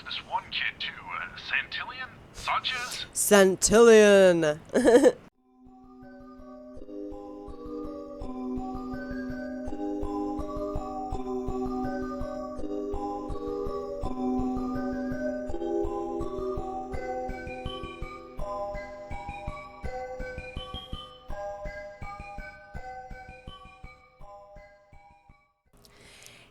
was this one kid too, Santillion? Sanchez? Santillion.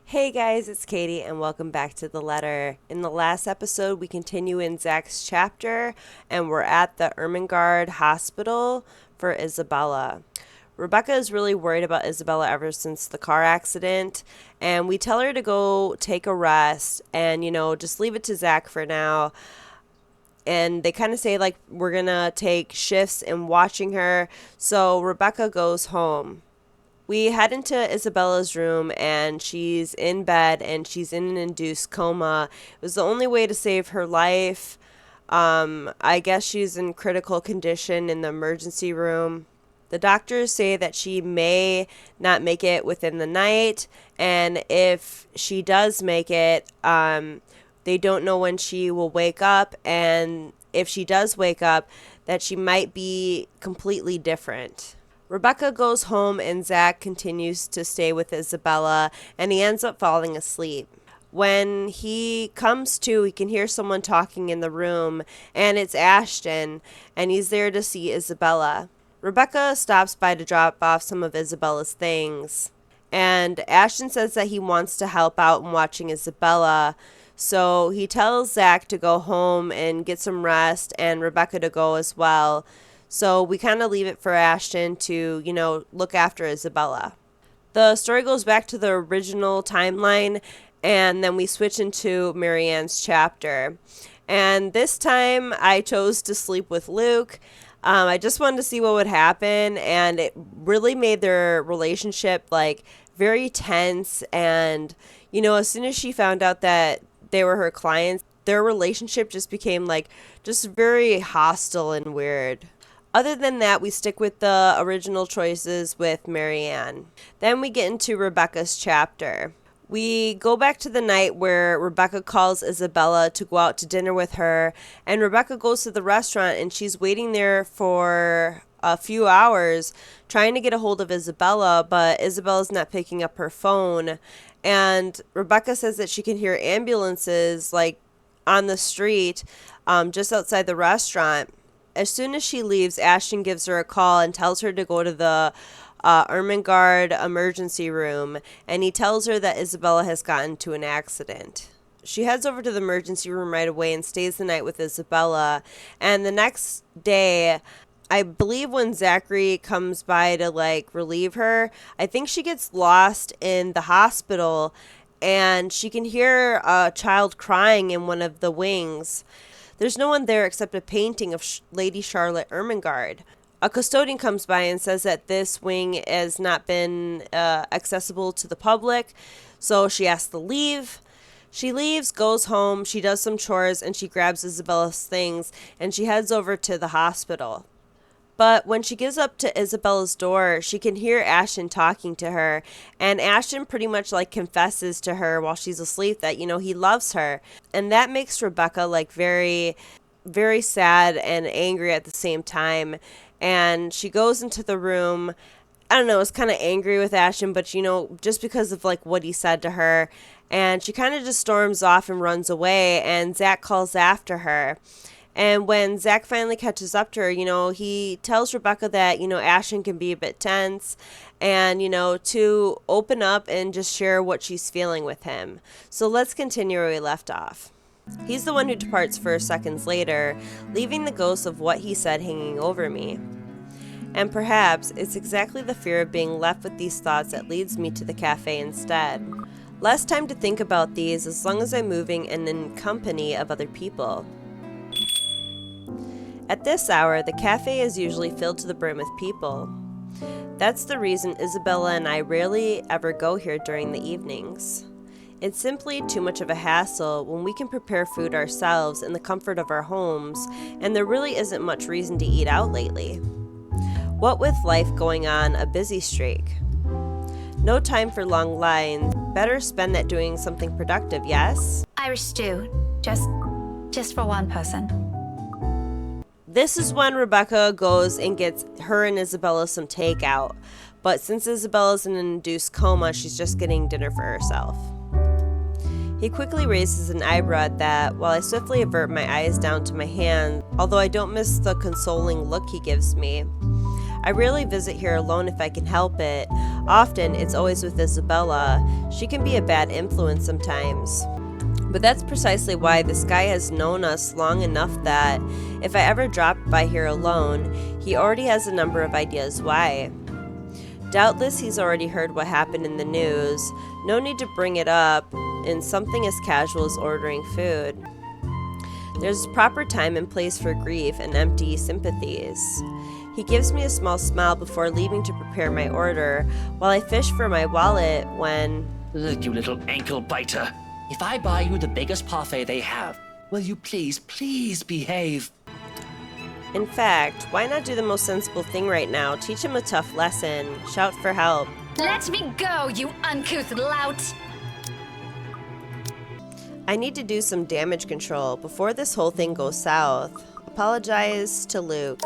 Hey guys, it's Katie and welcome back to The Letter. In the last episode, we continue in Zach's chapter and we're at the Ermengarde Hospital for Isabella. Rebecca is really worried about Isabella ever since the car accident, and we tell her to go take a rest and, just leave it to Zach for now. And they kind of say, like, we're going to take shifts in watching her, so Rebecca goes home. We head into Isabella's room and she's in bed and she's in an induced coma. It was the only way to save her life. I guess she's in critical condition in the emergency room. The doctors say that she may not make it within the night, and if she does make it, they don't know when she will wake up, and if she does wake up, that she might be completely different. Rebecca goes home and Zach continues to stay with Isabella, and he ends up falling asleep. When he comes to, he can hear someone talking in the room, and it's Ashton, and he's there to see Isabella. Rebecca stops by to drop off some of Isabella's things, and Ashton says that he wants to help out in watching Isabella, so he tells Zach to go home and get some rest, and Rebecca to go as well. So we kind of leave it for Ashton to, look after Isabella. The story goes back to the original timeline, and then we switch into Marianne's chapter. And this time I chose to sleep with Luke. I just wanted to see what would happen, and it really made their relationship, very tense. And, as soon as she found out that they were her clients, their relationship just became, just very hostile and weird. Other than that, we stick with the original choices with Marianne. Then we get into Rebecca's chapter. We go back to the night where Rebecca calls Isabella to go out to dinner with her, and Rebecca goes to the restaurant and she's waiting there for a few hours trying to get a hold of Isabella, but Isabella's not picking up her phone. And Rebecca says that she can hear ambulances on the street just outside the restaurant. As soon as she leaves, Ashton gives her a call and tells her to go to the Ermengarde emergency room, and he tells her that Isabella has gotten into an accident. She heads over to the emergency room right away and stays the night with Isabella, and the next day, I believe when Zachary comes by to relieve her, I think she gets lost in the hospital, and she can hear a child crying in one of the wings. There's no one there except a painting of Lady Charlotte Ermengarde. A custodian comes by and says that this wing has not been accessible to the public, so she has to leave. She leaves, goes home, she does some chores, and she grabs Isabella's things, and she heads over to the hospital. But when she gets up to Isabella's door, she can hear Ashton talking to her, and Ashton pretty much confesses to her while she's asleep that, he loves her. And that makes Rebecca very, very sad and angry at the same time. And she goes into the room, I don't know, is kind of angry with Ashton, but, just because of what he said to her. And she kind of just storms off and runs away, and Zach calls after her. And when Zach finally catches up to her, he tells Rebecca that, Ashton can be a bit tense and, to open up and just share what she's feeling with him. So let's continue where we left off. He's the one who departs 4 seconds later, leaving the ghost of what he said hanging over me. And perhaps it's exactly the fear of being left with these thoughts that leads me to the cafe instead. Less time to think about these as long as I'm moving and in company of other people. At this hour, the cafe is usually filled to the brim with people. That's the reason Isabella and I rarely ever go here during the evenings. It's simply too much of a hassle when we can prepare food ourselves in the comfort of our homes, and there really isn't much reason to eat out lately. What with life going on a busy streak. No time for long lines. Better spend that doing something productive, yes? Irish stew. Just for one person. This is when Rebecca goes and gets her and Isabella some takeout. But since Isabella's in an induced coma, she's just getting dinner for herself. He quickly raises an eyebrow at that, while I swiftly avert my eyes down to my hand, although I don't miss the consoling look he gives me. I rarely visit here alone if I can help it. Often, it's always with Isabella. She can be a bad influence sometimes. But that's precisely why this guy has known us long enough that if I ever drop by here alone, he already has a number of ideas why. Doubtless he's already heard what happened in the news. No need to bring it up in something as casual as ordering food. There's proper time and place for grief and empty sympathies. He gives me a small smile before leaving to prepare my order, while I fish for my wallet when... Look, you little ankle biter. If I buy you the biggest parfait they have, will you please behave? In fact, why not do the most sensible thing right now? Teach him a tough lesson. Shout for help. Let me go, you uncouth lout! I need to do some damage control before this whole thing goes south. Apologize to Luke.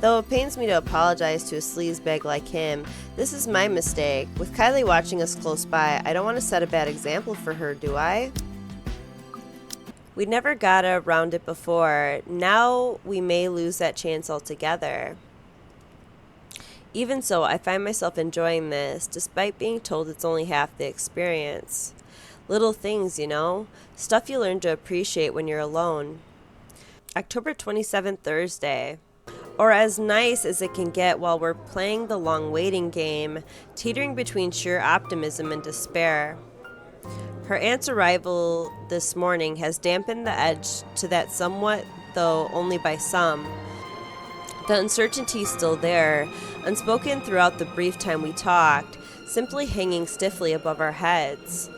Though it pains me to apologize to a sleazebag like him, this is my mistake. With Kylie watching us close by, I don't want to set a bad example for her, do I? We never got around it before. Now we may lose that chance altogether. Even so, I find myself enjoying this, despite being told it's only half the experience. Little things, you know? Stuff you learn to appreciate when you're alone. October 27th, Thursday. Or as nice as it can get while we're playing the long waiting game, teetering between sheer optimism and despair. Her aunt's arrival this morning has dampened the edge to that somewhat, though only by some. The uncertainty's still there, unspoken throughout the brief time we talked, simply hanging stiffly above our heads.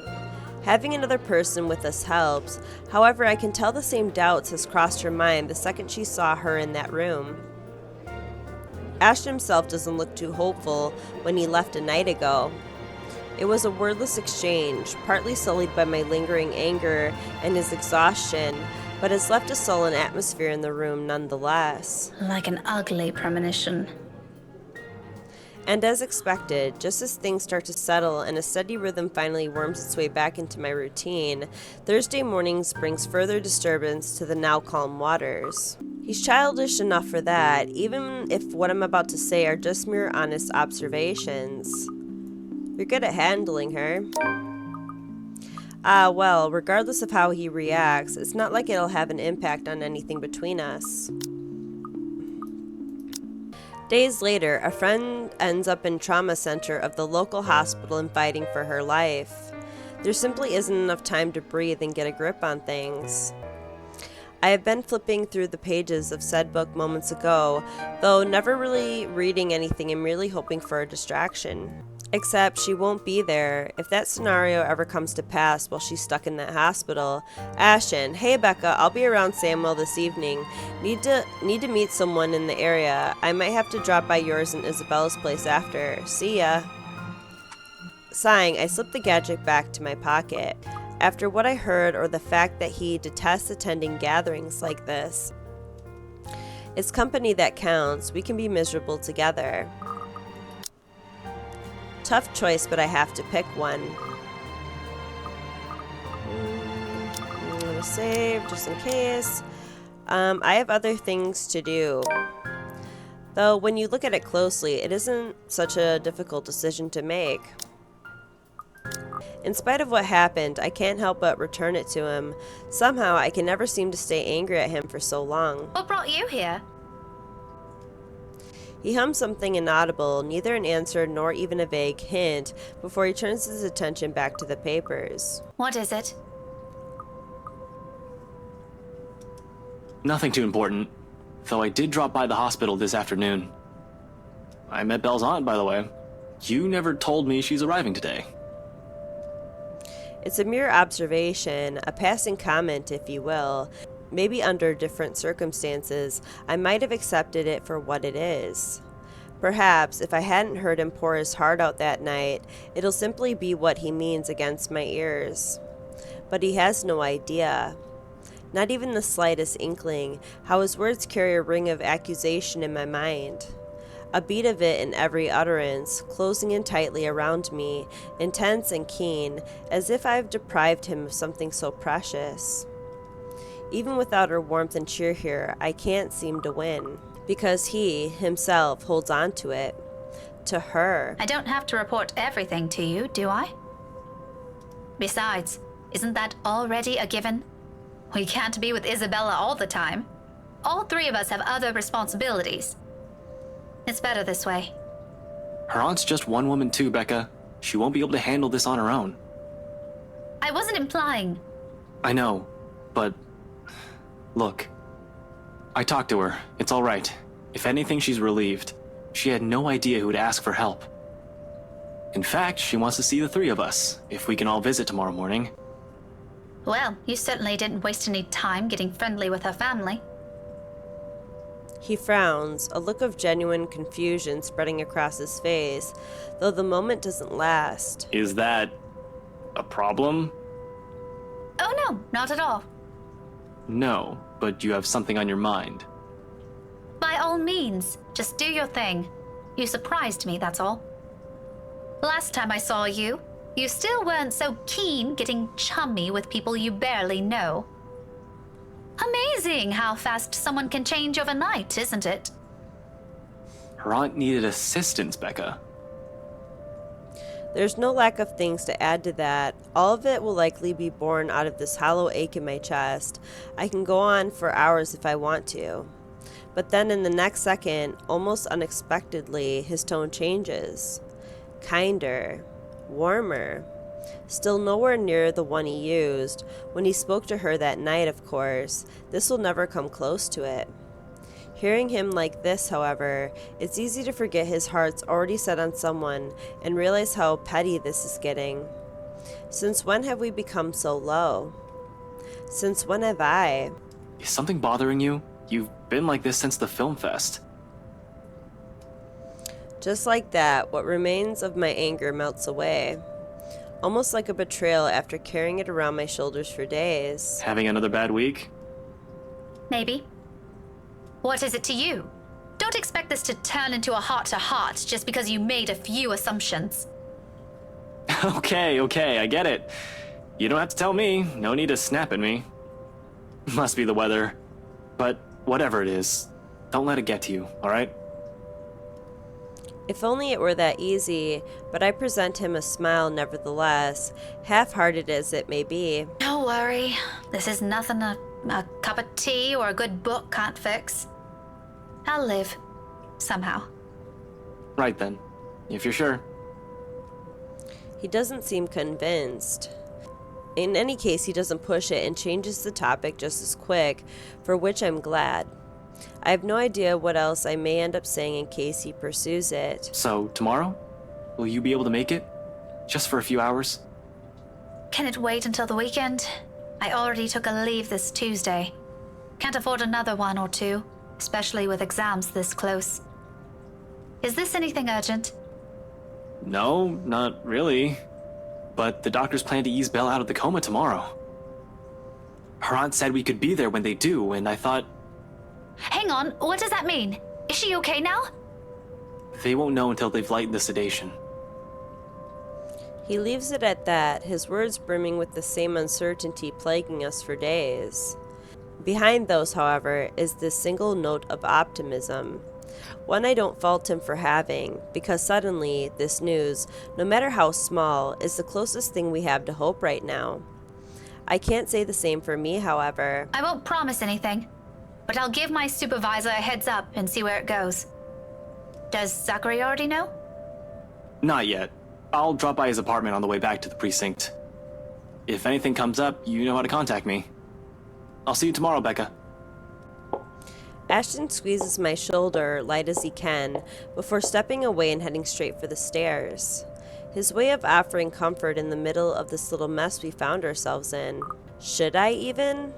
Having another person with us helps, however, I can tell the same doubts has crossed her mind the second she saw her in that room. Ashton himself doesn't look too hopeful when he left a night ago. It was a wordless exchange, partly sullied by my lingering anger and his exhaustion, but has left a sullen atmosphere in the room nonetheless. Like an ugly premonition. And as expected, just as things start to settle and a steady rhythm finally worms its way back into my routine, Thursday mornings brings further disturbance to the now calm waters. He's childish enough for that, even if what I'm about to say are just mere honest observations. You're good at handling her. Well, regardless of how he reacts, it's not like it'll have an impact on anything between us. Days later, a friend ends up in trauma center of the local hospital and fighting for her life. There simply isn't enough time to breathe and get a grip on things. I have been flipping through the pages of said book moments ago, though never really reading anything and merely hoping for a distraction. Except she won't be there. If that scenario ever comes to pass while she's stuck in that hospital. Ashton, hey Becca, I'll be around Samuel this evening. Need to meet someone in the area. I might have to drop by yours and Isabella's place after. See ya. Sighing, I slip the gadget back to my pocket. After what I heard or the fact that he detests attending gatherings like this. It's company that counts. We can be miserable together. Tough choice, but I have to pick one. I'm gonna save just in case. I have other things to do. Though when you look at it closely, it isn't such a difficult decision to make. In spite of what happened, I can't help but return it to him. Somehow, I can never seem to stay angry at him for so long. What brought you here? He hums something inaudible, neither an answer nor even a vague hint, before he turns his attention back to the papers. What is it? Nothing too important, though I did drop by the hospital this afternoon. I met Belle's aunt, by the way. You never told me she's arriving today. It's a mere observation, a passing comment, if you will. Maybe under different circumstances, I might have accepted it for what it is. Perhaps, if I hadn't heard him pour his heart out that night, it'll simply be what he means against my ears. But he has no idea, not even the slightest inkling, how his words carry a ring of accusation in my mind. A beat of it in every utterance, closing in tightly around me, intense and keen, as if I have deprived him of something so precious. Even without her warmth and cheer here, I can't seem to win, because he, himself, holds on to it. To her. I don't have to report everything to you, do I? Besides, isn't that already a given? We can't be with Isabella all the time. All three of us have other responsibilities. It's better this way. Her aunt's just one woman too, Becca. She won't be able to handle this on her own. I wasn't implying. I know, but... Look. I talked to her. It's all right. If anything, she's relieved. She had no idea who would ask for help. In fact, she wants to see the three of us, if we can all visit tomorrow morning. Well, you certainly didn't waste any time getting friendly with her family. He frowns, a look of genuine confusion spreading across his face, though the moment doesn't last. Is that... a problem? Oh no, not at all. No, but you have something on your mind. By all means, just do your thing. You surprised me, that's all. Last time I saw you, you still weren't so keen getting chummy with people you barely know. Amazing how fast someone can change overnight, isn't it? Her aunt needed assistance, Becca. There's no lack of things to add to that. All of it will likely be born out of this hollow ache in my chest. I can go on for hours if I want to. But then in the next second, almost unexpectedly, his tone changes. Kinder. Warmer. Still nowhere near the one he used when he spoke to her that night, of course. This will never come close to it. Hearing him like this, however, it's easy to forget his heart's already set on someone and realize how petty this is getting. Since when have we become so low? Since when have I? Is something bothering you? You've been like this since the film fest. Just like that, what remains of my anger melts away. Almost like a betrayal after carrying it around my shoulders for days. Having another bad week? Maybe. What is it to you? Don't expect this to turn into a heart-to-heart just because you made a few assumptions. Okay, I get it. You don't have to tell me. No need to snap at me. Must be the weather. But whatever it is, don't let it get to you, alright? If only it were that easy, but I present him a smile nevertheless, half-hearted as it may be. Don't worry. This is nothing a cup of tea or a good book can't fix. I'll live. Somehow. Right then. If you're sure. He doesn't seem convinced. In any case, he doesn't push it and changes the topic just as quick, for which I'm glad. I have no idea what else I may end up saying in case he pursues it. So, tomorrow? Will you be able to make it? Just for a few hours? Can it wait until the weekend? I already took a leave this Tuesday. Can't afford another one or two, especially with exams this close. Is this anything urgent? No, not really. But the doctors plan to ease Belle out of the coma tomorrow. Her aunt said we could be there when they do, and I thought... Hang on, what does that mean? Is she okay now? They won't know until they've lightened the sedation. He leaves it at that, his words brimming with the same uncertainty plaguing us for days. Behind those, however, is this single note of optimism. One I don't fault him for having, because suddenly, this news, no matter how small, is the closest thing we have to hope right now. I can't say the same for me, however. I won't promise anything, but I'll give my supervisor a heads up and see where it goes. Does Zachary already know? Not yet. I'll drop by his apartment on the way back to the precinct. If anything comes up, you know how to contact me. I'll see you tomorrow, Becca. Ashton squeezes my shoulder, light as he can, before stepping away and heading straight for the stairs. His way of offering comfort in the middle of this little mess we found ourselves in. Should I even?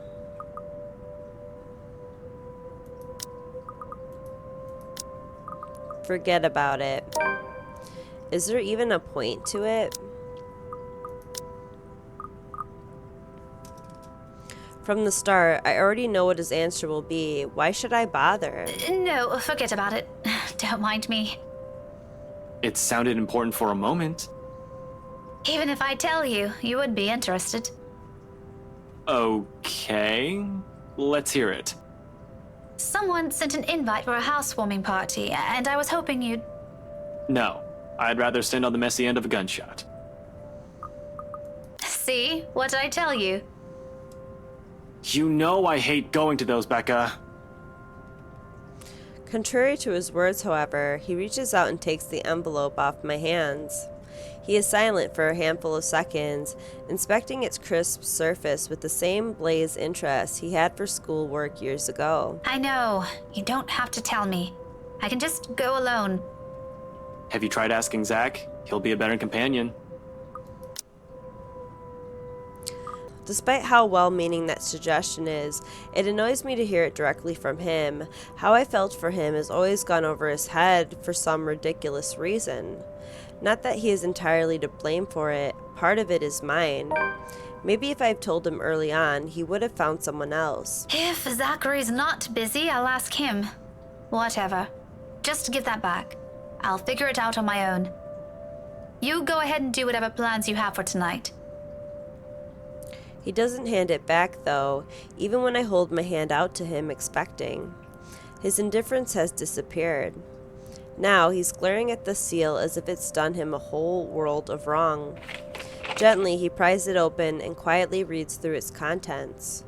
Forget about it. Is there even a point to it? From the start, I already know what his answer will be. Why should I bother? No, forget about it. Don't mind me. It sounded important for a moment. Even if I tell you, you would be interested. Okay, let's hear it. Someone sent an invite for a housewarming party, and I was hoping you'd... No, I'd rather stand on the messy end of a gunshot. See? What did I tell you? You know I hate going to those, Becca. Contrary to his words, however, he reaches out and takes the envelope off my hands. He is silent for a handful of seconds, inspecting its crisp surface with the same blaze interest he had for schoolwork years ago. I know. You don't have to tell me. I can just go alone. Have you tried asking Zach? He'll be a better companion. Despite how well-meaning that suggestion is, it annoys me to hear it directly from him. How I felt for him has always gone over his head for some ridiculous reason. Not that he is entirely to blame for it, part of it is mine. Maybe if I'd told him early on, he would have found someone else. If Zachary's not busy, I'll ask him. Whatever. Just give that back. I'll figure it out on my own. You go ahead and do whatever plans you have for tonight. He doesn't hand it back, though, even when I hold my hand out to him expecting. His indifference has disappeared. Now he's glaring at the seal as if it's done him a whole world of wrong. Gently, he pries it open and quietly reads through its contents.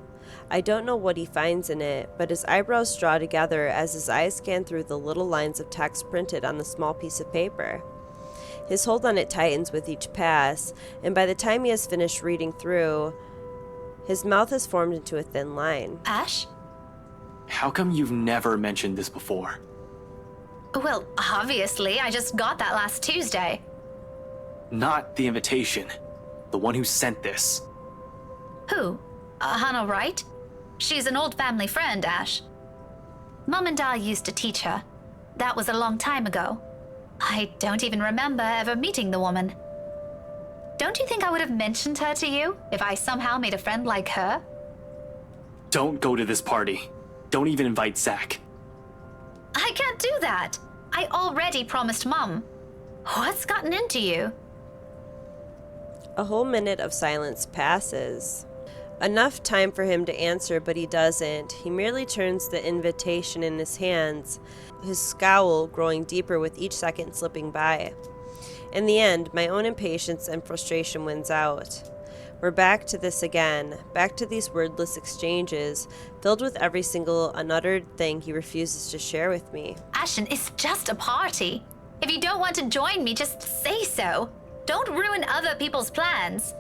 I don't know what he finds in it, but his eyebrows draw together as his eyes scan through the little lines of text printed on the small piece of paper. His hold on it tightens with each pass, and by the time he has finished reading through, his mouth has formed into a thin line. Ash? How come you've never mentioned this before? Well, obviously, I just got that last Tuesday. Not the invitation. The one who sent this. Who? Hannah Wright? She's an old family friend, Ash. Mom and Dad used to teach her. That was a long time ago. I don't even remember ever meeting the woman. Don't you think I would have mentioned her to you if I somehow made a friend like her? Don't go to this party. Don't even invite Zach. I can't do that. I already promised Mom. What's gotten into you? A whole minute of silence passes. Enough time for him to answer, but he doesn't. He merely turns the invitation in his hands, his scowl growing deeper with each second slipping by. In the end, my own impatience and frustration wins out. We're back to this again, back to these wordless exchanges, filled with every single unuttered thing he refuses to share with me. Ashton, it's just a party. If you don't want to join me, just say so. Don't ruin other people's plans.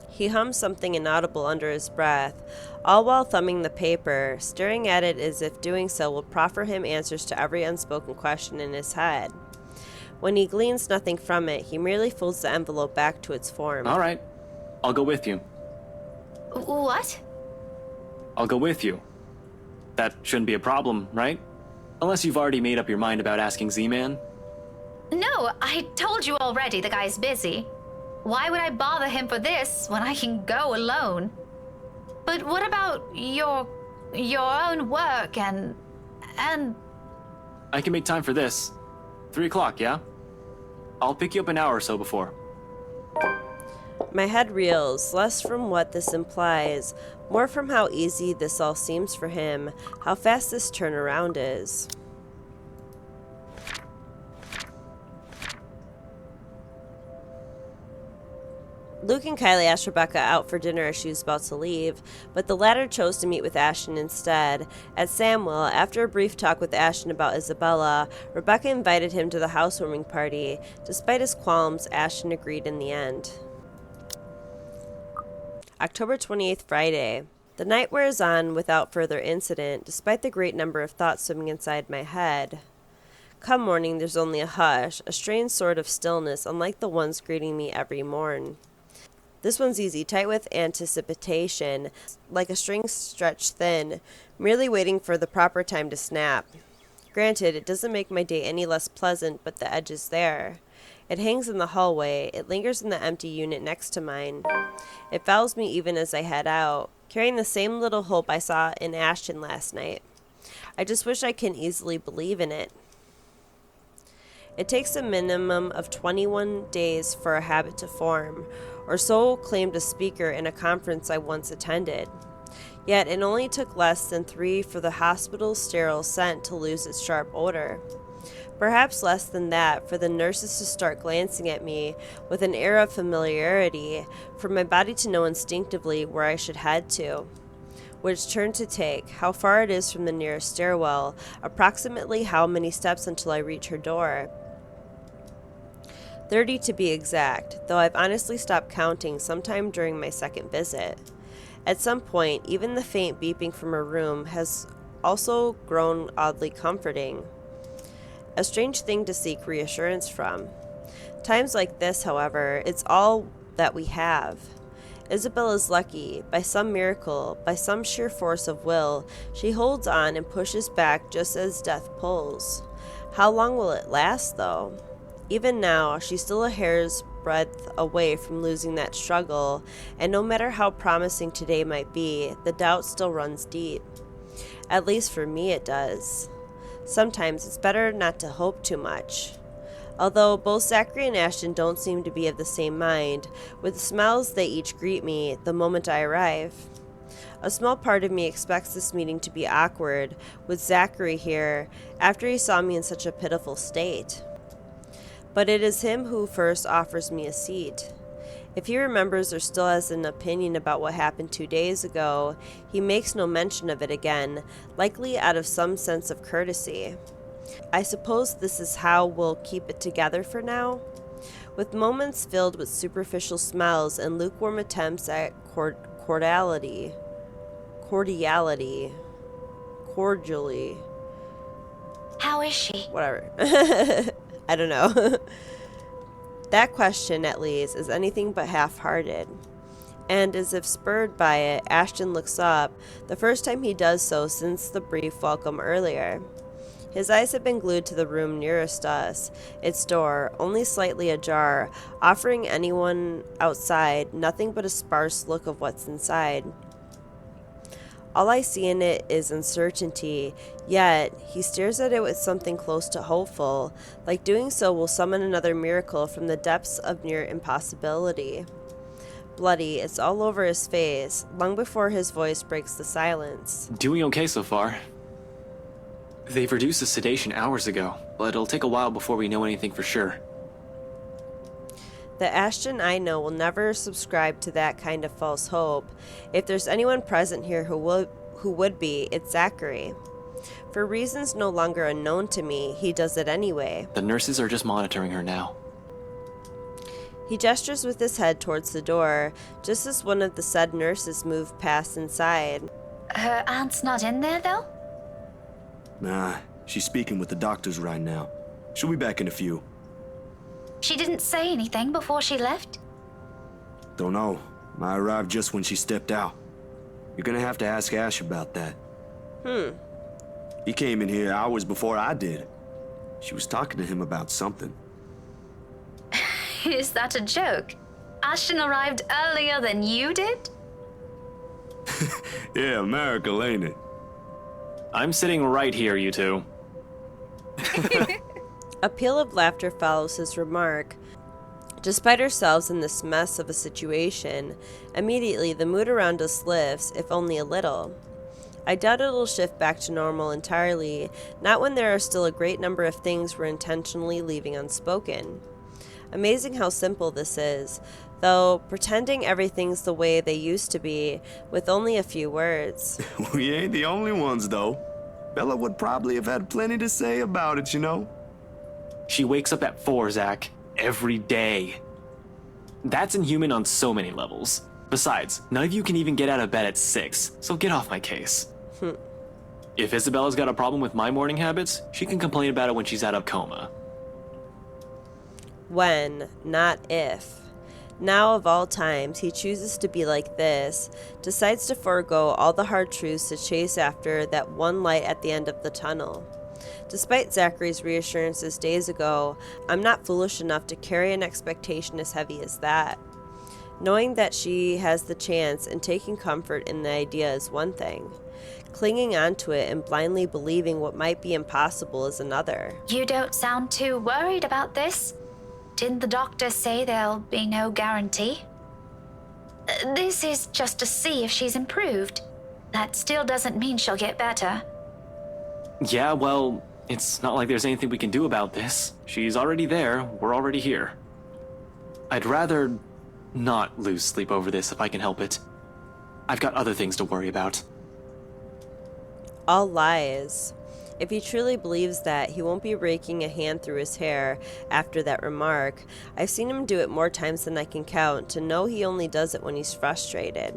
He hums something inaudible under his breath, all while thumbing the paper, staring at it as if doing so will proffer him answers to every unspoken question in his head. When he gleans nothing from it, he merely folds the envelope back to its form. All right. I'll go with you. What? I'll go with you. That shouldn't be a problem, right? Unless you've already made up your mind about asking Z-Man. No, I told you already the guy's busy. Why would I bother him for this when I can go alone? But what about your own work and... I can make time for this. 3 o'clock, yeah? I'll pick you up an hour or so before. My head reels, less from what this implies, more from how easy this all seems for him, how fast this turnaround is. Luke and Kylie asked Rebecca out for dinner as she was about to leave, but the latter chose to meet with Ashton instead. At Samwell, after a brief talk with Ashton about Isabella, Rebecca invited him to the housewarming party. Despite his qualms, Ashton agreed in the end. October 28th, Friday. The night wears on without further incident, despite the great number of thoughts swimming inside my head. Come morning, there's only a hush, a strange sort of stillness unlike the ones greeting me every morn. This one's easy, tight with anticipation, like a string stretched thin, merely waiting for the proper time to snap. Granted, it doesn't make my day any less pleasant, but the edge is there. It hangs in the hallway, it lingers in the empty unit next to mine. It follows me even as I head out. carrying the same little hope I saw in Ashton last night. I just wish I can easily believe in it. It takes a minimum of 21 days for a habit to form, or so claimed a speaker in a conference I once attended. Yet it only took less than 3 for the hospital's sterile scent to lose its sharp odor. Perhaps less than that for the nurses to start glancing at me with an air of familiarity, for my body to know instinctively where I should head to, which turn to take, how far it is from the nearest stairwell, approximately how many steps until I reach her door. 30 to be exact, though I've honestly stopped counting sometime during my second visit. At some point, even the faint beeping from her room has also grown oddly comforting. A strange thing to seek reassurance from. Times like this, however, it's all that we have. Isabella's lucky. By some miracle, by some sheer force of will, she holds on and pushes back just as death pulls. How long will it last, though? Even now, she's still a hair's breadth away from losing that struggle, and no matter how promising today might be, the doubt still runs deep. At least for me it does. Sometimes it's better not to hope too much. Although both Zachary and Ashton don't seem to be of the same mind, with smiles they each greet me the moment I arrive. A small part of me expects this meeting to be awkward, with Zachary here, after he saw me in such a pitiful state. But it is him who first offers me a seat. If he remembers or still has an opinion about what happened 2 days ago, he makes no mention of it again, likely out of some sense of courtesy. I suppose this is how we'll keep it together for now, with moments filled with superficial smells and lukewarm attempts at cordially. How is she? Whatever. I don't know. That question, at least, is anything but half-hearted. And as if spurred by it, Ashton looks up, the first time he does so since the brief welcome earlier. His eyes have been glued to the room nearest us, its door, only slightly ajar, offering anyone outside nothing but a sparse look of what's inside. All I see in it is uncertainty, yet he stares at it with something close to hopeful, like doing so will summon another miracle from the depths of near impossibility. Bloody, it's all over his face, long before his voice breaks the silence. Doing okay so far. They've reduced the sedation hours ago, but it'll take a while before we know anything for sure. The Ashton I know will never subscribe to that kind of false hope. If there's anyone present here who would be, it's Zachary. For reasons no longer unknown to me, he does it anyway. The nurses are just monitoring her now. He gestures with his head towards the door, just as one of the said nurses moved past inside. Her aunt's not in there, though? Nah, she's speaking with the doctors right now. She'll be back in a few. She didn't say anything before she left? Don't know. I arrived just when she stepped out. You're gonna have to ask Ash about that. He came in here hours before I did. She was talking to him about something. Is that a joke? Ashton arrived earlier than you did? Yeah, miracle, ain't it? I'm sitting right here, you two. A peal of laughter follows his remark. Despite ourselves in this mess of a situation, immediately the mood around us lifts, if only a little. I doubt it'll shift back to normal entirely, not when there are still a great number of things we're intentionally leaving unspoken. Amazing how simple this is, though, pretending everything's the way they used to be, with only a few words. We ain't the only ones, though. Bella would probably have had plenty to say about it, you know? She wakes up at 4, Zach. Every day. That's inhuman on so many levels. Besides, none of you can even get out of bed at 6, so get off my case. If Isabella's got a problem with my morning habits, she can complain about it when she's out of coma. When, not if. Now, of all times, he chooses to be like this, decides to forego all the hard truths to chase after that one light at the end of the tunnel. Despite Zachary's reassurances days ago, I'm not foolish enough to carry an expectation as heavy as that. Knowing that she has the chance and taking comfort in the idea is one thing. Clinging onto it and blindly believing what might be impossible is another. You don't sound too worried about this. Didn't the doctor say there'll be no guarantee? This is just to see if she's improved. That still doesn't mean she'll get better. Yeah, well, it's not like there's anything we can do about this. She's already there, we're already here. I'd rather not lose sleep over this if I can help it. I've got other things to worry about. All lies. If he truly believes that, he won't be raking a hand through his hair after that remark. I've seen him do it more times than I can count to know he only does it when he's frustrated.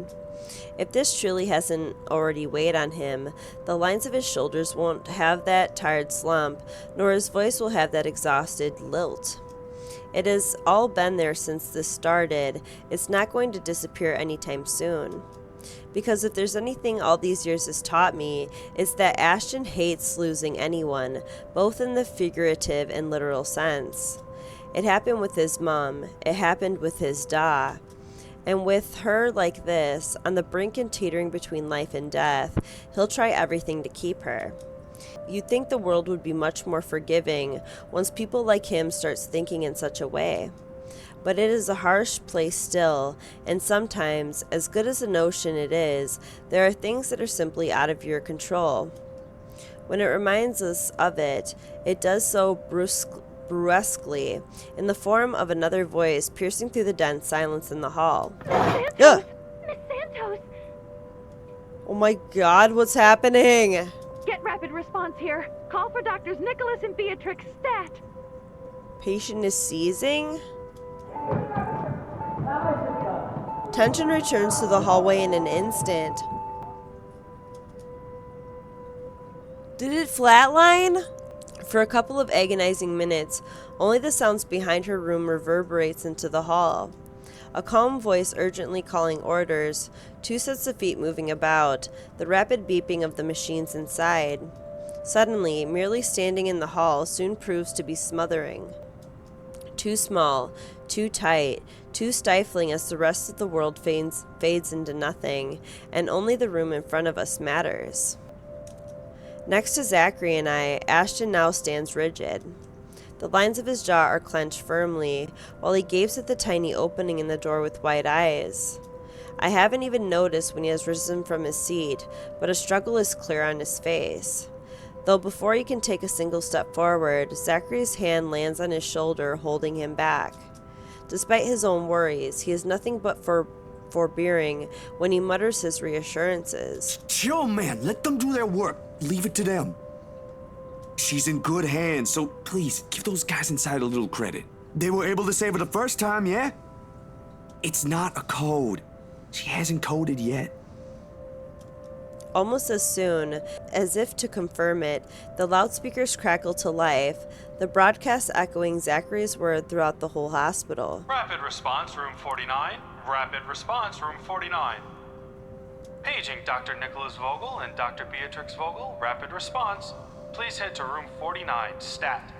If this truly hasn't already weighed on him, the lines of his shoulders won't have that tired slump, nor his voice will have that exhausted lilt. It has all been there since this started. It's not going to disappear anytime soon. Because if there's anything all these years has taught me, it's that Ashton hates losing anyone, both in the figurative and literal sense. It happened with his mom, it happened with his Da. And with her like this, on the brink and teetering between life and death, he'll try everything to keep her. You'd think the world would be much more forgiving once people like him starts thinking in such a way. But it is a harsh place still, and sometimes, as good as a notion it is, there are things that are simply out of your control. When it reminds us of it, it does so brusquely, in the form of another voice piercing through the dense silence in the hall. Santos! Miss Santos! Oh my god, what's happening? Get rapid response here. Call for Doctors Nicholas and Beatrix stat. Patient is seizing? Tension returns to the hallway in an instant. Did it flatline? For a couple of agonizing minutes, only the sounds behind her room reverberates into the hall. A calm voice urgently calling orders, 2 sets of feet moving about, the rapid beeping of the machines inside. Suddenly, merely standing in the hall soon proves to be smothering. Too small, too tight, too stifling as the rest of the world fades into nothing, and only the room in front of us matters. Next to Zachary and I, Ashton now stands rigid. The lines of his jaw are clenched firmly, while he gapes at the tiny opening in the door with wide eyes. I haven't even noticed when he has risen from his seat, but a struggle is clear on his face. Though before he can take a single step forward, Zachary's hand lands on his shoulder, holding him back. Despite his own worries, he is nothing but forbearing when he mutters his reassurances. Chill, man. Let them do their work. Leave it to them. She's in good hands, so please, give those guys inside a little credit. They were able to save her the first time, yeah? It's not a code. She hasn't coded yet. Almost as soon, as if to confirm it, the loudspeakers crackle to life, the broadcast echoing Zachary's word throughout the whole hospital. Rapid response, room 49. Rapid response, room 49. Paging Dr. Nicholas Vogel and Dr. Beatrix Vogel. Rapid response. Please head to room 49, stat.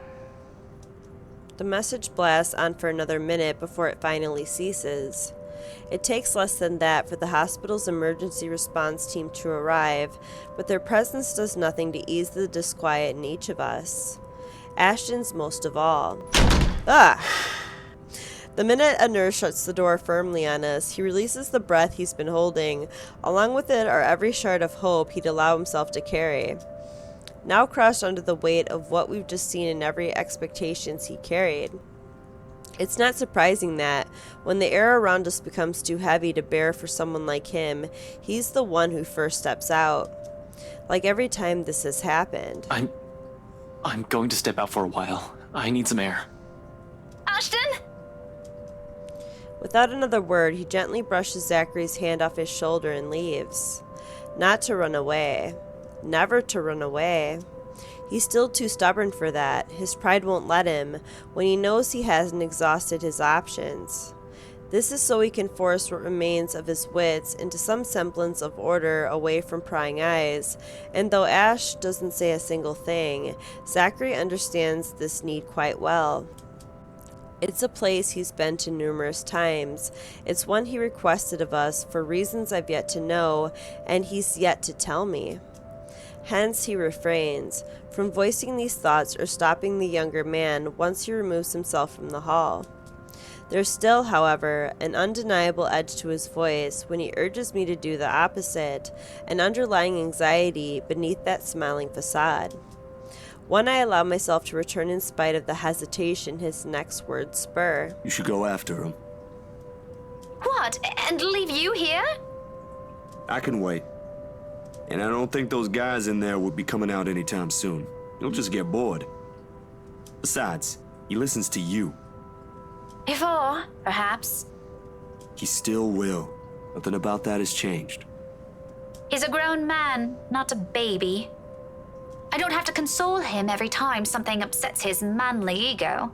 The message blasts on for another minute before it finally ceases. It takes less than that for the hospital's emergency response team to arrive, but their presence does nothing to ease the disquiet in each of us. Ashton's most of all. Ah! The minute a nurse shuts the door firmly on us, he releases the breath he's been holding. Along with it are every shard of hope he'd allow himself to carry. Now crushed under the weight of what we've just seen and every expectations he carried. It's not surprising that, when the air around us becomes too heavy to bear for someone like him, he's the one who first steps out. Like every time this has happened. I'm going to step out for a while. I need some air. Ashton? Without another word, he gently brushes Zachary's hand off his shoulder and leaves. Not to run away. Never to run away. He's still too stubborn for that. His pride won't let him, when he knows he hasn't exhausted his options. This is so he can force what remains of his wits into some semblance of order away from prying eyes, and though Ash doesn't say a single thing, Zachary understands this need quite well. It's a place he's been to numerous times. It's one he requested of us for reasons I've yet to know, and he's yet to tell me. Hence he refrains from voicing these thoughts or stopping the younger man once he removes himself from the hall. There's still, however, an undeniable edge to his voice when he urges me to do the opposite, an underlying anxiety beneath that smiling facade. One I allow myself to return in spite of the hesitation his next words spur. You should go after him. What? And leave you here? I can wait. And I don't think those guys in there will be coming out anytime soon. You'll just get bored. Besides, he listens to you. Before, perhaps. He still will. Nothing about that has changed. He's a grown man, not a baby. I don't have to console him every time something upsets his manly ego.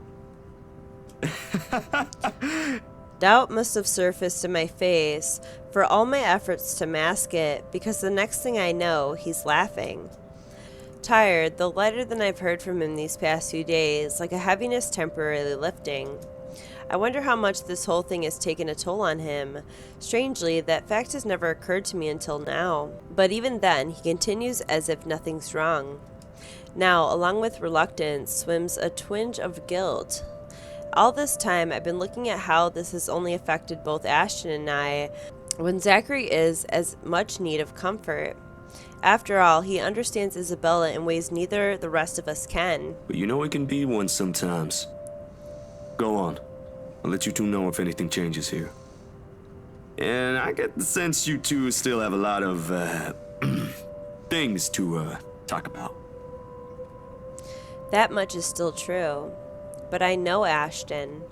Doubt must have surfaced in my face for all my efforts to mask it, because the next thing I know, he's laughing. Tired, though lighter than I've heard from him these past few days, like a heaviness temporarily lifting. I wonder how much this whole thing has taken a toll on him. Strangely, that fact has never occurred to me until now. But even then, he continues as if nothing's wrong. Now, along with reluctance, swims a twinge of guilt. All this time, I've been looking at how this has only affected both Ashton and I, when Zachary is as much need of comfort. After all, he understands Isabella in ways neither the rest of us can. But you know it can be one sometimes. Go on. I'll let you two know if anything changes here. And I get the sense you two still have a lot of, things to, talk about. That much is still true. But I know Ashton.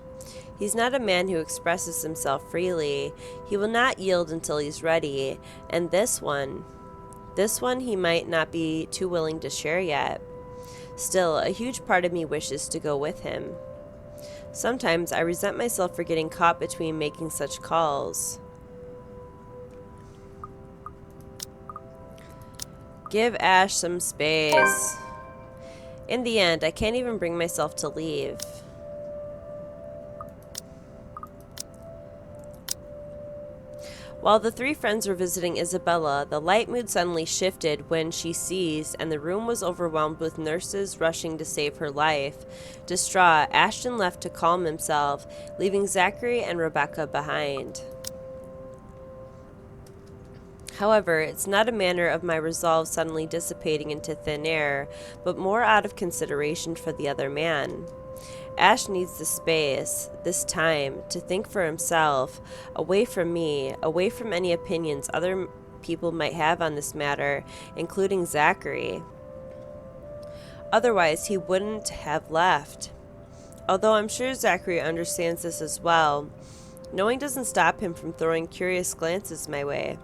He's not a man who expresses himself freely. He will not yield until he's ready. And this one he might not be too willing to share yet. Still, a huge part of me wishes to go with him. Sometimes I resent myself for getting caught between making such calls. Give Ash some space. In the end, I can't even bring myself to leave. While the three friends were visiting Isabella, the light mood suddenly shifted when she seized, and the room was overwhelmed with nurses rushing to save her life. Distraught, Ashton left to calm himself, leaving Zachary and Rebecca behind. However, it's not a matter of my resolve suddenly dissipating into thin air, but more out of consideration for the other man. Ash needs the space, this time, to think for himself, away from me, away from any opinions other people might have on this matter, including Zachary. Otherwise, he wouldn't have left. Although I'm sure Zachary understands this as well, knowing doesn't stop him from throwing curious glances my way.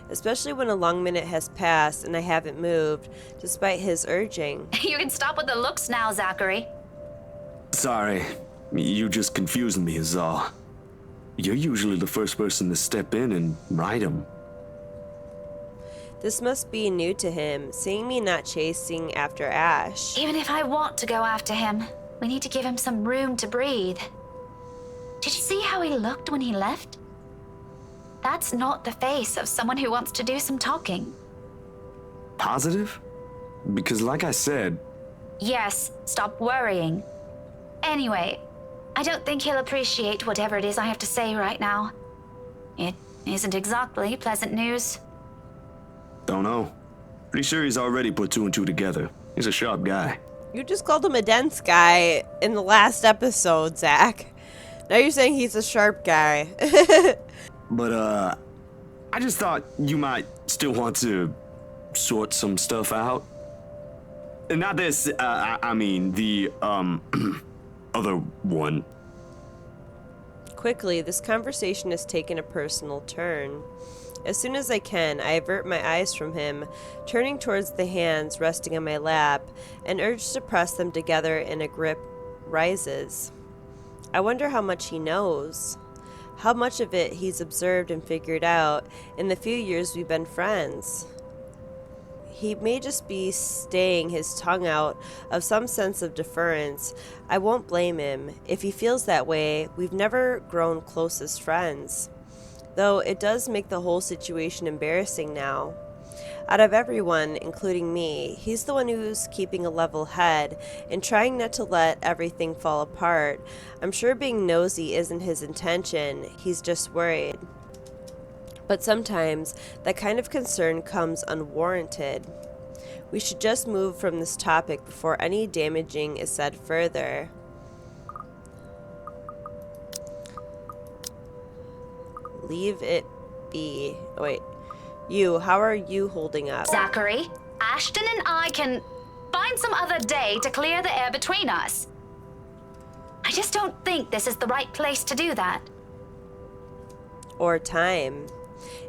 Especially when a long minute has passed and I haven't moved, despite his urging. You can stop with the looks now, Zachary. Sorry, you just confused me is all. You're usually the first person to step in and ride him. This must be new to him, seeing me not chasing after Ash. Even if I want to go after him, we need to give him some room to breathe. Did you see how he looked when he left? That's not the face of someone who wants to do some talking. Positive? Because like I said... Yes, stop worrying. Anyway, I don't think he'll appreciate whatever it is I have to say right now. It isn't exactly pleasant news. Don't know. Pretty sure he's already put two and two together. He's a sharp guy. You just called him a dense guy in the last episode, Zach. Now you're saying he's a sharp guy. But, I just thought you might still want to sort some stuff out. And not this, I mean, the, other one. Quickly, this conversation has taken a personal turn. As soon as I can, I avert my eyes from him, turning towards the hands resting on my lap, and urge to press them together in a grip rises. I wonder how much he knows. How much of it he's observed and figured out in the few years we've been friends. He may just be staying his tongue out of some sense of deference. I won't blame him. If he feels that way, we've never grown close as friends. Though it does make the whole situation embarrassing now. Out of everyone, including me, he's the one who's keeping a level head and trying not to let everything fall apart. I'm sure being nosy isn't his intention, he's just worried. But sometimes that kind of concern comes unwarranted. We should just move from this topic before any damaging is said further. Leave it be. Oh, wait. You, how are you holding up? Zachary, Ashton and I can find some other day to clear the air between us. I just don't think this is the right place to do that. Or time.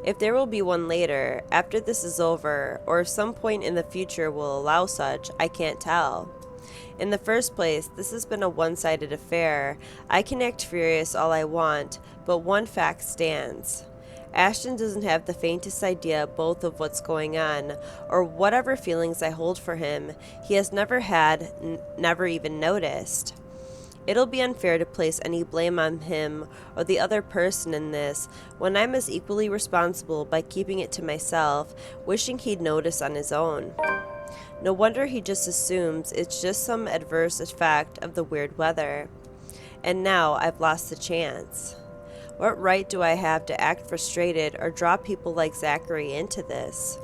If there will be one later, after this is over, or if some point in the future will allow such, I can't tell. In the first place, this has been a one-sided affair. I can act furious all I want, but one fact stands. Ashton doesn't have the faintest idea both of what's going on, or whatever feelings I hold for him. He has never had, never even noticed. It'll be unfair to place any blame on him or the other person in this, when I'm as equally responsible by keeping it to myself, wishing he'd notice on his own. No wonder he just assumes it's just some adverse effect of the weird weather. And now I've lost the chance. What right do I have to act frustrated or draw people like Zachary into this?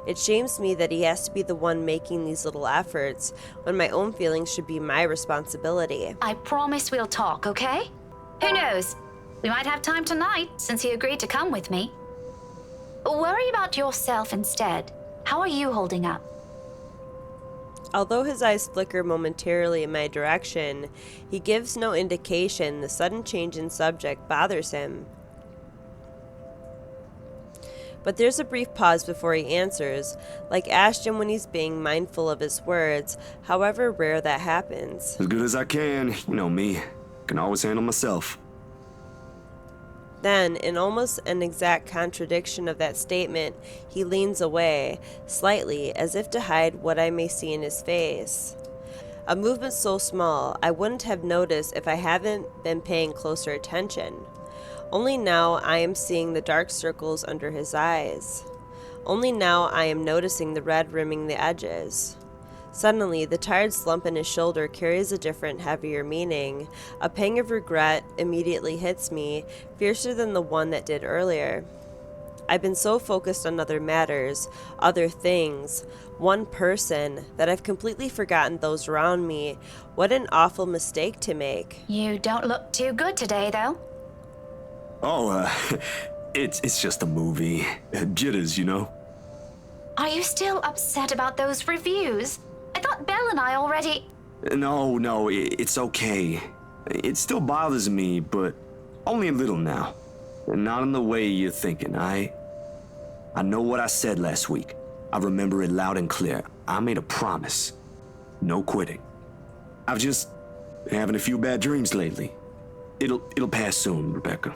It shames me that he has to be the one making these little efforts when my own feelings should be my responsibility. I promise we'll talk, okay? Who knows? We might have time tonight since he agreed to come with me. Worry about yourself instead. How are you holding up? Although his eyes flicker momentarily in my direction, he gives no indication the sudden change in subject bothers him. But there's a brief pause before he answers, like Ashton when he's being mindful of his words, however rare that happens. As good as I can, you know me. Can always handle myself. Then, in almost an exact contradiction of that statement, he leans away, slightly, as if to hide what I may see in his face. A movement so small, I wouldn't have noticed if I hadn't been paying closer attention. Only now I am seeing the dark circles under his eyes. Only now I am noticing the red rimming the edges. Suddenly, the tired slump in his shoulder carries a different, heavier meaning. A pang of regret immediately hits me, fiercer than the one that did earlier. I've been so focused on other matters, other things, one person, that I've completely forgotten those around me. What an awful mistake to make. You don't look too good today, though. Oh, it's just a movie. Jitters, you know? Are you still upset about those reviews? I thought Belle and I already... No, it's okay. It still bothers me, but only a little now. Not in the way you're thinking. I know what I said last week. I remember it loud and clear. I made a promise. No quitting. I've just been having a few bad dreams lately. It'll pass soon, Rebecca.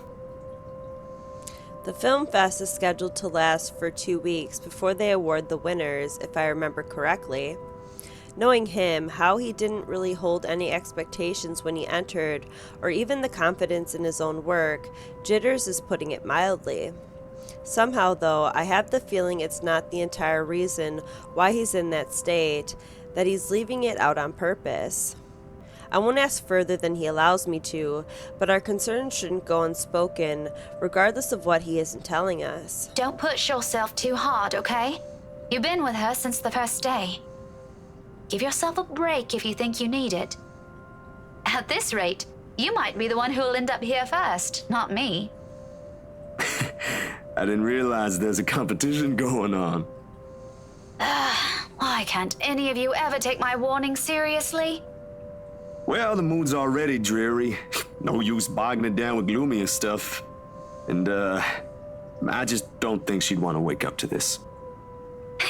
The film fest is scheduled to last for 2 weeks before they award the winners, if I remember correctly. Knowing him, how he didn't really hold any expectations when he entered, or even the confidence in his own work, jitters is putting it mildly. Somehow, though, I have the feeling it's not the entire reason why he's in that state, that he's leaving it out on purpose. I won't ask further than he allows me to, but our concerns shouldn't go unspoken, regardless of what he isn't telling us. Don't push yourself too hard, okay? You've been with her since the first day. Give yourself a break if you think you need it. At this rate, you might be the one who'll end up here first, not me. I didn't realize there's a competition going on. Why can't any of you ever take my warning seriously? Well, the mood's already dreary. No use bogging it down with gloomier stuff. And, I just don't think she'd want to wake up to this.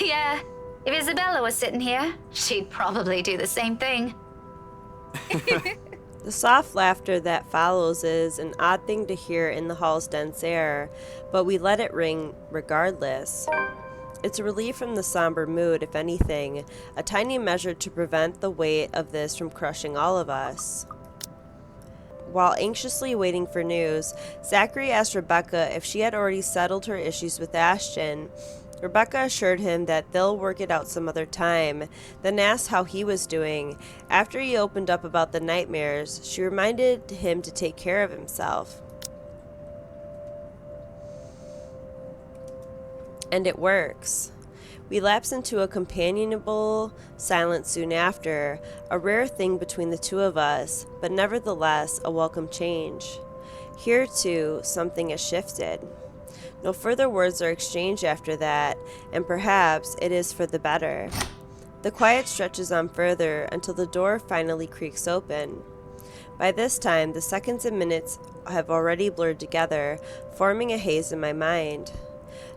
Yeah, if Isabella was sitting here, she'd probably do the same thing. The soft laughter that follows is an odd thing to hear in the hall's dense air, but we let it ring regardless. It's a relief from the somber mood, if anything, a tiny measure to prevent the weight of this from crushing all of us. While anxiously waiting for news, Zachary asked Rebecca if she had already settled her issues with Ashton. Rebecca assured him that they'll work it out some other time, then asked how he was doing. After he opened up about the nightmares, she reminded him to take care of himself. And it works. We lapse into a companionable silence soon after, a rare thing between the two of us, but nevertheless a welcome change. Here, too, something has shifted. No further words are exchanged after that, and perhaps it is for the better. The quiet stretches on further until the door finally creaks open. By this time, the seconds and minutes have already blurred together, forming a haze in my mind.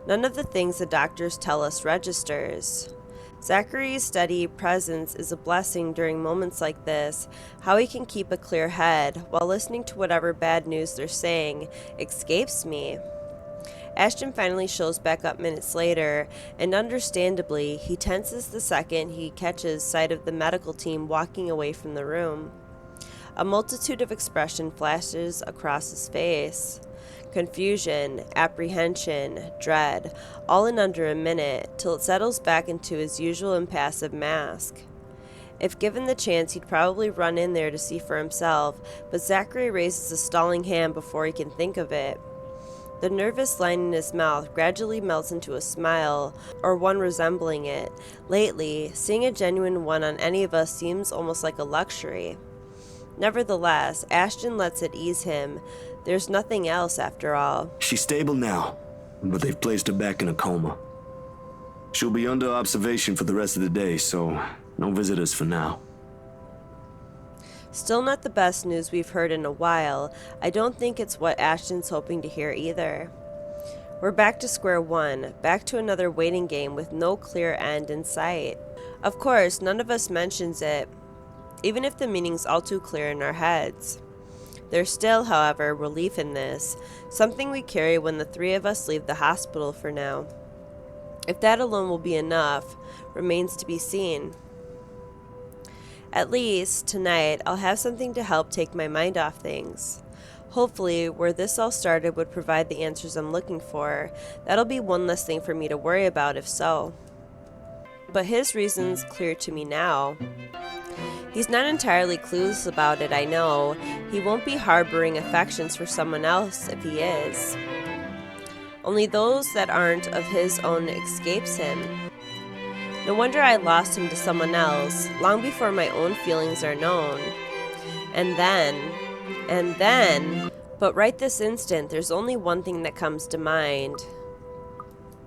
None of the things the doctors tell us registers. Zachary's steady presence is a blessing during moments like this. How he can keep a clear head while listening to whatever bad news they're saying escapes me. Ashton finally shows back up minutes later, and understandably, he tenses the second he catches sight of the medical team walking away from the room. A multitude of expression flashes across his face. Confusion, apprehension, dread, all in under a minute, till it settles back into his usual impassive mask. If given the chance, he'd probably run in there to see for himself, but Zachary raises a stalling hand before he can think of it. The nervous line in his mouth gradually melts into a smile, or one resembling it. Lately, seeing a genuine one on any of us seems almost like a luxury. Nevertheless, Ashton lets it ease him. There's nothing else, after all. She's stable now, but they've placed her back in a coma. She'll be under observation for the rest of the day, so no visitors for now. Still not the best news we've heard in a while. I don't think it's what Ashton's hoping to hear either. We're back to square one, back to another waiting game with no clear end in sight. Of course, none of us mentions it, even if the meaning's all too clear in our heads. There's still, however, relief in this, something we carry when the three of us leave the hospital for now. If that alone will be enough, remains to be seen. At least, tonight, I'll have something to help take my mind off things. Hopefully, where this all started would provide the answers I'm looking for. That'll be one less thing for me to worry about if so. But his reason's clear to me now. He's not entirely clueless about it, I know. He won't be harboring affections for someone else if he is. Only those that aren't of his own escapes him. No wonder I lost him to someone else, long before my own feelings are known. And then, but right this instant, there's only one thing that comes to mind.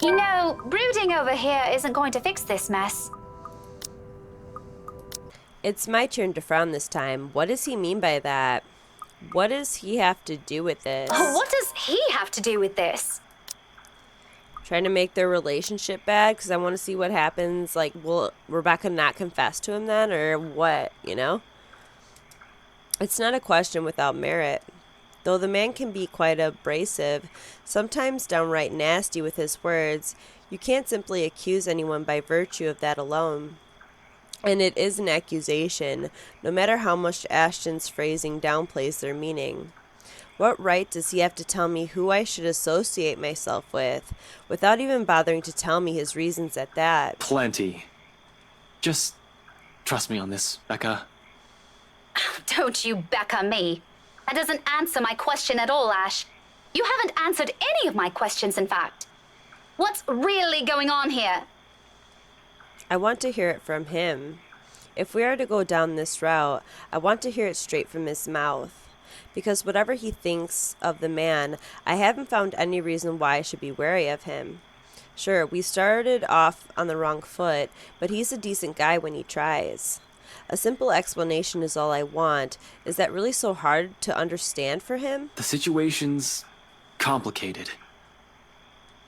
You know, brooding over here isn't going to fix this mess. It's my turn to frown this time. What does he mean by that? What does he have to do with this? What does he have to do with this? Trying to make their relationship bad because I want to see what happens. Like, will Rebecca not confess to him then, or what, you know? It's not a question without merit. Though the man can be quite abrasive, sometimes downright nasty with his words, you can't simply accuse anyone by virtue of that alone. And it is an accusation, no matter how much Ashton's phrasing downplays their meaning. What right does he have to tell me who I should associate myself with, without even bothering to tell me his reasons at that? Plenty. Just trust me on this, Becca. Don't you Becca me. That doesn't answer my question at all, Ash. You haven't answered any of my questions, in fact. What's really going on here? I want to hear it from him. If we are to go down this route, I want to hear it straight from his mouth. Because whatever he thinks of the man, I haven't found any reason why I should be wary of him. Sure, we started off on the wrong foot, but he's a decent guy when he tries. A simple explanation is all I want. Is that really so hard to understand for him? The situation's complicated.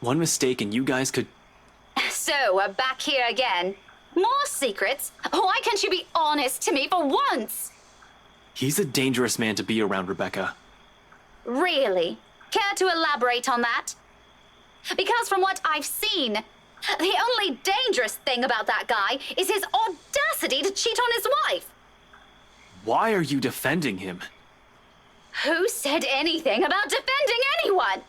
One mistake and you guys could... So, we're back here again. More secrets? Why can't you be honest to me for once? He's a dangerous man to be around, Rebecca. Really? Care to elaborate on that? Because from what I've seen, The only dangerous thing about that guy is his audacity to cheat on his wife. Why are you defending him? Who said anything about defending anyone?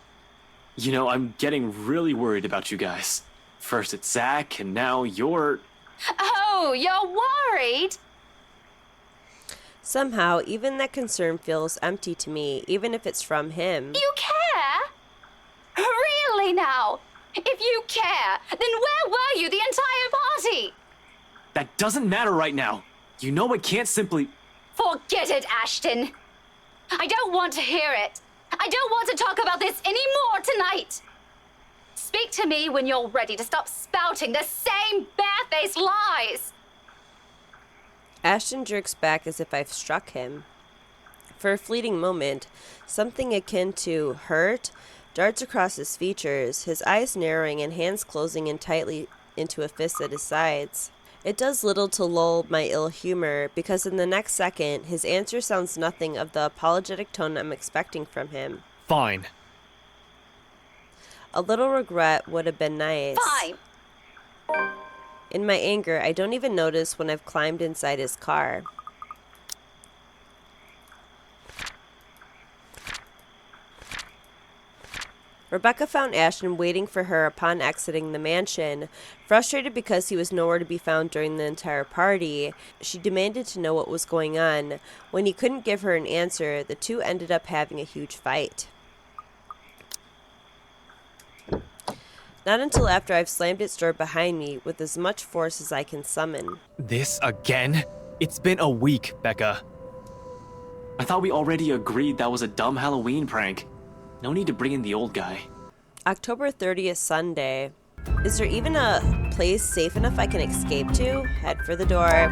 You know, I'm getting really worried about you guys. First it's Zach, and now you're... Oh, you're worried? Somehow, even that concern feels empty to me, even if it's from him. You care? Really now? If you care, then where were you the entire party? That doesn't matter right now. You know I can't simply... Forget it, Ashton. I don't want to hear it. I don't want to talk about this anymore tonight. Speak to me when you're ready to stop spouting the same barefaced lies. Ashton jerks back as if I've struck him. For a fleeting moment, something akin to hurt darts across his features, his eyes narrowing and hands closing in tightly into a fist at his sides. It does little to lull my ill humor, because in the next second, his answer sounds nothing of the apologetic tone I'm expecting from him. Fine. A little regret would have been nice. Fine. In my anger, I don't even notice when I've climbed inside his car. Rebecca found Ashton waiting for her upon exiting the mansion. Frustrated because he was nowhere to be found during the entire party, she demanded to know what was going on. When he couldn't give her an answer, the two ended up having a huge fight. Not until after I've slammed its door behind me with as much force as I can summon. This again? It's been a week, Becca. I thought we already agreed that was a dumb Halloween prank. No need to bring in the old guy. October 30th, Sunday. Is there even a place safe enough I can escape to? Head for the door.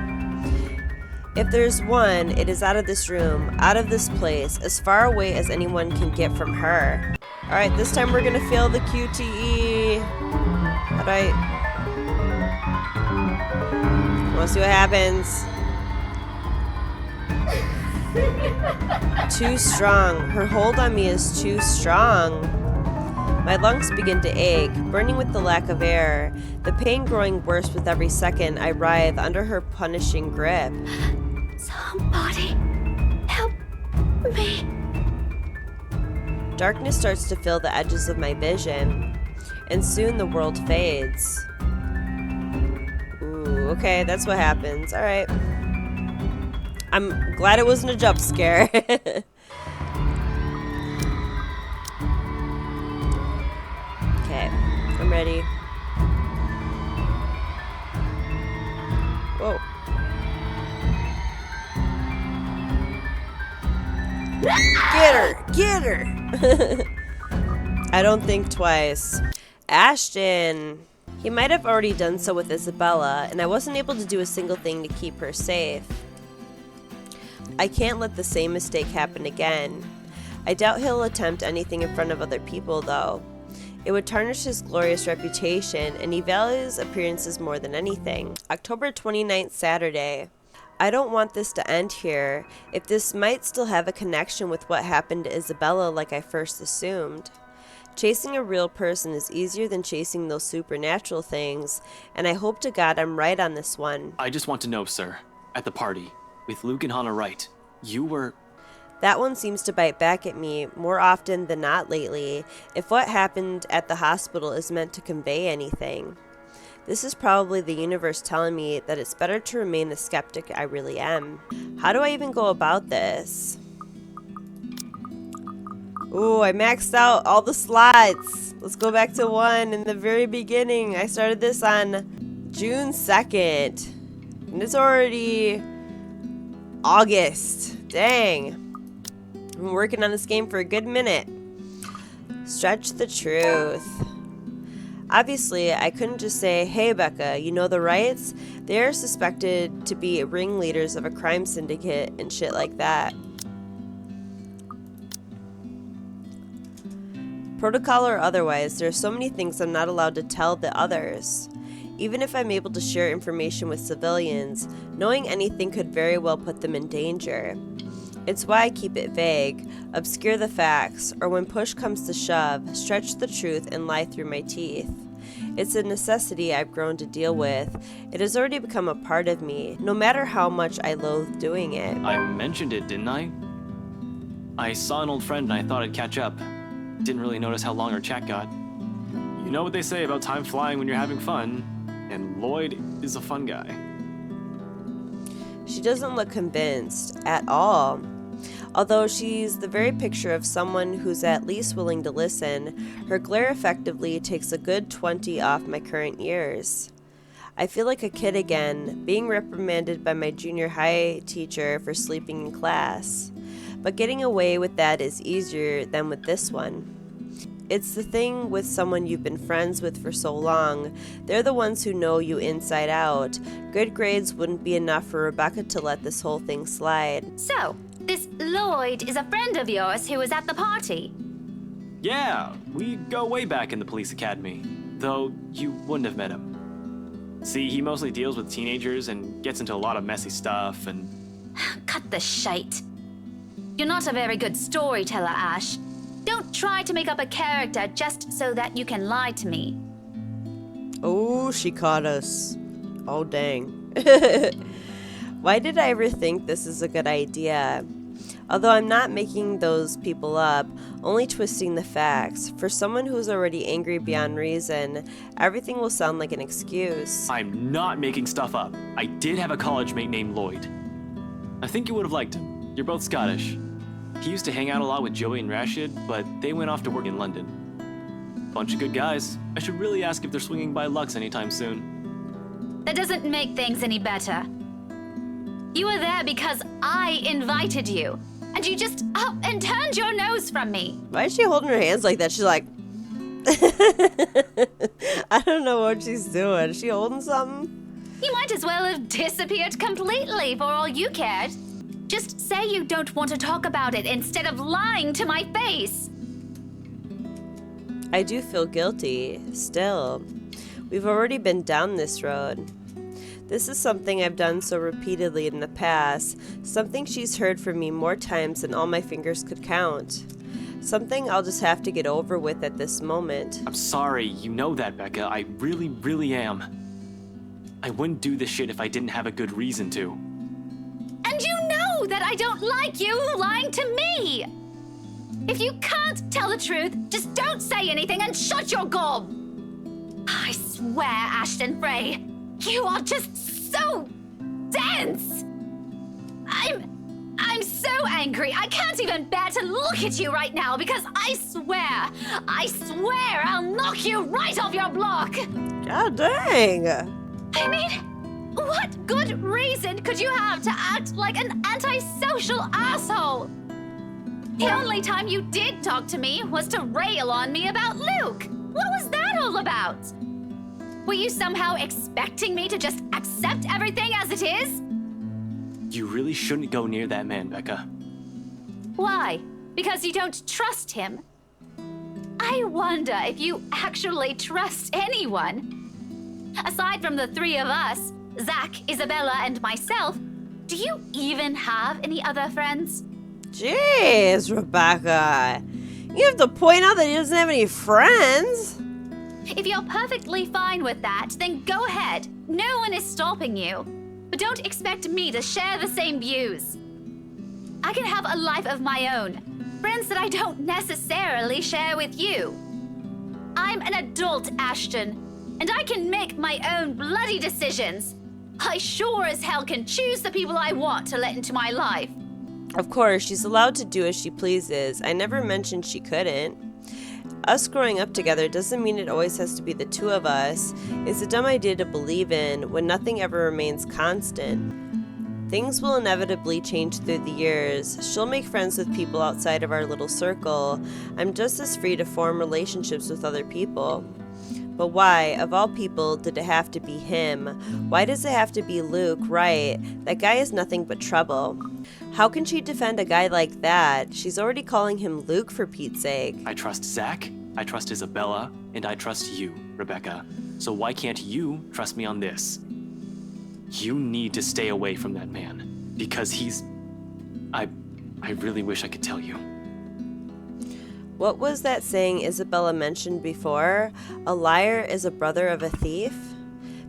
If there's one, it is out of this room, out of this place, as far away as anyone can get from her. Alright, this time we're gonna fail the QTE. How do I... Wanna see what happens? Too strong. Her hold on me is too strong. My lungs begin to ache, burning with the lack of air. The pain growing worse with every second I writhe under her punishing grip. Somebody help me. Darkness starts to fill the edges of my vision, and soon the world fades. Ooh, okay, that's what happens. Alright. I'm glad it wasn't a jump scare. Okay, I'm ready. Whoa. Get her! Get her! I don't think twice. Ashton! He might have already done so with Isabella, and I wasn't able to do a single thing to keep her safe. I can't let the same mistake happen again. I doubt he'll attempt anything in front of other people, though. It would tarnish his glorious reputation, and he values appearances more than anything. October 29th, Saturday. I don't want this to end here, if this might still have a connection with what happened to Isabella like I first assumed. Chasing a real person is easier than chasing those supernatural things, and I hope to God I'm right on this one. I just want to know, sir, at the party, with Luke and Hannah right, you were... That one seems to bite back at me more often than not lately, if what happened at the hospital is meant to convey anything. This is probably the universe telling me that it's better to remain the skeptic I really am. How do I even go about this? Ooh, I maxed out all the slots. Let's go back to one in the very beginning. I started this on June 2nd. And it's already August. Dang. I've been working on this game for a good minute. Stretch the truth. Obviously, I couldn't just say, hey Becca, you know the rights? They are suspected to be ringleaders of a crime syndicate and shit like that. Protocol or otherwise, there are so many things I'm not allowed to tell the others. Even if I'm able to share information with civilians, knowing anything could very well put them in danger. It's why I keep it vague, obscure the facts, or when push comes to shove, stretch the truth and lie through my teeth. It's a necessity I've grown to deal with. It has already become a part of me, no matter how much I loathe doing it. I mentioned it, didn't I? I saw an old friend and I thought I'd catch up. Didn't really notice how long our chat got. You know what they say about time flying when you're having fun, and Lloyd is a fun guy. She doesn't look convinced at all. Although she's the very picture of someone who's at least willing to listen, her glare effectively takes a good 20 off my current years. I feel like a kid again, being reprimanded by my junior high teacher for sleeping in class. But getting away with that is easier than with this one. It's the thing with someone you've been friends with for so long. They're the ones who know you inside out. Good grades wouldn't be enough for Rebecca to let this whole thing slide. So, this Lloyd is a friend of yours who was at the party. Yeah, we go way back in the police academy, though you wouldn't have met him. See, he mostly deals with teenagers and gets into a lot of messy stuff and... Cut the shite. You're not a very good storyteller, Ash. Don't try to make up a character just so that you can lie to me. Oh, she caught us. Oh, dang. Why did I ever think this is a good idea? Although I'm not making those people up, only twisting the facts. For someone who's already angry beyond reason, everything will sound like an excuse. I'm not making stuff up. I did have a college mate named Lloyd. I think you would have liked him. You're both Scottish. He used to hang out a lot with Joey and Rashid, but they went off to work in London. Bunch of good guys. I should really ask if they're swinging by Lux anytime soon. That doesn't make things any better. You were there because I invited you, and you just up and turned your nose from me. Why is she holding her hands like that? She's like... I don't know what she's doing. Is she holding something? You might as well have disappeared completely for all you cared. Just say you don't want to talk about it instead of lying to my face. I do feel guilty, still. We've already been down this road. This is something I've done so repeatedly in the past, something she's heard from me more times than all my fingers could count. Something I'll just have to get over with at this moment. I'm sorry, you know that, Becca. I really, really am. I wouldn't do this shit if I didn't have a good reason to. And you know that I don't like you lying to me! If you can't tell the truth, just don't say anything and shut your gob! I swear, Ashton Frey, you are just so dense! I'm so angry, I can't even bear to look at you right now because I swear I'll knock you right off your block! God dang! I mean, what good reason could you have to act like an antisocial asshole? The only time you did talk to me was to rail on me about Luke. What was that all about? Were you somehow expecting me to just accept everything as it is? You really shouldn't go near that man, Becca. Why? Because you don't trust him? I wonder if you actually trust anyone. Aside from the three of us, Zach, Isabella, and myself, do you even have any other friends? Jeez, Rebecca. You have to point out that he doesn't have any friends. If you're perfectly fine with that, then go ahead. No one is stopping you. But don't expect me to share the same views. I can have a life of my own. Friends that I don't necessarily share with you. I'm an adult, Ashton, and I can make my own bloody decisions. I sure as hell can choose the people I want to let into my life. Of course, she's allowed to do as she pleases. I never mentioned she couldn't. Us growing up together doesn't mean it always has to be the two of us. It's a dumb idea to believe in when nothing ever remains constant. Things will inevitably change through the years. She'll make friends with people outside of our little circle. I'm just as free to form relationships with other people. But why, of all people, did it have to be him? Why does it have to be Luke? Right, that guy is nothing but trouble. How can she defend a guy like that? She's already calling him Luke, for Pete's sake. I trust Zach, I trust Isabella, and I trust you, Rebecca. So why can't you trust me on this? You need to stay away from that man, because he's... I really wish I could tell you. What was that saying Isabella mentioned before? A liar is a brother of a thief?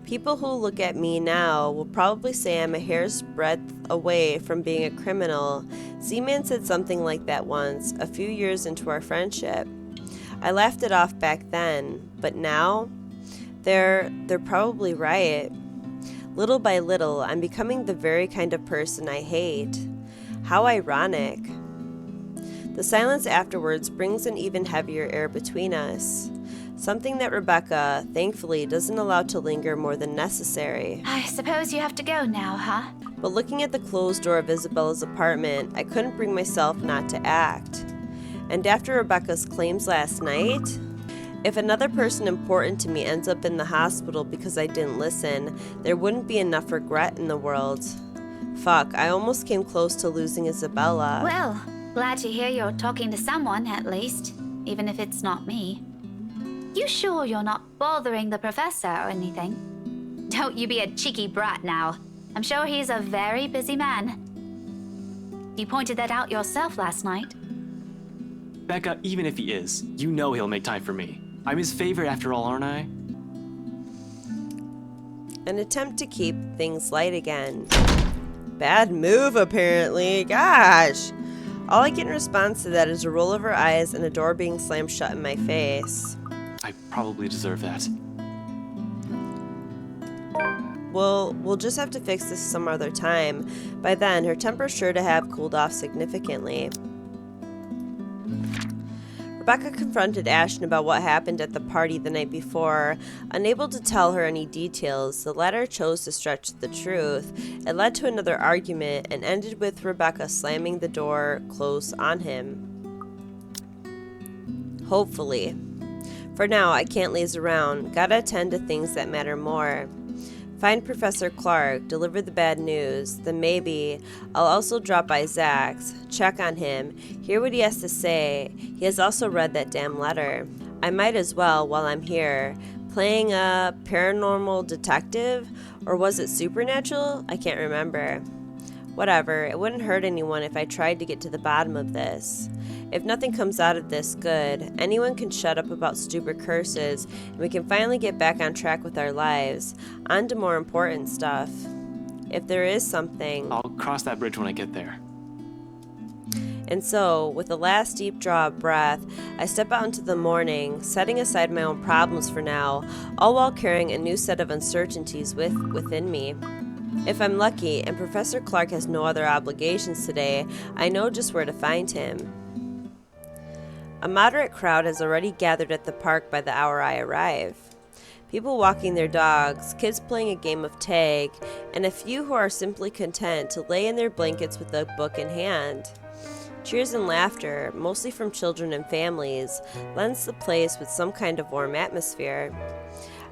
People who look at me now will probably say I'm a hair's breadth away from being a criminal. Z-Man said something like that once, a few years into our friendship. I laughed it off back then, but now? They're probably right. Little by little, I'm becoming the very kind of person I hate. How ironic. The silence afterwards brings an even heavier air between us. Something that Rebecca, thankfully, doesn't allow to linger more than necessary. I suppose you have to go now, huh? But looking at the closed door of Isabella's apartment, I couldn't bring myself not to act. And after Rebecca's claims last night, if another person important to me ends up in the hospital because I didn't listen, there wouldn't be enough regret in the world. Fuck, I almost came close to losing Isabella. Well, glad to hear you're talking to someone, at least, even if it's not me. You sure you're not bothering the professor or anything? Don't you be a cheeky brat now. I'm sure he's a very busy man. You pointed that out yourself last night. Becca, even if he is, you know he'll make time for me. I'm his favorite after all, aren't I? An attempt to keep things light again. Bad move, apparently. Gosh. All I get in response to that is a roll of her eyes and a door being slammed shut in my face. I probably deserve that. Well, we'll just have to fix this some other time. By then, her temper's sure to have cooled off significantly. Rebecca confronted Ashton about what happened at the party the night before. Unable to tell her any details, the latter chose to stretch the truth. It led to another argument and ended with Rebecca slamming the door close on him. Hopefully. For now, I can't laze around. Gotta attend to things that matter more. Find Professor Clark, deliver the bad news, then maybe I'll also drop by Zach's, check on him, hear what he has to say. He has also read that damn letter. I might as well while I'm here. Playing a paranormal detective? Or was it supernatural? I can't remember. Whatever, it wouldn't hurt anyone if I tried to get to the bottom of this. If nothing comes out of this good, anyone can shut up about stupid curses, and we can finally get back on track with our lives, on to more important stuff. If there is something... I'll cross that bridge when I get there. And so, with a last deep draw of breath, I step out into the morning, setting aside my own problems for now, all while carrying a new set of uncertainties within me. If I'm lucky, and Professor Clark has no other obligations today, I know just where to find him. A moderate crowd has already gathered at the park by the hour I arrive. People walking their dogs, kids playing a game of tag, and a few who are simply content to lay in their blankets with a book in hand. Cheers and laughter, mostly from children and families, lends the place with some kind of warm atmosphere.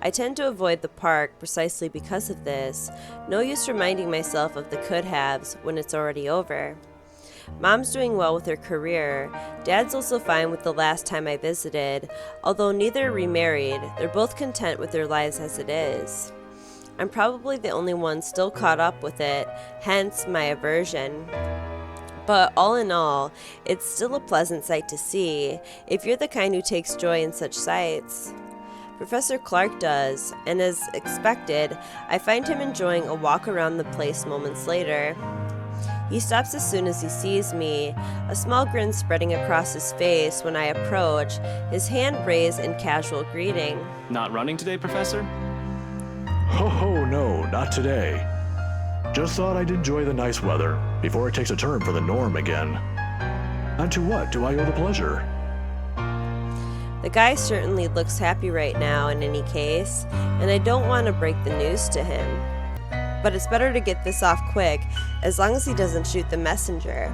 I tend to avoid the park precisely because of this. No use reminding myself of the could-haves when it's already over. Mom's doing well with her career. Dad's also fine with the last time I visited. Although neither remarried, they're both content with their lives as it is. I'm probably the only one still caught up with it, hence my aversion. But all in all, it's still a pleasant sight to see, if you're the kind who takes joy in such sights. Professor Clark does, and as expected, I find him enjoying a walk around the place moments later. He stops as soon as he sees me, a small grin spreading across his face when I approach, his hand raised in casual greeting. Not running today, Professor? Oh, no, not today. Just thought I'd enjoy the nice weather before it takes a turn for the norm again. And to what do I owe the pleasure? The guy certainly looks happy right now in any case, and I don't want to break the news to him. But it's better to get this off quick, as long as he doesn't shoot the messenger.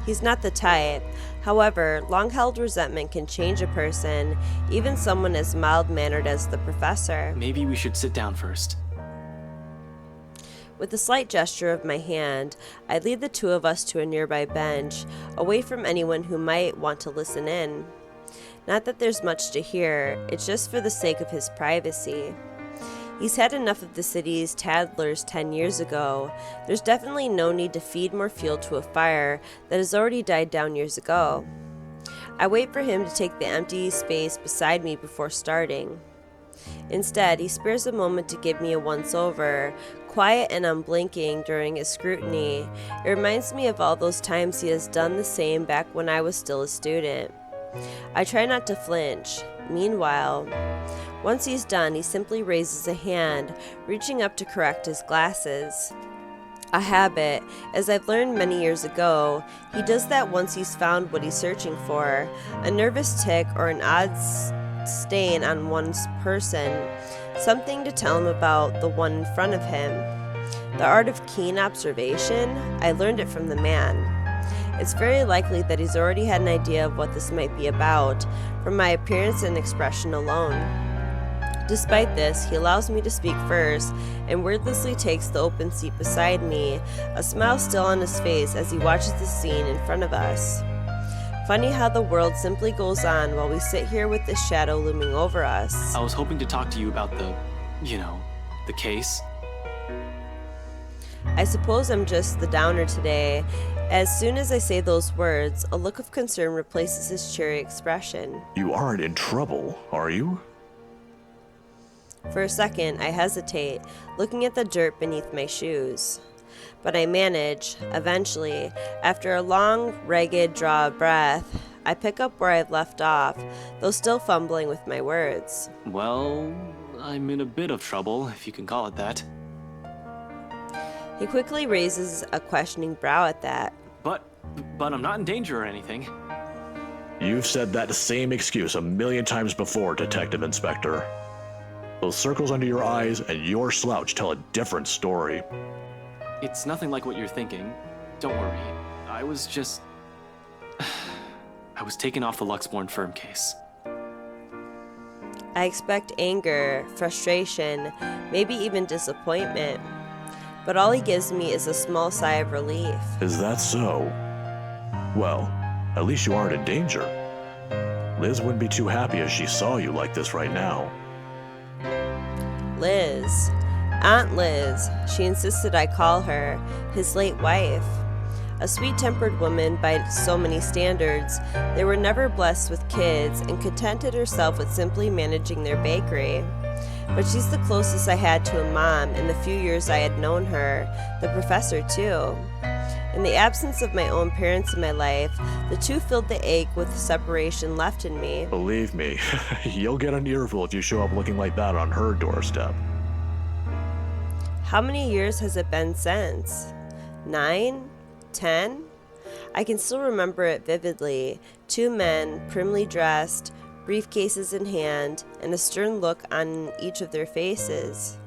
He's not the type. However, long-held resentment can change a person, even someone as mild-mannered as the professor. Maybe we should sit down first. With a slight gesture of my hand, I lead the two of us to a nearby bench, away from anyone who might want to listen in. Not that there's much to hear, it's just for the sake of his privacy. He's had enough of the city's tattlers 10 years ago. There's definitely no need to feed more fuel to a fire that has already died down years ago. I wait for him to take the empty space beside me before starting. Instead, he spares a moment to give me a once-over, quiet and unblinking during his scrutiny. It reminds me of all those times he has done the same back when I was still a student. I try not to flinch. Meanwhile, once he's done, he simply raises a hand, reaching up to correct his glasses. A habit, as I've learned many years ago. He does that once he's found what he's searching for, a nervous tic or an odd stain on one's person, something to tell him about the one in front of him. The art of keen observation, I learned it from the man. It's very likely that he's already had an idea of what this might be about, from my appearance and expression alone. Despite this, he allows me to speak first and wordlessly takes the open seat beside me, a smile still on his face as he watches the scene in front of us. Funny how the world simply goes on while we sit here with this shadow looming over us. I was hoping to talk to you about the case. I suppose I'm just the downer today. As soon as I say those words, a look of concern replaces his cheery expression. You aren't in trouble, are you? For a second, I hesitate, looking at the dirt beneath my shoes. But I manage, eventually. After a long, ragged draw of breath, I pick up where I've left off, though still fumbling with my words. Well, I'm in a bit of trouble, if you can call it that. He quickly raises a questioning brow at that. But I'm not in danger or anything. You've said that same excuse a million times before, Detective Inspector. Those circles under your eyes and your slouch tell a different story. It's nothing like what you're thinking. Don't worry. I was taken off the Luxborn firm case. I expect anger, frustration, maybe even disappointment. But all he gives me is a small sigh of relief. Is that so? Well, at least you aren't in danger. Liz wouldn't be too happy if she saw you like this right now. Liz. Aunt Liz, she insisted I call her, his late wife. A sweet-tempered woman by so many standards, they were never blessed with kids and contented herself with simply managing their bakery. But she's the closest I had to a mom in the few years I had known her, the professor too. In the absence of my own parents in my life, the two filled the ache with the separation left in me. Believe me, you'll get an earful if you show up looking like that on her doorstep. How many years has it been since? 9? 10? I can still remember it vividly. Two men, primly dressed, briefcases in hand, and a stern look on each of their faces.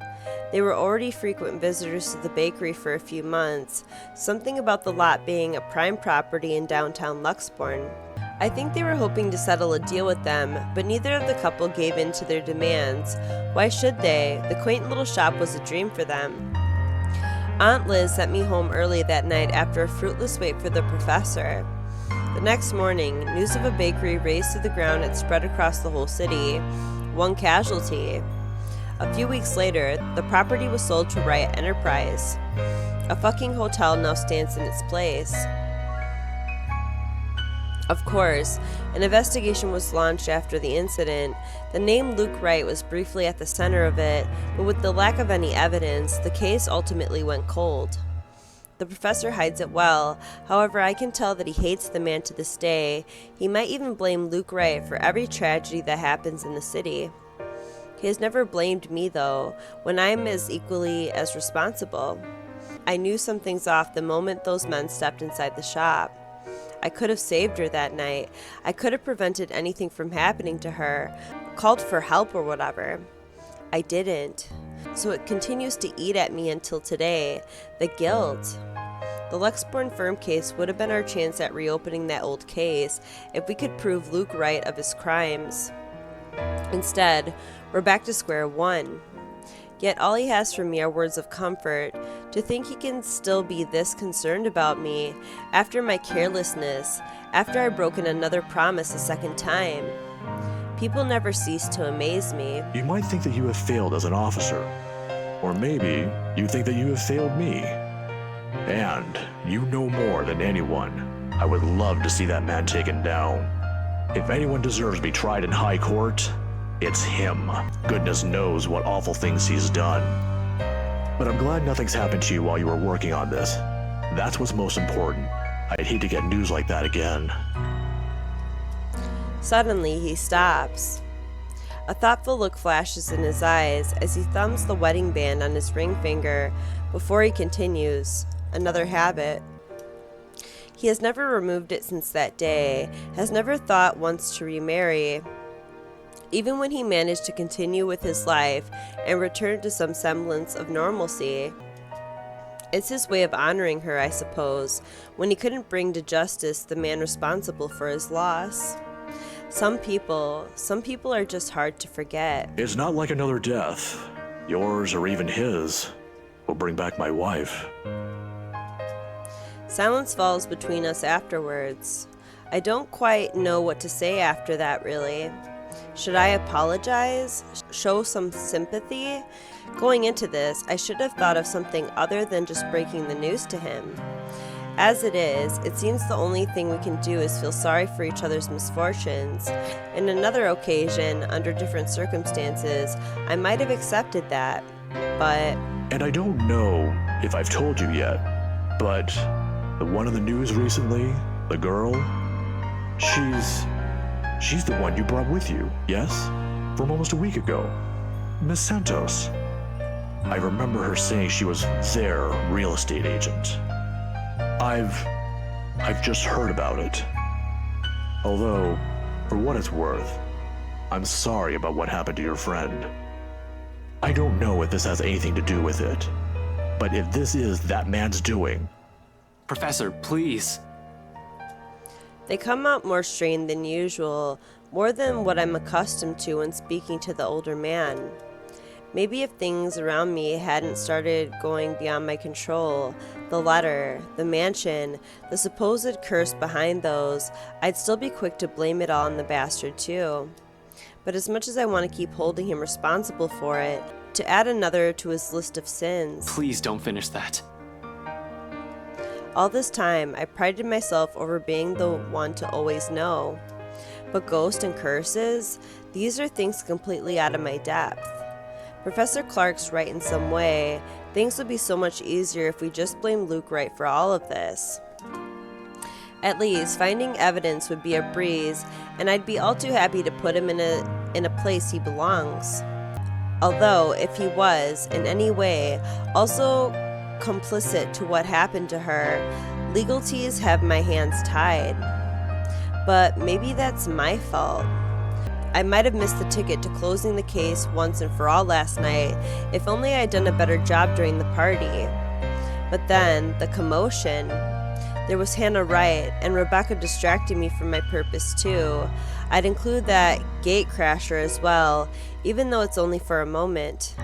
They were already frequent visitors to the bakery for a few months, something about the lot being a prime property in downtown Luxborn. I think they were hoping to settle a deal with them, but neither of the couple gave in to their demands. Why should they? The quaint little shop was a dream for them. Aunt Liz sent me home early that night after a fruitless wait for the professor. The next morning, news of a bakery razed to the ground had spread across the whole city. One casualty. A few weeks later, the property was sold to Riot Enterprise. A fucking hotel now stands in its place. Of course, an investigation was launched after the incident. The name Luke Wright was briefly at the center of it, but with the lack of any evidence, the case ultimately went cold. The professor hides it well, however I can tell that he hates the man to this day. He might even blame Luke Wright for every tragedy that happens in the city. He has never blamed me though, when I am as equally as responsible. I knew something's off the moment those men stepped inside the shop. I could have saved her that night. I could have prevented anything from happening to her, called for help or whatever. I didn't. So it continues to eat at me until today. The guilt. The Luxborn firm case would have been our chance at reopening that old case if we could prove Luke right of his crimes. Instead, we're back to square one. Yet all he has from me are words of comfort. To think he can still be this concerned about me after my carelessness, after I've broken another promise a second time. People never cease to amaze me. You might think that you have failed as an officer. Or maybe you think that you have failed me. And you know more than anyone. I would love to see that man taken down. If anyone deserves to be tried in high court, it's him. Goodness knows what awful things he's done. But I'm glad nothing's happened to you while you were working on this. That's what's most important. I'd hate to get news like that again. Suddenly, he stops. A thoughtful look flashes in his eyes as he thumbs the wedding band on his ring finger before he continues. Another habit. He has never removed it since that day, has never thought once to remarry. Even when he managed to continue with his life and return to some semblance of normalcy. It's his way of honoring her, I suppose, when he couldn't bring to justice the man responsible for his loss. Some people are just hard to forget. It's not like another death. Yours or even his will bring back my wife. Silence falls between us afterwards. I don't quite know what to say after that, really. Should I apologize? Show some sympathy? Going into this, I should have thought of something other than just breaking the news to him. As it is, it seems the only thing we can do is feel sorry for each other's misfortunes. In another occasion, under different circumstances, I might have accepted that, but... And I don't know if I've told you yet, but the one in the news recently, the girl, she's the one you brought with you, yes? From almost a week ago. Miss Santos. I remember her saying she was their real estate agent. I've just heard about it. Although, for what it's worth, I'm sorry about what happened to your friend. I don't know if this has anything to do with it, but if this is that man's doing... Professor, please. They come out more strained than usual, more than what I'm accustomed to when speaking to the older man. Maybe if things around me hadn't started going beyond my control, the letter, the mansion, the supposed curse behind those, I'd still be quick to blame it all on the bastard too. But as much as I want to keep holding him responsible for it, to add another to his list of sins. Please don't finish that. All this time, I prided myself over being the one to always know. But ghosts and curses, these are things completely out of my depth. Professor Clark's right in some way. Things would be so much easier if we just blamed Luke Wright for all of this. At least, finding evidence would be a breeze, and I'd be all too happy to put him in a place he belongs. Although, if he was, in any way, also complicit to what happened to her, legalities have my hands tied. But maybe that's my fault. I might have missed the ticket to closing the case once and for all last night, if only I'd done a better job during the party. But then, the commotion. There was Hannah Wright, and Rebecca distracting me from my purpose too. I'd include that gate crasher as well, even though it's only for a moment.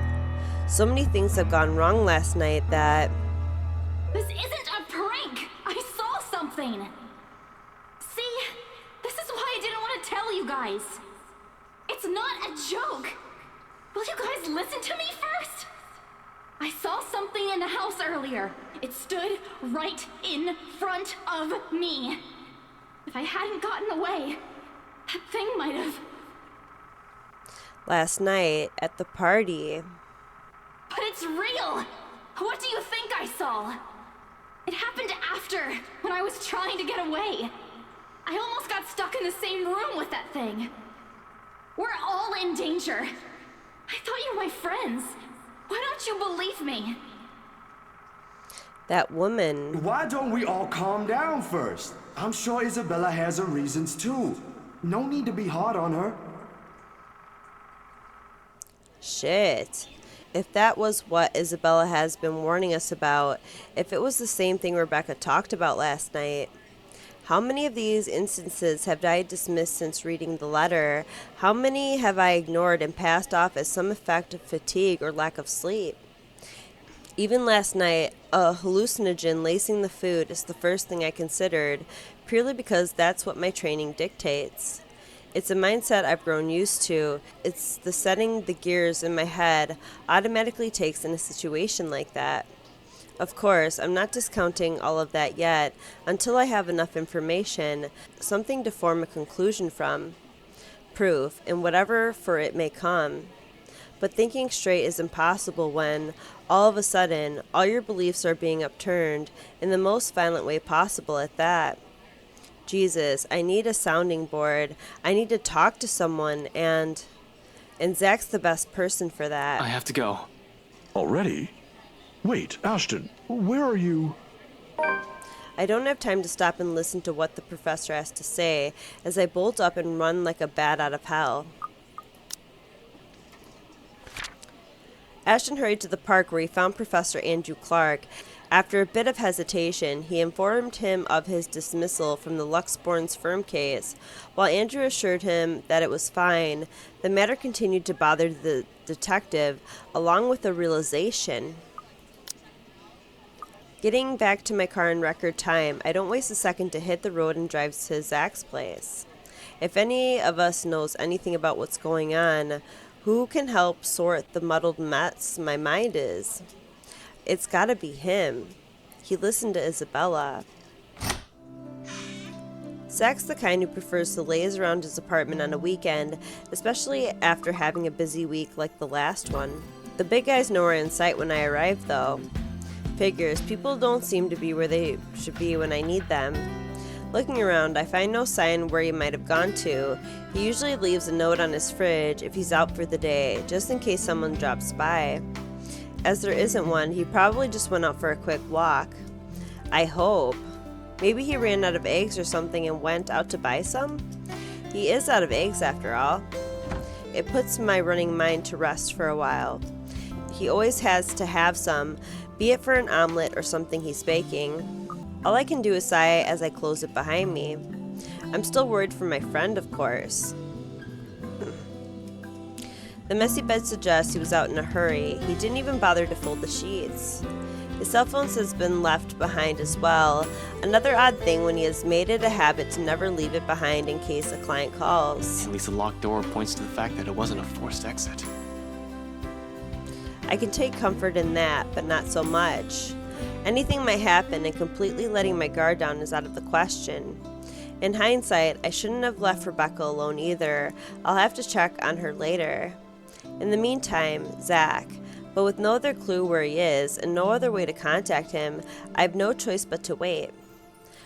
So many things have gone wrong last night that... This isn't a prank! I saw something! See? This is why I didn't want to tell you guys! It's not a joke! Will you guys listen to me first? I saw something in the house earlier. It stood right in front of me. If I hadn't gotten away, that thing might have... Last night, at the party... But it's real! What do you think I saw? It happened after, when I was trying to get away. I almost got stuck in the same room with that thing. We're all in danger. I thought you were my friends. Why don't you believe me? That woman... Why don't we all calm down first? I'm sure Isabella has her reasons too. No need to be hard on her. Shit. If that was what Isabella has been warning us about, if it was the same thing Rebecca talked about last night... How many of these instances have I dismissed since reading the letter? How many have I ignored and passed off as some effect of fatigue or lack of sleep? Even last night, a hallucinogen lacing the food is the first thing I considered, purely because that's what my training dictates. It's a mindset I've grown used to. It's the setting the gears in my head automatically takes in a situation like that. Of course, I'm not discounting all of that yet, until I have enough information, something to form a conclusion from. Proof, in whatever for it may come. But thinking straight is impossible when, all of a sudden, all your beliefs are being upturned, in the most violent way possible at that. Jesus, I need a sounding board. I need to talk to someone, and Zach's the best person for that. I have to go. Already? Wait, Ashton, where are you? I don't have time to stop and listen to what the professor has to say, as I bolt up and run like a bat out of hell. Ashton hurried to the park where he found Professor Andrew Clark. After a bit of hesitation, he informed him of his dismissal from the Luxborn's firm case. While Andrew assured him that it was fine, the matter continued to bother the detective, along with the realization. Getting back to my car in record time, I don't waste a second to hit the road and drive to Zach's place. If any of us knows anything about what's going on, who can help sort the muddled mess my mind is? It's gotta be him. He listened to Isabella. Zach's the kind who prefers to laze around his apartment on a weekend, especially after having a busy week like the last one. The big guy's nowhere in sight when I arrive, though. Figures, people don't seem to be where they should be when I need them. Looking around, I find no sign where he might have gone to. He usually leaves a note on his fridge if he's out for the day, just in case someone drops by. As there isn't one, he probably just went out for a quick walk. I hope. Maybe he ran out of eggs or something and went out to buy some? He is out of eggs after all. It puts my running mind to rest for a while. He always has to have some, be it for an omelet or something he's baking. All I can do is sigh as I close it behind me. I'm still worried for my friend, of course. The messy bed suggests he was out in a hurry. He didn't even bother to fold the sheets. His cell phone has been left behind as well. Another odd thing when he has made it a habit to never leave it behind in case a client calls. At least the locked door points to the fact that it wasn't a forced exit. I can take comfort in that, but not so much. Anything might happen, and completely letting my guard down is out of the question. In hindsight, I shouldn't have left Rebecca alone either. I'll have to check on her later. In the meantime, Zach. But with no other clue where he is, and no other way to contact him, I have no choice but to wait.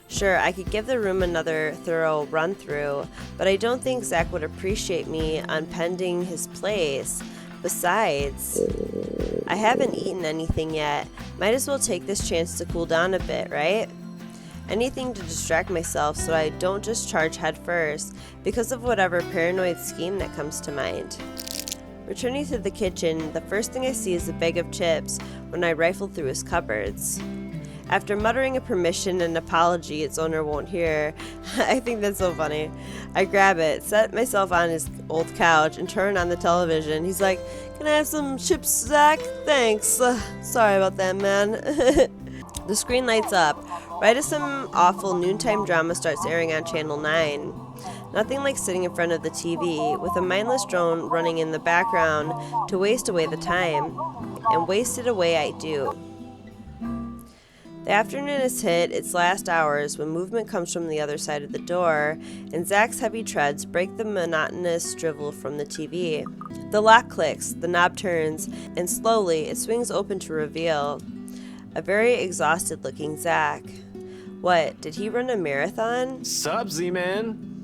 Sure, I could give the room another thorough run-through, but I don't think Zach would appreciate me unpending his place. Besides, I haven't eaten anything yet. Might as well take this chance to cool down a bit, right? Anything to distract myself so I don't just charge head first because of whatever paranoid scheme that comes to mind. Returning to the kitchen, the first thing I see is a bag of chips when I rifle through his cupboards. After muttering a permission and apology its owner won't hear, I think that's so funny. I grab it, set myself on his old couch, and turn on the television. He's like, "Can I have some chips, Zach? Thanks. Sorry about that, man." The screen lights up, right as some awful noontime drama starts airing on Channel 9. Nothing like sitting in front of the TV, with a mindless drone running in the background to waste away the time. And waste it away I do. The afternoon has hit its last hours when movement comes from the other side of the door, and Zach's heavy treads break the monotonous drivel from the TV. The lock clicks, the knob turns, and slowly it swings open to reveal a very exhausted-looking Zach. What, did he run a marathon? Sup, Z-Man?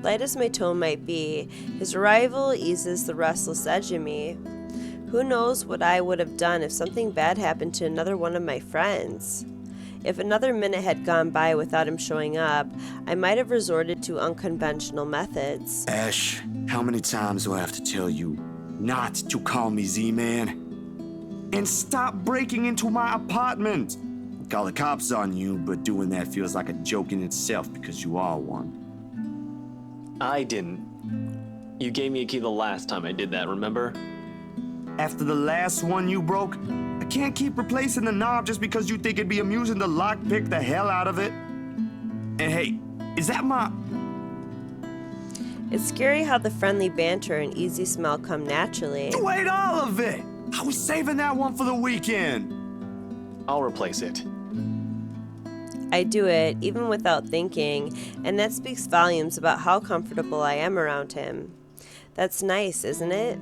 Light as my tone might be, his arrival eases the restless edge in me. Who knows what I would have done if something bad happened to another one of my friends? If another minute had gone by without him showing up, I might have resorted to unconventional methods. Ash, how many times do I have to tell you not to call me Z-Man? And stop breaking into my apartment! Call the cops on you, but doing that feels like a joke in itself because you are one. I didn't. You gave me a key the last time I did that, remember? After the last one you broke, I can't keep replacing the knob just because you think it'd be amusing to lockpick the hell out of it. And hey, is that my... It's scary how the friendly banter and easy smell come naturally. You ate all of it! I was saving that one for the weekend! I'll replace it. I do it even without thinking, and that speaks volumes about how comfortable I am around him. That's nice, isn't it?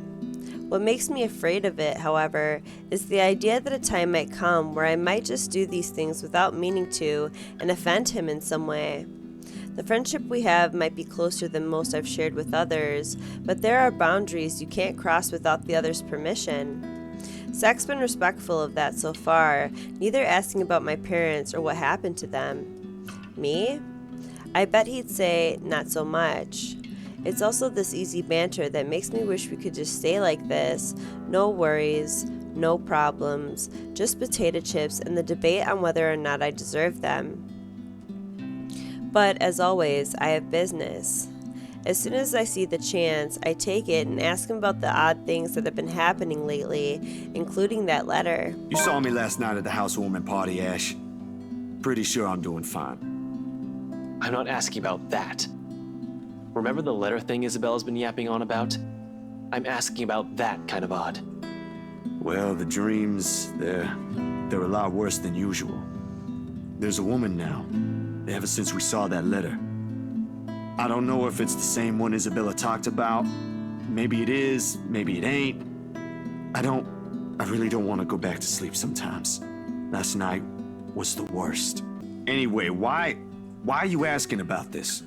What makes me afraid of it, however, is the idea that a time might come where I might just do these things without meaning to and offend him in some way. The friendship we have might be closer than most I've shared with others, but there are boundaries you can't cross without the other's permission. Zach's been respectful of that so far, neither asking about my parents or what happened to them. Me? I bet he'd say, not so much. It's also this easy banter that makes me wish we could just stay like this. No worries, no problems, just potato chips and the debate on whether or not I deserve them. But as always, I have business. As soon as I see the chance, I take it and ask him about the odd things that have been happening lately, including that letter. You saw me last night at the housewarming party, Ash. Pretty sure I'm doing fine. I'm not asking about that. Remember the letter thing Isabella's been yapping on about? I'm asking about that kind of odd. Well, the dreams, they're a lot worse than usual. There's a woman now, ever since we saw that letter. I don't know if it's the same one Isabella talked about. Maybe it is, maybe it ain't. I really don't want to go back to sleep sometimes. Last night was the worst. Anyway, why are you asking about this?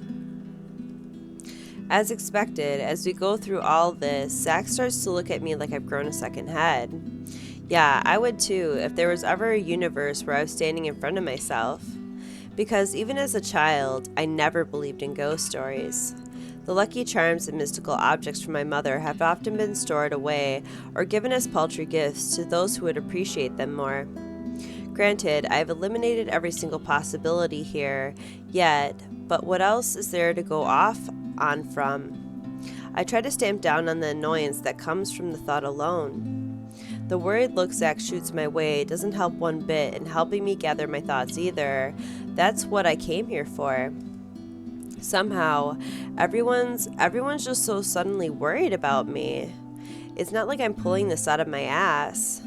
As expected, as we go through all this, Zach starts to look at me like I've grown a second head. Yeah, I would too if there was ever a universe where I was standing in front of myself. Because even as a child, I never believed in ghost stories. The lucky charms and mystical objects from my mother have often been stored away or given as paltry gifts to those who would appreciate them more. Granted, I have eliminated every single possibility here, but what else is there to go off on from? I try to stamp down on the annoyance that comes from the thought alone. The worried look Zach shoots my way doesn't help one bit in helping me gather my thoughts either. That's what I came here for. Somehow, everyone's just so suddenly worried about me. It's not like I'm pulling this out of my ass.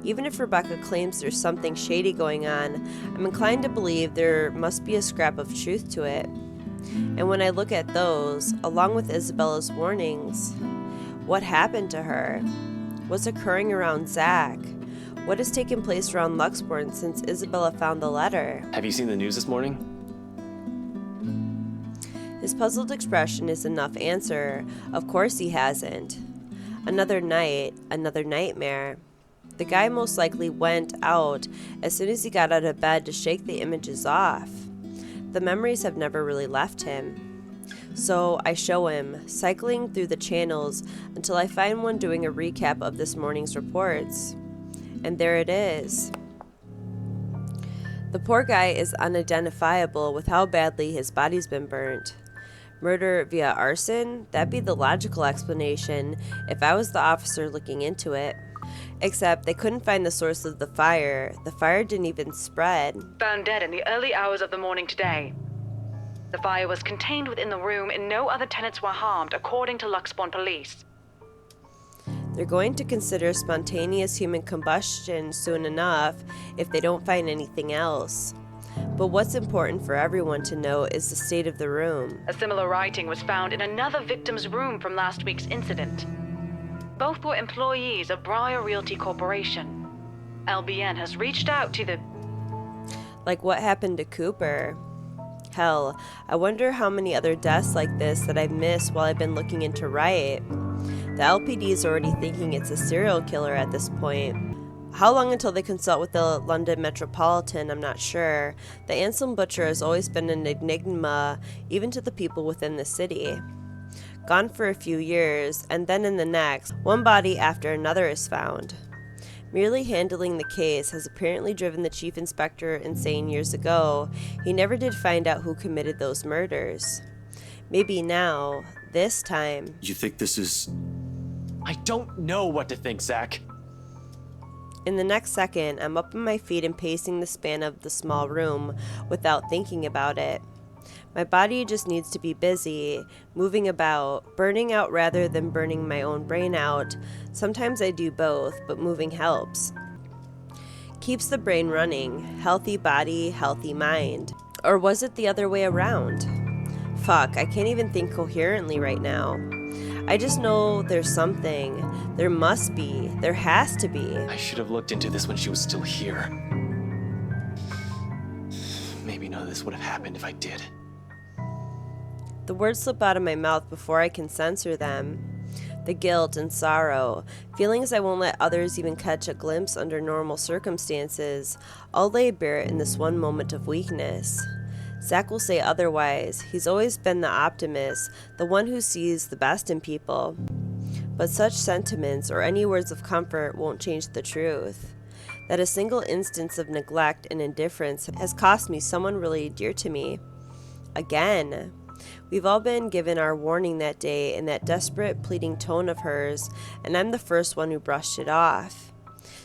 Even if Rebecca claims there's something shady going on, I'm inclined to believe there must be a scrap of truth to it. And when I look at those, along with Isabella's warnings, what happened to her? What's occurring around Zach? What has taken place around Luxborn since Isabella found the letter? Have you seen the news this morning? His puzzled expression is enough answer. Of course he hasn't. Another night, another nightmare. The guy most likely went out as soon as he got out of bed to shake the images off. The memories have never really left him. So I show him, cycling through the channels until I find one doing a recap of this morning's reports. And there it is. The poor guy is unidentifiable with how badly his body's been burnt. Murder via arson? That'd be the logical explanation if I was the officer looking into it. Except they couldn't find the source of the fire. The fire didn't even spread. Found dead in the early hours of the morning today. The fire was contained within the room and no other tenants were harmed, according to Luxborn police. They're going to consider spontaneous human combustion soon enough if they don't find anything else. But what's important for everyone to know is the state of the room. A similar writing was found in another victim's room from last week's incident. Both were employees of Briar Realty Corporation. LBN has reached out to the... Like what happened to Cooper? Hell, I wonder how many other deaths like this that I've missed while I've been looking into Riot. The LPD is already thinking it's a serial killer at this point. How long until they consult with the London Metropolitan, I'm not sure. The Anselm Butcher has always been an enigma, even to the people within the city. Gone for a few years, and then in the next, one body after another is found. Merely handling the case has apparently driven the chief inspector insane years ago. He never did find out who committed those murders. Maybe now, this time... You think this is... I don't know what to think, Zach. In the next second, I'm up on my feet and pacing the span of the small room without thinking about it. My body just needs to be busy, moving about, burning out rather than burning my own brain out. Sometimes I do both, but moving helps. Keeps the brain running. Healthy body, healthy mind. Or was it the other way around? Fuck, I can't even think coherently right now. I just know there's something. There must be. There has to be. I should have looked into this when she was still here. Maybe none of this would have happened if I did. The words slip out of my mouth before I can censor them. The guilt and sorrow, feelings I won't let others even catch a glimpse under normal circumstances, all lay bare in this one moment of weakness. Zach will say otherwise. He's always been the optimist, the one who sees the best in people. But such sentiments or any words of comfort won't change the truth. That a single instance of neglect and indifference has cost me someone really dear to me. Again. We've all been given our warning that day in that desperate, pleading tone of hers, and I'm the first one who brushed it off.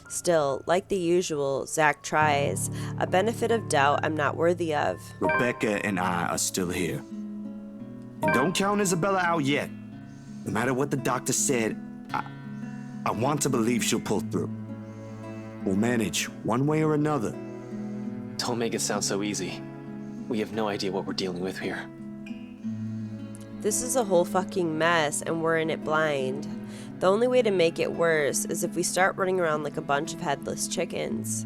Still, like the usual, Zach tries, a benefit of doubt I'm not worthy of. Rebecca and I are still here. And don't count Isabella out yet. No matter what the doctor said, I want to believe she'll pull through. We'll manage, one way or another. Don't make it sound so easy. We have no idea what we're dealing with here. This is a whole fucking mess, and we're in it blind. The only way to make it worse is if we start running around like a bunch of headless chickens.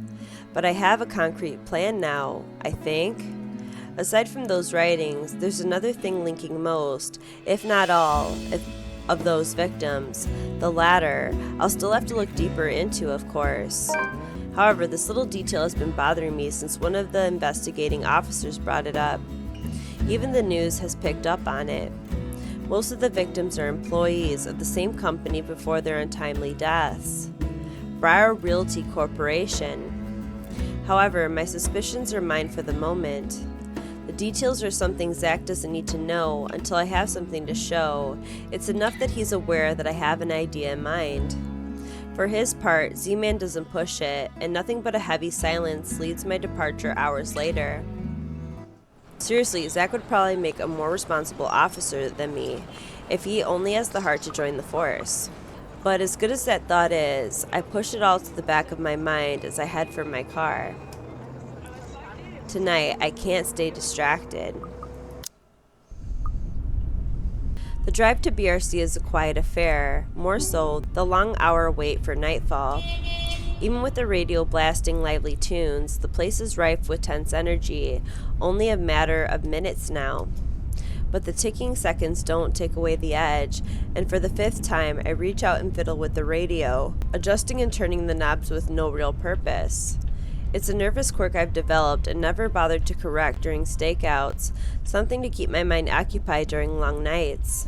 But I have a concrete plan now, I think. Aside from those writings, there's another thing linking most, if not all, of those victims. The latter, I'll still have to look deeper into, of course. However, this little detail has been bothering me since one of the investigating officers brought it up. Even the news has picked up on it. Most of the victims are employees of the same company before their untimely deaths, Briar Realty Corporation. However, my suspicions are mine for the moment. The details are something Zach doesn't need to know until I have something to show. It's enough that he's aware that I have an idea in mind. For his part, Z-Man doesn't push it, and nothing but a heavy silence leads my departure hours later. Seriously, Zach would probably make a more responsible officer than me if he only has the heart to join the force. But as good as that thought is, I push it all to the back of my mind as I head for my car. Tonight, I can't stay distracted. The drive to BRC is a quiet affair, more so the long hour wait for nightfall. Even with the radio blasting lively tunes, the place is rife with tense energy, only a matter of minutes now. But the ticking seconds don't take away the edge, and for the 5th time I reach out and fiddle with the radio, adjusting and turning the knobs with no real purpose. It's a nervous quirk I've developed and never bothered to correct during stakeouts, something to keep my mind occupied during long nights.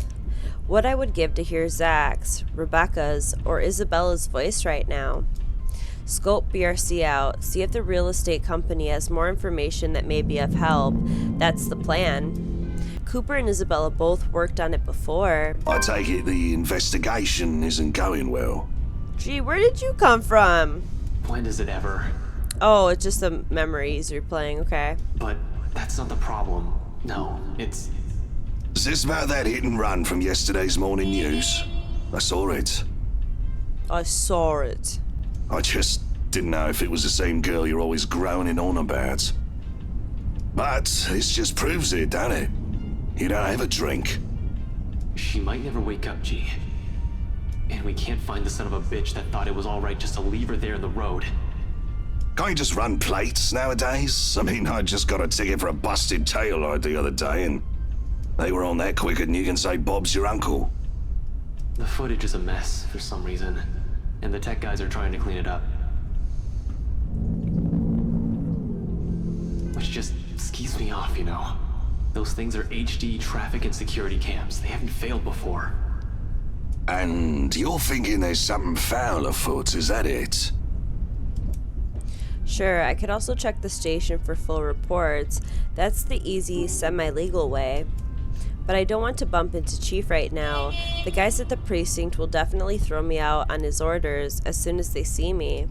What I would give to hear Zach's, Rebecca's, or Isabella's voice right now. Scope BRC out, see if the real estate company has more information that may be of help. That's the plan. Cooper and Isabella both worked on it before. I take it the investigation isn't going well. Gee, where did you come from? When does it ever? Oh, it's just the memories you're playing, okay. But that's not the problem. No, it's... Is this about that hit and run from yesterday's morning news? I saw it. I saw it. I just didn't know if it was the same girl you're always groaning on about. But this just proves it, doesn't it? You don't have a drink. She might never wake up, G. And we can't find the son of a bitch that thought it was alright just to leave her there in the road. Can't you just run plates nowadays? I mean, I just got a ticket for a busted taillight the other day, and they were on that quicker than you can say Bob's your uncle. The footage is a mess for some reason, and the tech guys are trying to clean it up. Which just skews me off, you know. Those things are HD traffic and security cams. They haven't failed before. And you're thinking there's something foul afoot, is that it? Sure, I could also check the station for full reports. That's the easy, semi-legal way. But I don't want to bump into Chief right now. The guys at the precinct will definitely throw me out on his orders as soon as they see me.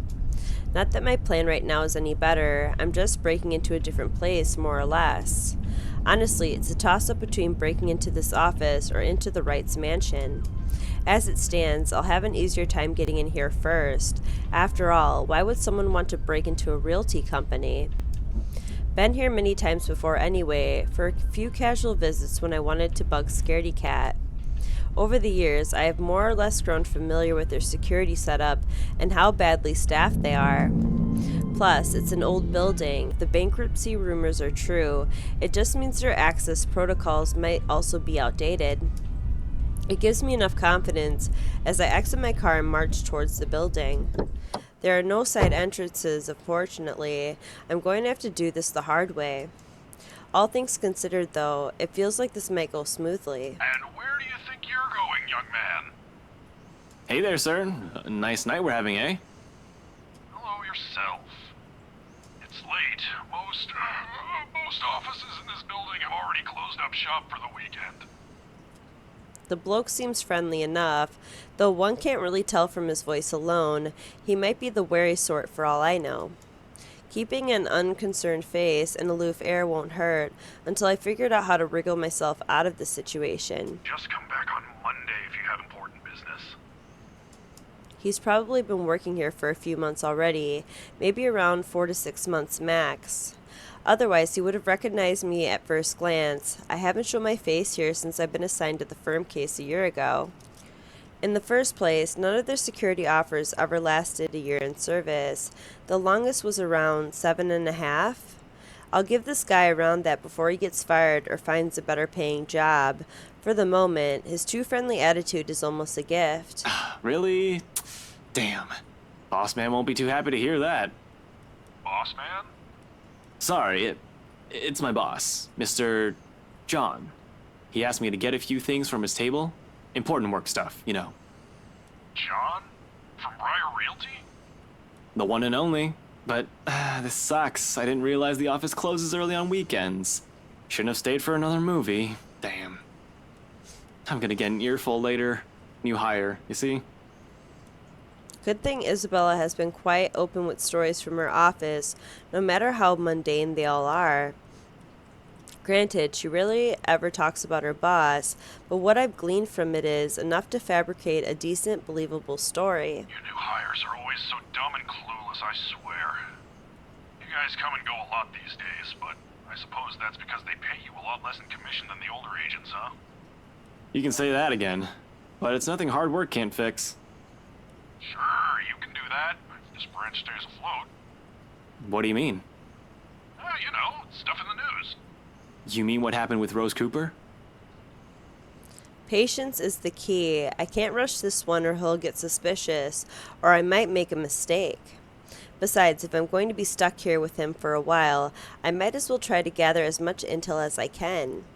Not that my plan right now is any better. I'm just breaking into a different place, more or less. Honestly, it's a toss-up between breaking into this office or into the Wright's mansion. As it stands, I'll have an easier time getting in here first. After all, why would someone want to break into a realty company? Been here many times before anyway, for a few casual visits when I wanted to bug Scaredy Cat. Over the years, I have more or less grown familiar with their security setup and how badly staffed they are. Plus, it's an old building. If the bankruptcy rumors are true, it just means their access protocols might also be outdated. It gives me enough confidence as I exit my car and march towards the building. There are no side entrances, unfortunately. I'm going to have to do this the hard way. All things considered, though, it feels like this might go smoothly. And where do you think you're going, young man? Hey there, sir. A nice night we're having, eh? Hello yourself. It's late. Most offices in this building have already closed up shop for the weekend. The bloke seems friendly enough, though one can't really tell from his voice alone. He might be the wary sort for all I know. Keeping an unconcerned face and aloof air won't hurt until I figured out how to wriggle myself out of the situation. Just come back on Monday if you have important business. He's probably been working here for a few months already, maybe around 4 to 6 months max. Otherwise, he would have recognized me at first glance. I haven't shown my face here since I've been assigned to the firm case a year ago. In the first place, none of their security offers ever lasted a year in service. The longest was around 7.5. I'll give this guy around that before he gets fired or finds a better paying job. For the moment, his too friendly attitude is almost a gift. Really? Damn. Boss man won't be too happy to hear that. Boss man? Sorry, it's my boss, Mr. John. He asked me to get a few things from his table. Important work stuff, you know. John? From Briar Realty? The one and only. But this sucks. I didn't realize the office closes early on weekends. Shouldn't have stayed for another movie. Damn. I'm gonna get an earful later. New hire, you see? Good thing Isabella has been quite open with stories from her office, no matter how mundane they all are. Granted, she rarely ever talks about her boss, but what I've gleaned from it is enough to fabricate a decent, believable story. You new hires are always so dumb and clueless, I swear. You guys come and go a lot these days, but I suppose that's because they pay you a lot less in commission than the older agents, huh? You can say that again. But it's nothing hard work can't fix. Sure, you can do that, if this branch stays afloat. What do you mean? You know, stuff in the news. You mean what happened with Rose Cooper? Patience is the key. I can't rush this one or he'll get suspicious, or I might make a mistake. Besides, if I'm going to be stuck here with him for a while, I might as well try to gather as much intel as I can.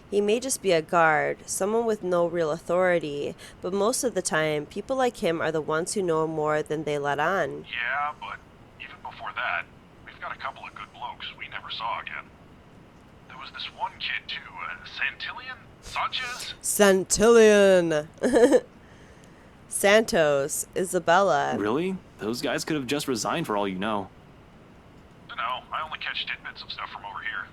He may just be a guard, someone with no real authority, but most of the time, people like him are the ones who know more than they let on. Yeah, but even before that, we've got a couple of good blokes we never saw again. There was this one kid, too, Santillion? Sanchez? Santillion! Santos, Isabella. Really? Those guys could have just resigned for all you know. Dunno, I only catch tidbits of stuff from over here.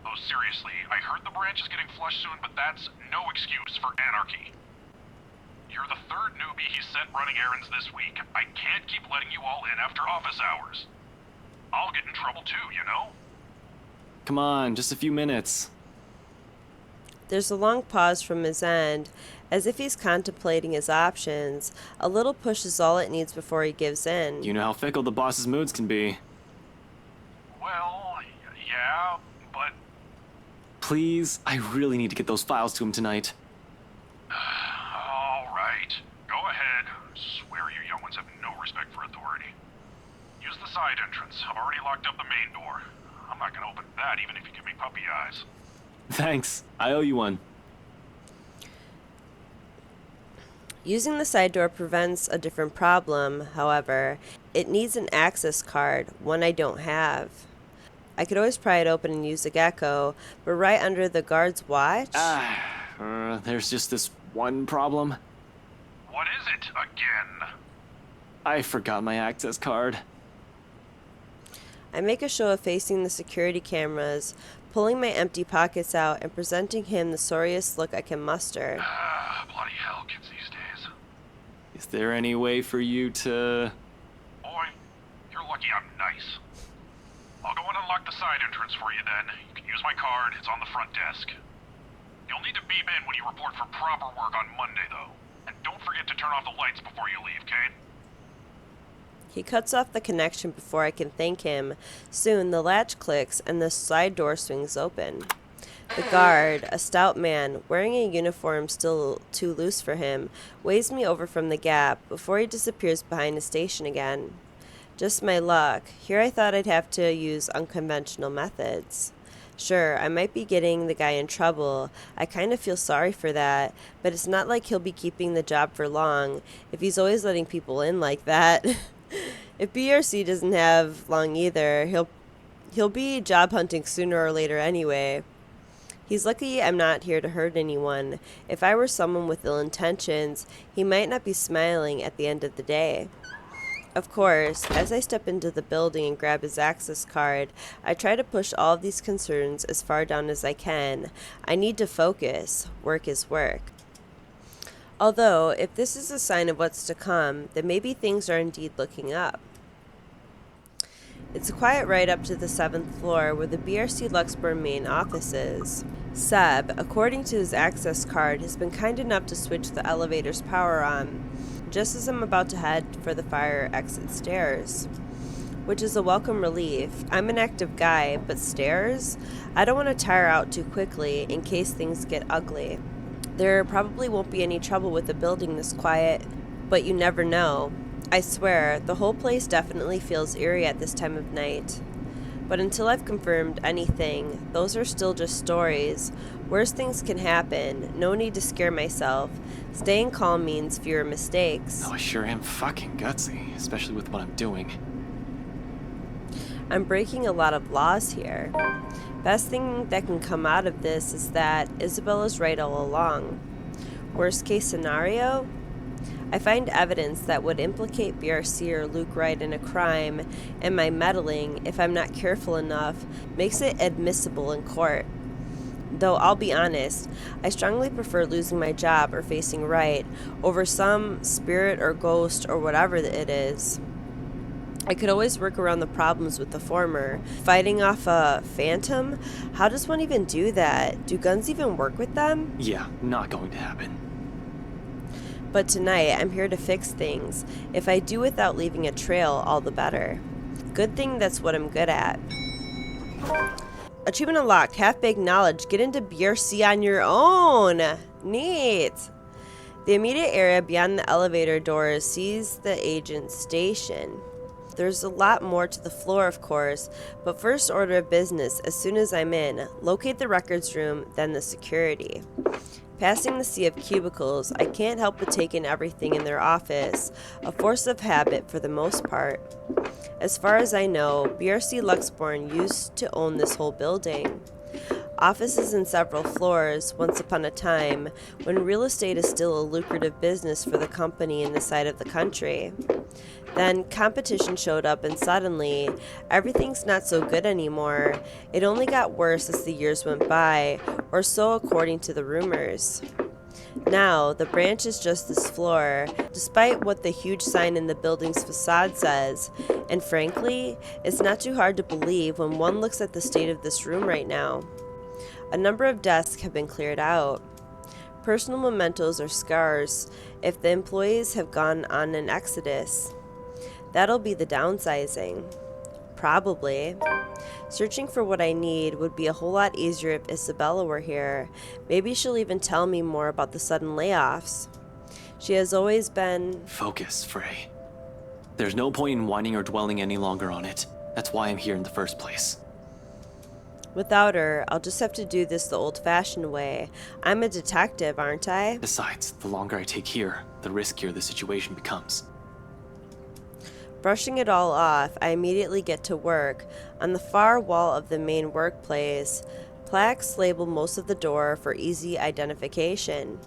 Though seriously, I heard the branch is getting flushed soon, but that's no excuse for anarchy. You're the third newbie he's sent running errands this week. I can't keep letting you all in after office hours. I'll get in trouble too, you know? Come on, just a few minutes. There's a long pause from his end, as if he's contemplating his options. A little push is all it needs before he gives in. You know how fickle the boss's moods can be. Well, yeah, but... Please, I really need to get those files to him tonight. All right, go ahead. Swear you young ones have no respect for authority. Use the side entrance. I've already locked up the main door. I'm not gonna open that even if you give me puppy eyes. Thanks. I owe you one. Using the side door prevents a different problem, however. It needs an access card, one I don't have. I could always pry it open and use the gecko, but right under the guard's watch? There's just this one problem. What is it again? I forgot my access card. I make a show of facing the security cameras, pulling my empty pockets out and presenting him the sorriest look I can muster. Bloody hell, kids these days. Is there any way for you to... Boy, you're lucky I'm nice. I'll go and unlock the side entrance for you then. You can use my card, it's on the front desk. You'll need to beep in when you report for proper work on Monday, though. And don't forget to turn off the lights before you leave, Kate? He cuts off the connection before I can thank him. Soon, the latch clicks and the side door swings open. The guard, a stout man, wearing a uniform still too loose for him, waves me over from the gap before he disappears behind a station again. Just my luck. Here I thought I'd have to use unconventional methods. Sure, I might be getting the guy in trouble. I kind of feel sorry for that, but it's not like he'll be keeping the job for long if he's always letting people in like that. If BRC doesn't have long either, he'll be job hunting sooner or later anyway. He's lucky I'm not here to hurt anyone. If I were someone with ill intentions, he might not be smiling at the end of the day. Of course, as I step into the building and grab his access card, I try to push all of these concerns as far down as I can. I need to focus. Work is work. Although, if this is a sign of what's to come, then maybe things are indeed looking up. It's a quiet ride up to the 7th floor where the BRC Luxburn main office is. Seb, according to his access card, has been kind enough to switch the elevator's power on, just as I'm about to head for the fire exit stairs, which is a welcome relief. I'm an active guy, but stairs? I don't want to tire out too quickly in case things get ugly. There probably won't be any trouble with the building this quiet, but you never know. I swear, the whole place definitely feels eerie at this time of night. But until I've confirmed anything, those are still just stories. Worse things can happen. No need to scare myself. Staying calm means fewer mistakes. Oh, I sure am fucking gutsy, especially with what I'm doing. I'm breaking a lot of laws here. Best thing that can come out of this is that Isabella's right all along. Worst case scenario? I find evidence that would implicate BRC or Luke Wright in a crime, and my meddling, if I'm not careful enough, makes it admissible in court. Though I'll be honest, I strongly prefer losing my job or facing Wright over some spirit or ghost or whatever it is. I could always work around the problems with the former. Fighting off a phantom? How does one even do that? Do guns even work with them? Yeah, not going to happen. But tonight, I'm here to fix things. If I do without leaving a trail, all the better. Good thing that's what I'm good at. Achievement unlocked. Half-baked knowledge. Get into BRC on your own. Neat. The immediate area beyond the elevator doors sees the agent's station. There's a lot more to the floor, of course, but first order of business as soon as I'm in, locate the records room, then the security. Passing the sea of cubicles, I can't help but take in everything in their office, a force of habit for the most part. As far as I know, BRC Luxburn used to own this whole building. Offices in several floors, once upon a time, when real estate is still a lucrative business for the company in this side of the country. Then competition showed up and suddenly, everything's not so good anymore. It only got worse as the years went by, or so according to the rumors. Now, the branch is just this floor, despite what the huge sign in the building's facade says, and frankly, it's not too hard to believe when one looks at the state of this room right now. A number of desks have been cleared out. Personal mementos or scars if the employees have gone on an exodus. That'll be the downsizing. Probably. Searching for what I need would be a whole lot easier if Isabella were here. Maybe she'll even tell me more about the sudden layoffs. She has always been... Focus, Frey. There's no point in whining or dwelling any longer on it. That's why I'm here in the first place. Without her, I'll just have to do this the old-fashioned way. I'm a detective, aren't I? Besides, the longer I take here, the riskier the situation becomes. Brushing it all off, I immediately get to work. On the far wall of the main workplace, plaques label most of the door for easy identification.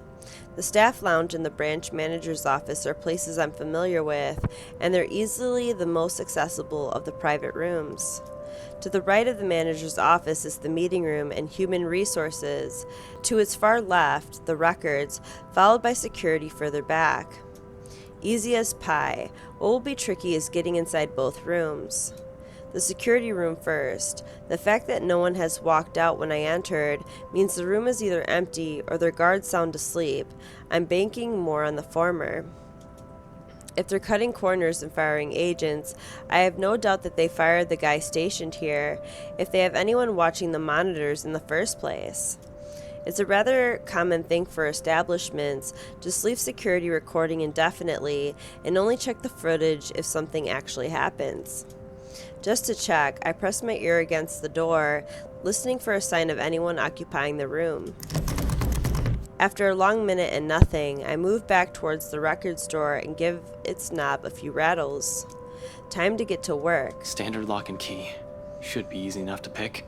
The staff lounge and the branch manager's office are places I'm familiar with, and they're easily the most accessible of the private rooms. To the right of the manager's office is the meeting room and human resources. To its far left, the records, followed by security further back. Easy as pie. What will be tricky is getting inside both rooms. The security room first. The fact that no one has walked out when I entered means the room is either empty or their guards sound asleep. I'm banking more on the former. If they're cutting corners and firing agents, I have no doubt that they fired the guy stationed here, if they have anyone watching the monitors in the first place. It's a rather common thing for establishments to leave security recording indefinitely and only check the footage if something actually happens. Just to check, I press my ear against the door, listening for a sign of anyone occupying the room. After a long minute and nothing, I move back towards the record store and give its knob a few rattles. Time to get to work. Standard lock and key. Should be easy enough to pick.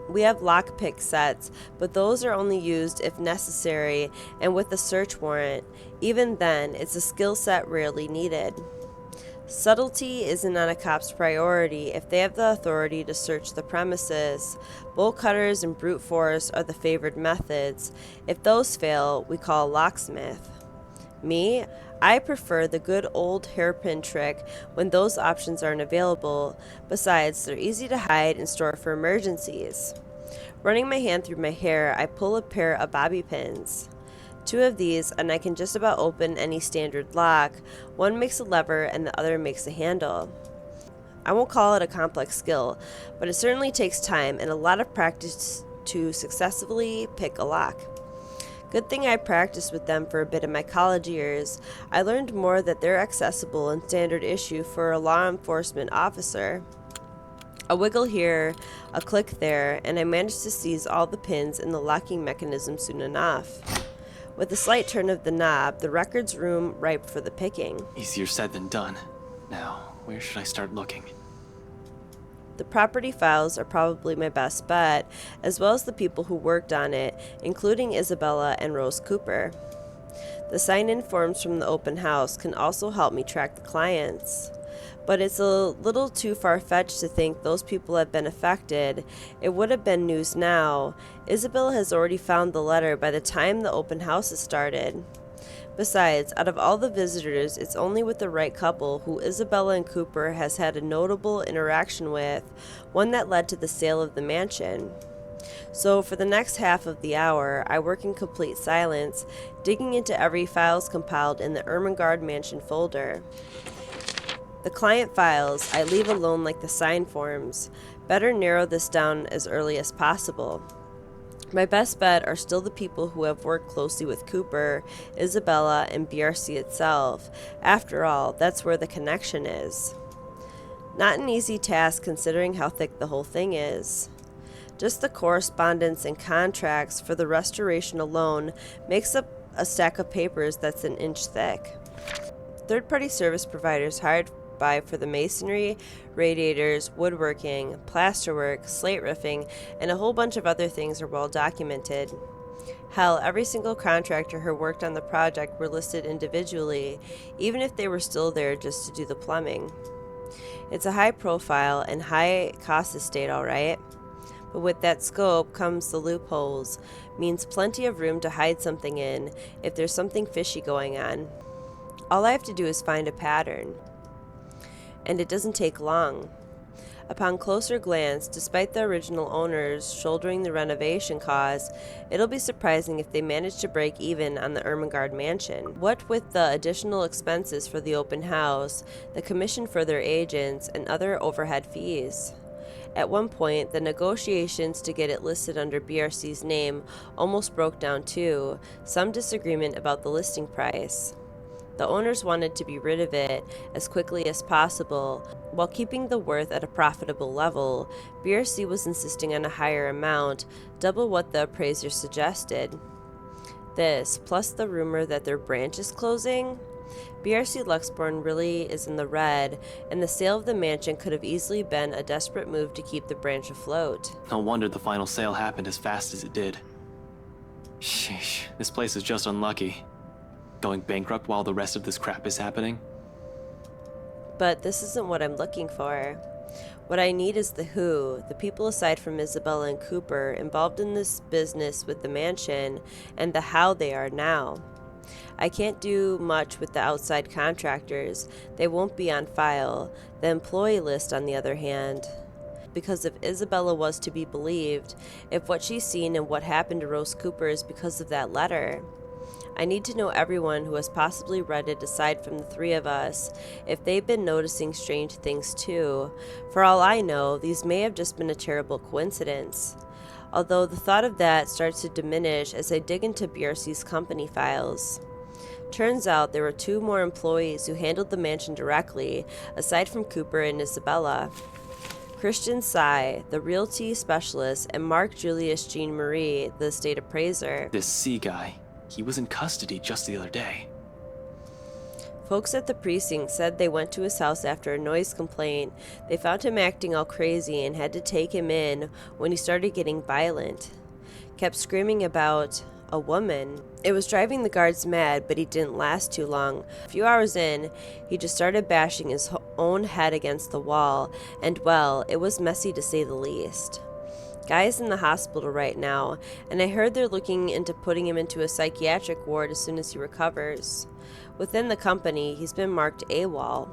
We have lockpick sets, but those are only used if necessary and with a search warrant. Even then, it's a skill set rarely needed. Subtlety isn't on a cop's priority if they have the authority to search the premises. Bolt cutters and brute force are the favored methods. If those fail, we call a locksmith. Me, I prefer the good old hairpin trick when those options aren't available. Besides, they're easy to hide and store for emergencies. Running my hand through my hair, I pull a pair of bobby pins. 2 of these, and I can just about open any standard lock. One makes a lever and the other makes a handle. I won't call it a complex skill, but it certainly takes time and a lot of practice to successfully pick a lock. Good thing I practiced with them for a bit in my college years. I learned more that they're accessible and standard issue for a law enforcement officer. A wiggle here, a click there, and I managed to seize all the pins in the locking mechanism soon enough. With a slight turn of the knob, the records room ripe for the picking. Easier said than done. Now, where should I start looking? The property files are probably my best bet, as well as the people who worked on it, including Isabella and Rose Cooper. The sign-in forms from the open house can also help me track the clients. But it's a little too far-fetched to think those people have been affected. It would have been news now. Isabella has already found the letter by the time the open house has started. Besides, out of all the visitors, it's only with the right couple who Isabella and Cooper has had a notable interaction with, one that led to the sale of the mansion. So for the next half of the hour, I work in complete silence, digging into every files compiled in the Ermengarde Mansion folder. The client files I leave alone like the sign forms. Better narrow this down as early as possible. My best bet are still the people who have worked closely with Cooper, Isabella, and BRC itself. After all, that's where the connection is. Not an easy task considering how thick the whole thing is. Just the correspondence and contracts for the restoration alone makes up a stack of papers that's an inch thick. Third-party service providers hired by for the masonry, radiators, woodworking, plasterwork, slate roofing, and a whole bunch of other things are well documented. Hell, every single contractor who worked on the project were listed individually, even if they were still there just to do the plumbing. It's a high profile and high cost estate, alright? But with that scope comes the loopholes, means plenty of room to hide something in if there's something fishy going on. All I have to do is find a pattern. And it doesn't take long. Upon closer glance, despite the original owners shouldering the renovation costs, it'll be surprising if they manage to break even on the Ermengarde mansion. What with the additional expenses for the open house, the commission for their agents, and other overhead fees. At one point, the negotiations to get it listed under BRC's name almost broke down too, some disagreement about the listing price. The owners wanted to be rid of it as quickly as possible, while keeping the worth at a profitable level. BRC was insisting on a higher amount, double what the appraiser suggested. This, plus the rumor that their branch is closing. BRC Luxborn really is in the red, and the sale of the mansion could have easily been a desperate move to keep the branch afloat. No wonder the final sale happened as fast as it did. Sheesh, this place is just unlucky. Going bankrupt while the rest of this crap is happening? But this isn't what I'm looking for. What I need is the who, the people aside from Isabella and Cooper involved in this business with the mansion, and the how they are now. I can't do much with the outside contractors. They won't be on file. The employee list, on the other hand. Because if Isabella was to be believed, if what she's seen and what happened to Rose Cooper is because of that letter, I need to know everyone who has possibly read it aside from the three of us, if they've been noticing strange things too. For all I know, these may have just been a terrible coincidence. Although the thought of that starts to diminish as I dig into BRC's company files. Turns out there were 2 more employees who handled the mansion directly, aside from Cooper and Isabella. Christian Sy, the realty specialist, and Mark Julius Jean Marie, the estate appraiser. This C guy, he was in custody just the other day. Folks at the precinct said they went to his house after a noise complaint. They found him acting all crazy and had to take him in when he started getting violent. Kept screaming about a woman. It was driving the guards mad, but he didn't last too long. A few hours in, he just started bashing his own head against the wall, and well, it was messy to say the least. Guy's in the hospital right now, and I heard they're looking into putting him into a psychiatric ward as soon as he recovers. Within the company, he's been marked AWOL.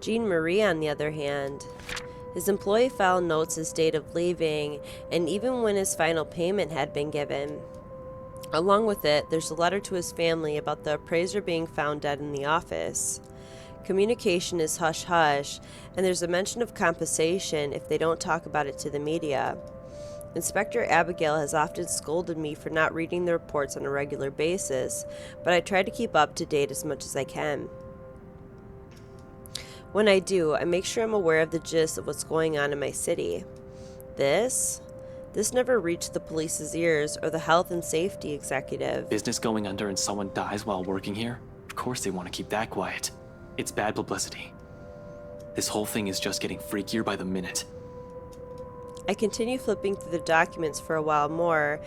Jean Marie, on the other hand, his employee file notes his date of leaving, and even when his final payment had been given. Along with it, there's a letter to his family about the appraiser being found dead in the office. Communication is hush-hush, and there's a mention of compensation if they don't talk about it to the media. Inspector Abigail has often scolded me for not reading the reports on a regular basis, but I try to keep up to date as much as I can. When I do, I make sure I'm aware of the gist of what's going on in my city. This never reached the police's ears or the health and safety executive. Business going under and someone dies while working here? Of course they want to keep that quiet. It's bad publicity. This whole thing is just getting freakier by the minute. I continue flipping through the documents for a while more.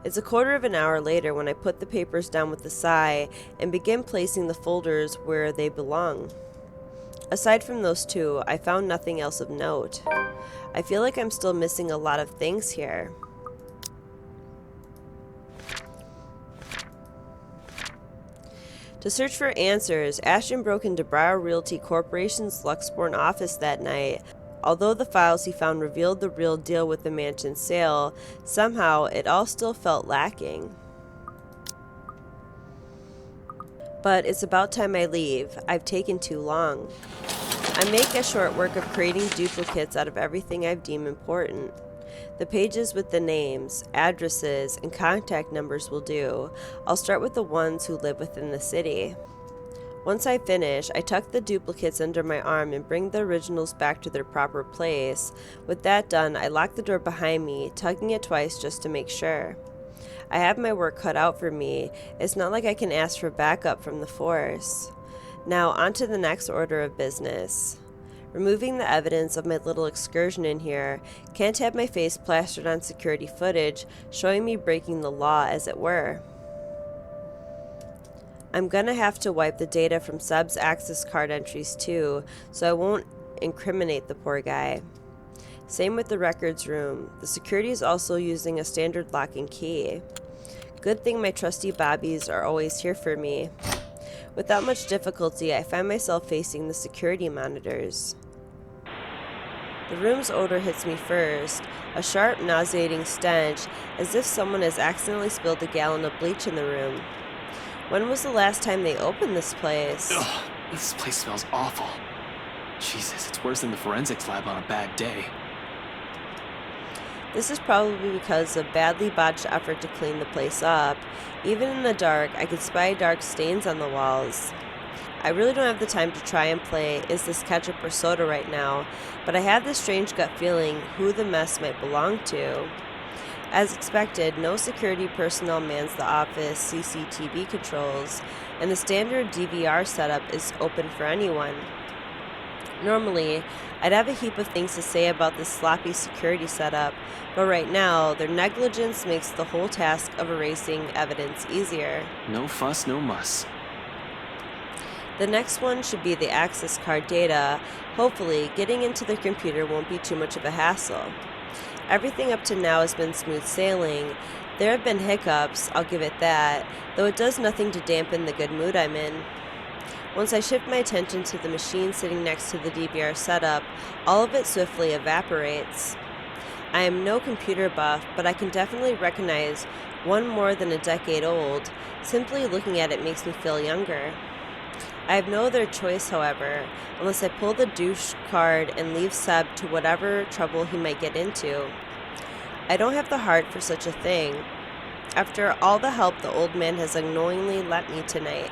It's a quarter of an hour later when I put the papers down with a sigh and begin placing the folders where they belong. Aside from those 2, I found nothing else of note. I feel like I'm still missing a lot of things here. To search for answers, Ashton broke into Briar Realty Corporation's Luxborn office that night. Although the files he found revealed the real deal with the mansion sale, somehow it all still felt lacking. But it's about time I leave. I've taken too long. I make a short work of creating duplicates out of everything I've deemed important. The pages with the names, addresses, and contact numbers will do. I'll start with the ones who live within the city. Once I finish, I tuck the duplicates under my arm and bring the originals back to their proper place. With that done, I lock the door behind me, tugging it twice just to make sure. I have my work cut out for me. It's not like I can ask for backup from the force. Now, on to the next order of business. Removing the evidence of my little excursion in here, can't have my face plastered on security footage, showing me breaking the law as it were. I'm gonna have to wipe the data from Seb's access card entries too, so I won't incriminate the poor guy. Same with the records room. The security is also using a standard lock and key. Good thing my trusty bobbies are always here for me. Without much difficulty, I find myself facing the security monitors. The room's odor hits me first, a sharp, nauseating stench, as if someone has accidentally spilled a gallon of bleach in the room. When was the last time they opened this place? Ugh, this place smells awful. Jesus, it's worse than the forensics lab on a bad day. This is probably because of badly botched effort to clean the place up. Even in the dark, I can spy dark stains on the walls. I really don't have the time to try and play is this ketchup or soda right now, but I have this strange gut feeling who the mess might belong to. As expected, no security personnel mans the office CCTV controls, and the standard DVR setup is open for anyone. Normally, I'd have a heap of things to say about this sloppy security setup, but right now, their negligence makes the whole task of erasing evidence easier. No fuss, no muss. The next one should be the access card data. Hopefully, getting into their computer won't be too much of a hassle. Everything up to now has been smooth sailing. There have been hiccups, I'll give it that, though it does nothing to dampen the good mood I'm in. Once I shift my attention to the machine sitting next to the DVR setup, all of it swiftly evaporates. I am no computer buff, but I can definitely recognize one more than a decade old. Simply looking at it makes me feel younger. I have no other choice, however, unless I pull the douche card and leave Seb to whatever trouble he might get into. I don't have the heart for such a thing, after all the help the old man has unknowingly lent me tonight.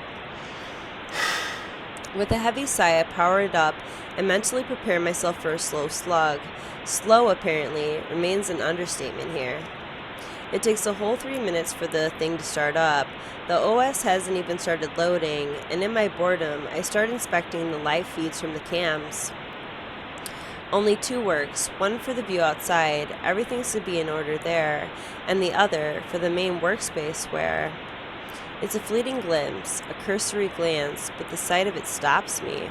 With a heavy sigh, I power it up and mentally prepare myself for a slow slug. Slow, apparently, remains an understatement here. It takes a whole 3 minutes for the thing to start up. The OS hasn't even started loading, and in my boredom, I start inspecting the live feeds from the cams. Only two works, one for the view outside, everything should be in order there, and the other for the main workspace where... It's a fleeting glimpse, a cursory glance, but the sight of it stops me.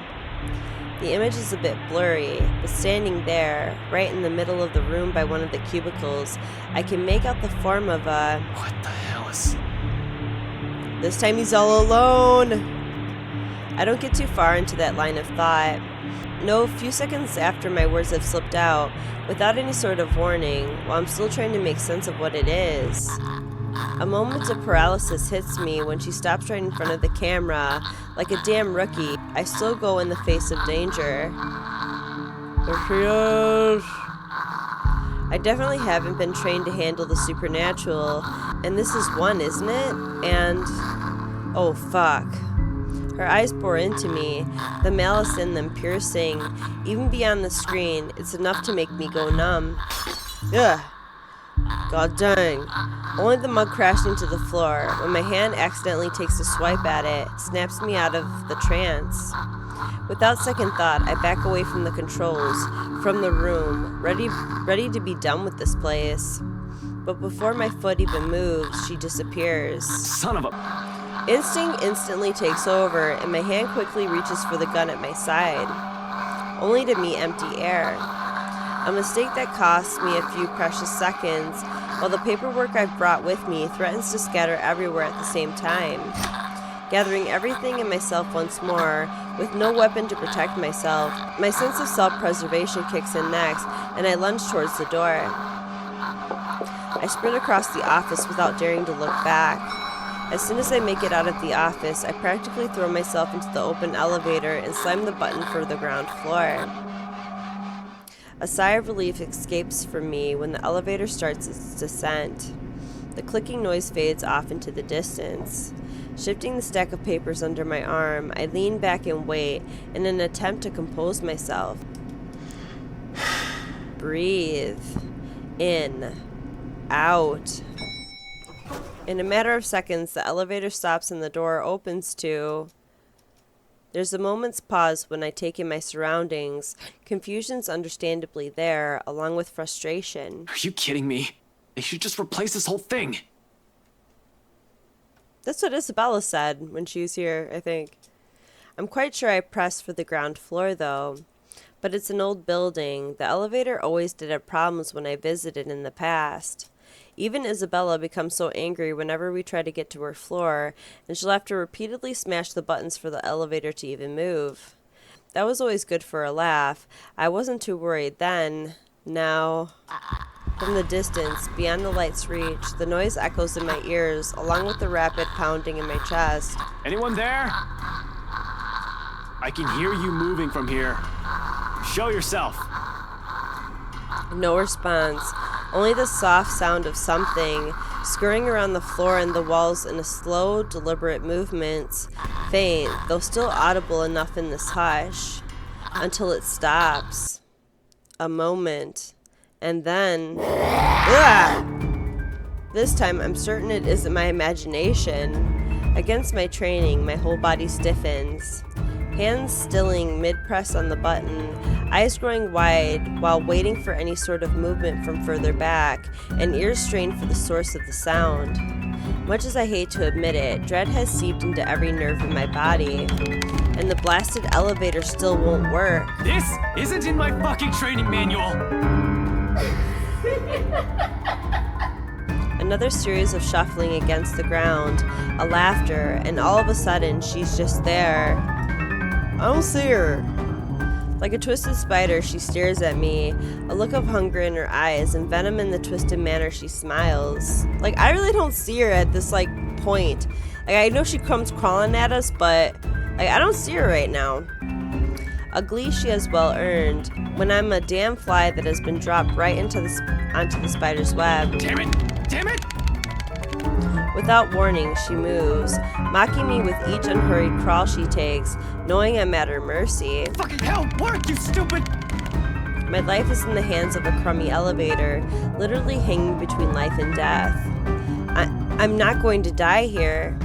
The image is a bit blurry, but standing there, right in the middle of the room by one of the cubicles, I can make out the form of a... What the hell is... This time he's all alone! I don't get too far into that line of thought. No, a few seconds after my words have slipped out, without any sort of warning, while I'm still trying to make sense of what it is. A moment of paralysis hits me when she stops right in front of the camera. Like a damn rookie, I still go in the face of danger. There she is. I definitely haven't been trained to handle the supernatural, and this is one, isn't it? And... oh, fuck. Her eyes bore into me, the malice in them piercing. Even beyond the screen, it's enough to make me go numb. Ugh. God dang. Only the mug crashing to the floor, when my hand accidentally takes a swipe at it, snaps me out of the trance. Without second thought, I back away from the controls, from the room, ready to be done with this place. But before my foot even moves, she disappears. Son of a... Instinct instantly takes over, and my hand quickly reaches for the gun at my side, only to meet empty air. A mistake that costs me a few precious seconds, while the paperwork I've brought with me threatens to scatter everywhere at the same time. Gathering everything in myself once more, with no weapon to protect myself, my sense of self-preservation kicks in next, and I lunge towards the door. I sprint across the office without daring to look back. As soon as I make it out of the office, I practically throw myself into the open elevator and slam the button for the ground floor. A sigh of relief escapes from me when the elevator starts its descent. The clicking noise fades off into the distance. Shifting the stack of papers under my arm, I lean back and wait in an attempt to compose myself. Breathe. In. Out. In a matter of seconds, the elevator stops and the door opens to... There's a moment's pause when I take in my surroundings. Confusion's understandably there, along with frustration. Are you kidding me? They should just replace this whole thing. That's what Isabella said when she was here, I think. I'm quite sure I pressed for the ground floor, though. But it's an old building. The elevator always did have problems when I visited in the past. Even Isabella becomes so angry whenever we try to get to her floor, and she'll have to repeatedly smash the buttons for the elevator to even move. That was always good for a laugh. I wasn't too worried then. Now... From the distance, beyond the light's reach, the noise echoes in my ears, along with the rapid pounding in my chest. Anyone there? I can hear you moving from here. Show yourself. No response. Only the soft sound of something scurrying around the floor and the walls in a slow, deliberate movement, faint, though still audible enough in this hush, until it stops. A moment. And then... Ugh! This time, I'm certain it isn't my imagination. Against my training, my whole body stiffens. Hands stilling mid-press on the button, eyes growing wide while waiting for any sort of movement from further back, and ears strained for the source of the sound. Much as I hate to admit it, dread has seeped into every nerve in my body, and the blasted elevator still won't work. This isn't in my fucking training manual! Another series of shuffling against the ground, a laughter, and all of a sudden she's just there. I don't see her. Like a twisted spider, she stares at me, a look of hunger in her eyes and venom in the twisted manner she smiles. Like, I really don't see her at this, like, point. Like, I know she comes crawling at us, but, like, I don't see her right now. A glee she has well earned, when I'm a damn fly that has been dropped right onto the spider's web. Damn it! Damn it! Without warning, she moves, mocking me with each unhurried crawl she takes, knowing I'm at her mercy. Fucking hell, work, you stupid! My life is in the hands of a crummy elevator, literally hanging between life and death. I'm not going to die here.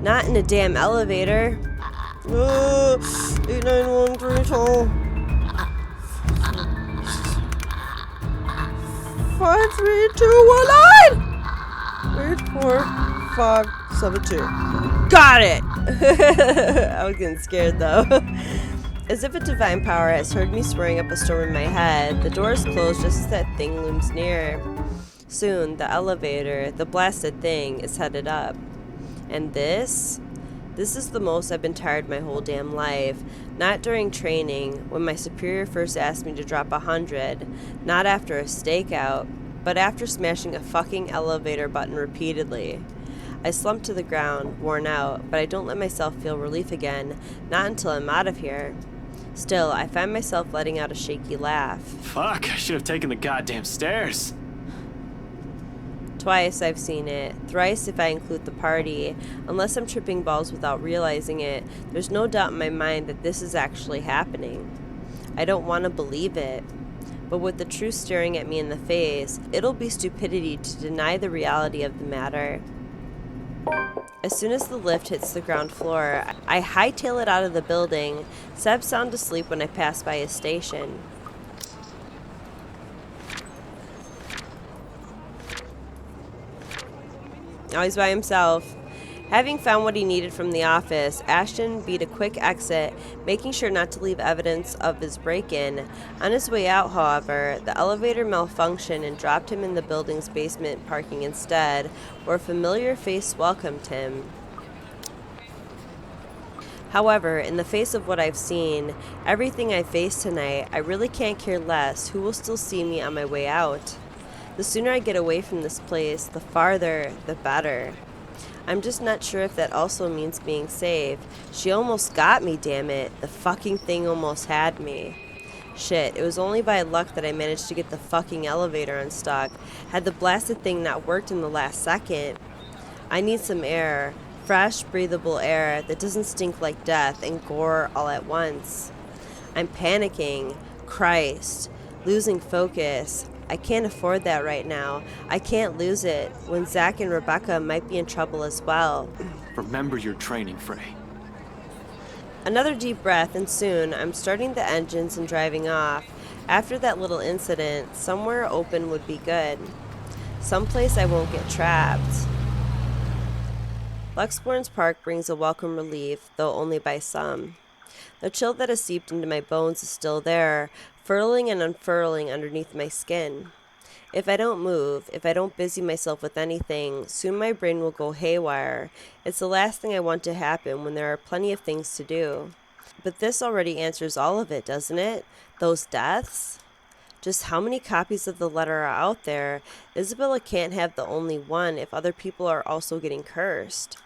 Not in a damn elevator. 8913 5321 84572. Got it! I was getting scared though. As if a divine power has heard me swearing up a storm in my head, the doors close just as that thing looms near. Soon, the elevator, the blasted thing, is headed up. And this is the most I've been tired my whole damn life. Not during training, when my superior first asked me to drop 100. Not after a stakeout, but after smashing a fucking elevator button repeatedly. I slump to the ground, worn out, but I don't let myself feel relief again, not until I'm out of here. Still, I find myself letting out a shaky laugh. Fuck, I should have taken the goddamn stairs. Twice I've seen it, thrice if I include the party. Unless I'm tripping balls without realizing it, there's no doubt in my mind that this is actually happening. I don't want to believe it. But with the truth staring at me in the face, it'll be stupidity to deny the reality of the matter. As soon as the lift hits the ground floor, I hightail it out of the building. Seb's sound asleep when I pass by his station. Now he's by himself. Having found what he needed from the office, Ashton beat a quick exit, making sure not to leave evidence of his break-in. On his way out, however, the elevator malfunctioned and dropped him in the building's basement parking instead, where a familiar face welcomed him. However, in the face of what I've seen, everything I face tonight, I really can't care less who will still see me on my way out. The sooner I get away from this place, the farther, the better. I'm just not sure if that also means being saved. She almost got me, damn it. The fucking thing almost had me. Shit, it was only by luck that I managed to get the fucking elevator unstuck. Had the blasted thing not worked in the last second. I need some air. Fresh, breathable air that doesn't stink like death and gore all at once. I'm panicking. Christ. Losing focus. I can't afford that right now. I can't lose it when Zach and Rebecca might be in trouble as well. Remember your training, Frey. Another deep breath, and soon I'm starting the engines and driving off. After that little incident, somewhere open would be good. Someplace I won't get trapped. Luxborn's Park brings a welcome relief, though only by some. The chill that has seeped into my bones is still there, furling and unfurling underneath my skin. If I don't move, if I don't busy myself with anything, soon my brain will go haywire. It's the last thing I want to happen when there are plenty of things to do. But this already answers all of it, doesn't it? Those deaths? Just how many copies of the letter are out there? Isabella can't have the only one if other people are also getting cursed.